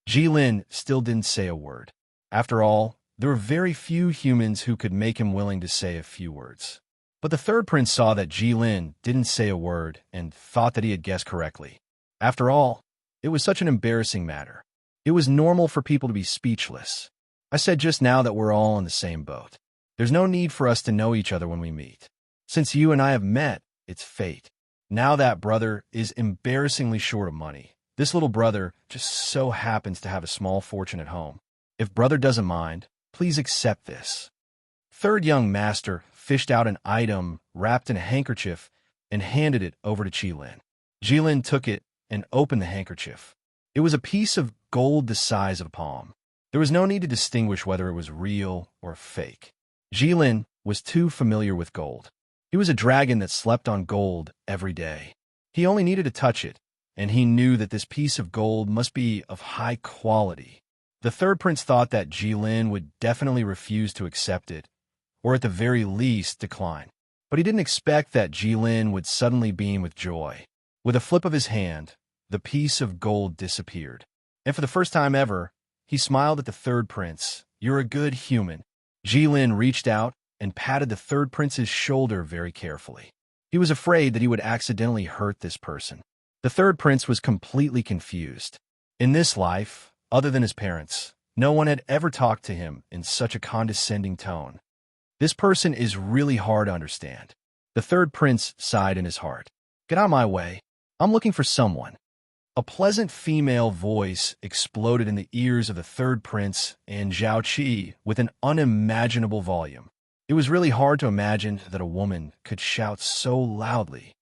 Jilin still didn't say a word. After all, there were very few humans who could make him willing to say a few words. But the third prince saw that Jilin didn't say a word and thought that he had guessed correctly. After all, it was such an embarrassing matter. It was normal for people to be speechless. I said just now that we're all in the same boat. There's no need for us to know each other when we meet. Since you and I have met, it's fate. Now that brother is embarrassingly short of money. This little brother just so happens to have a small fortune at home. If brother doesn't mind, please accept this. Third young master fished out an item wrapped in a handkerchief and handed it over to Jilin. Jilin took it and opened the handkerchief. It was a piece of gold the size of a palm. There was no need to distinguish whether it was real or fake. Jilin was too familiar with gold. He was a dragon that slept on gold every day. He only needed to touch it, and he knew that this piece of gold must be of high quality. The third prince thought that Jilin would definitely refuse to accept it, or at the very least decline. But he didn't expect that Jilin would suddenly beam with joy. With a flip of his hand, the piece of gold disappeared. And for the first time ever, he smiled at the third prince. You're a good human. Jilin reached out and patted the third prince's shoulder very carefully. He was afraid that he would accidentally hurt this person. The third prince was completely confused. In this life, other than his parents, no one had ever talked to him in such a condescending tone. This person is really hard to understand. The third prince sighed in his heart. Get out of my way. I'm looking for someone. A pleasant female voice exploded in the ears of the third prince and Zhao Qi with an unimaginable volume. It was really hard to imagine that a woman could shout so loudly.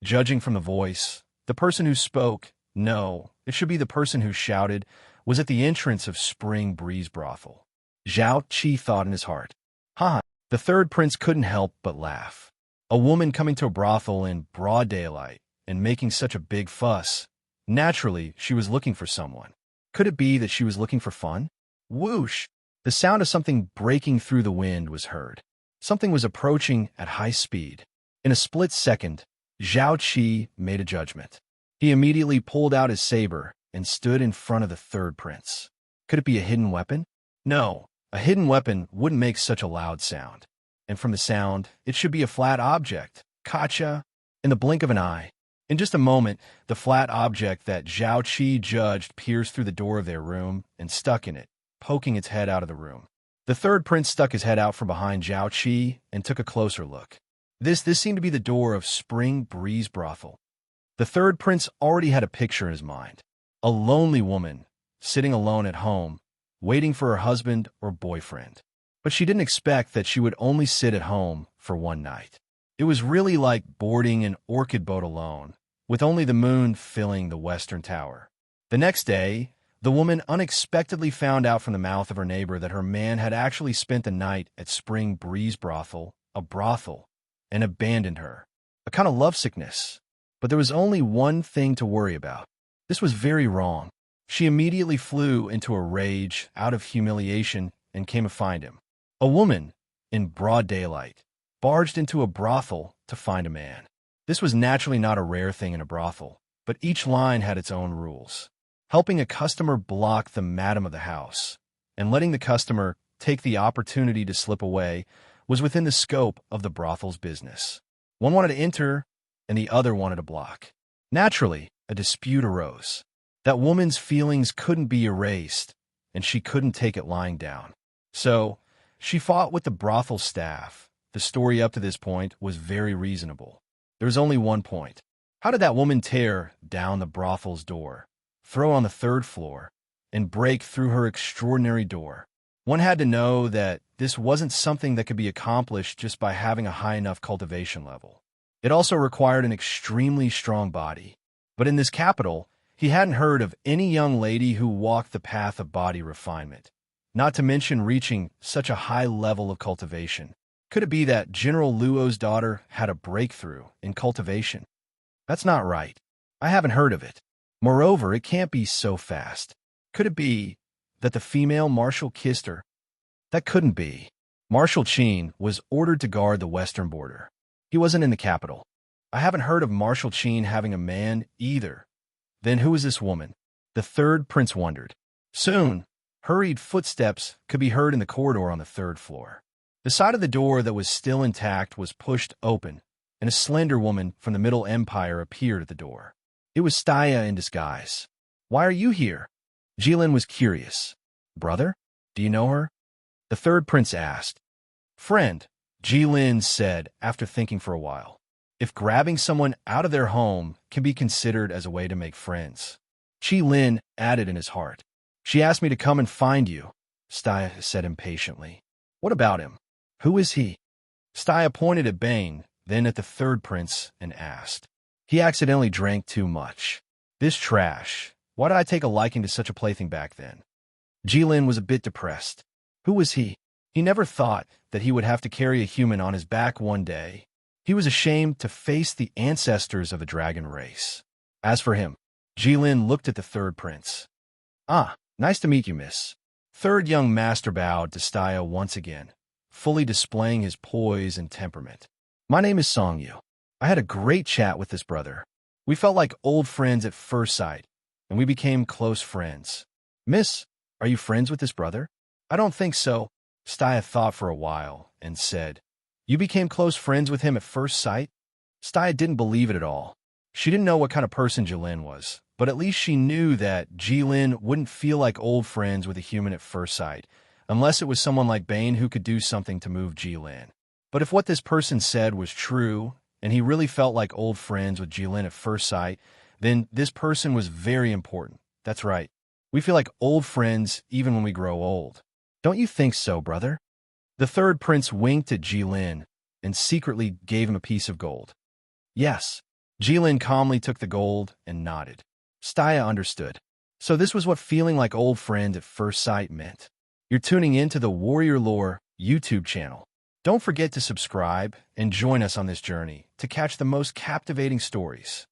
Judging from the voice, the person who spoke, no, it should be the person who shouted, was at the entrance of Spring Breeze Brothel. Zhao Qi thought in his heart. Ha! The third prince couldn't help but laugh. A woman coming to a brothel in broad daylight and making such a big fuss. Naturally, she was looking for someone. Could it be that she was looking for fun? Whoosh! The sound of something breaking through the wind was heard. Something was approaching at high speed. In a split second, Zhao Qi made a judgment. He immediately pulled out his saber and stood in front of the third prince. Could it be a hidden weapon? No, a hidden weapon wouldn't make such a loud sound. And from the sound, it should be a flat object. Gotcha! In the blink of an eye. In just a moment, the flat object that Zhao Qi judged pierced through the door of their room and stuck in it, poking its head out of the room. The third prince stuck his head out from behind Zhao Qi and took a closer look. This seemed to be the door of Spring Breeze Brothel. The third prince already had a picture in his mind. A lonely woman, sitting alone at home, waiting for her husband or boyfriend. But she didn't expect that she would only sit at home for one night. It was really like boarding an orchid boat alone, with only the moon filling the western tower. The next day, the woman unexpectedly found out from the mouth of her neighbor that her man had actually spent the night at Spring Breeze Brothel, a brothel, and abandoned her. A kind of lovesickness. But there was only one thing to worry about. This was very wrong. She immediately flew into a rage out of humiliation and came to find him. A woman, in broad daylight, barged into a brothel to find a man. This was naturally not a rare thing in a brothel, but each line had its own rules. Helping a customer block the madam of the house, and letting the customer take the opportunity to slip away was within the scope of the brothel's business. One wanted to enter, and the other wanted to block. Naturally, a dispute arose. That woman's feelings couldn't be erased, and she couldn't take it lying down. So, she fought with the brothel staff. The story up to this point was very reasonable. There was only one point. How did that woman tear down the brothel's door, throw on the third floor, and break through her extraordinary door? One had to know that this wasn't something that could be accomplished just by having a high enough cultivation level. It also required an extremely strong body. But in this capital, he hadn't heard of any young lady who walked the path of body refinement, not to mention reaching such a high level of cultivation. Could it be that General Luo's daughter had a breakthrough in cultivation? That's not right. I haven't heard of it. Moreover, it can't be so fast. Could it be that the female marshal kissed her? That couldn't be. Marshal Qin was ordered to guard the western border. He wasn't in the capital. I haven't heard of Marshal Qin having a man either. Then who is this woman? The third prince wondered. Soon, hurried footsteps could be heard in the corridor on the third floor. The side of the door that was still intact was pushed open, and a slender woman from the Middle Empire appeared at the door. It was Staya in disguise. Why are you here? Jilin was curious. Brother? Do you know her? The third prince asked. Friend, Jilin said after thinking for a while. If grabbing someone out of their home can be considered as a way to make friends. Jilin added in his heart. She asked me to come and find you, Staya said impatiently. What about him? Who is he? Staya pointed at Bane, then at the third prince, and asked. He accidentally drank too much. This trash. Why did I take a liking to such a plaything back then? Jilin was a bit depressed. Who was he? He never thought that he would have to carry a human on his back one day. He was ashamed to face the ancestors of the dragon race. As for him, Jilin looked at the third prince. Ah, nice to meet you, miss. Third young master bowed to Staya once again, fully displaying his poise and temperament. My name is Songyu. I had a great chat with this brother. We felt like old friends at first sight, and we became close friends. Miss, are you friends with this brother? I don't think so. Staya thought for a while and said, You became close friends with him at first sight? Staya didn't believe it at all. She didn't know what kind of person Jilin was, but at least she knew that Jilin wouldn't feel like old friends with a human at first sight, unless it was someone like Bane who could do something to move Jilin. But if what this person said was true, and he really felt like old friends with Jilin at first sight, then this person was very important. That's right. We feel like old friends even when we grow old. Don't you think so, brother? The third prince winked at Jilin and secretly gave him a piece of gold. Yes. Jilin calmly took the gold and nodded. Staya understood. So this was what feeling like old friend at first sight meant. You're tuning in to the Warrior Lore YouTube channel. Don't forget to subscribe and join us on this journey to catch the most captivating stories.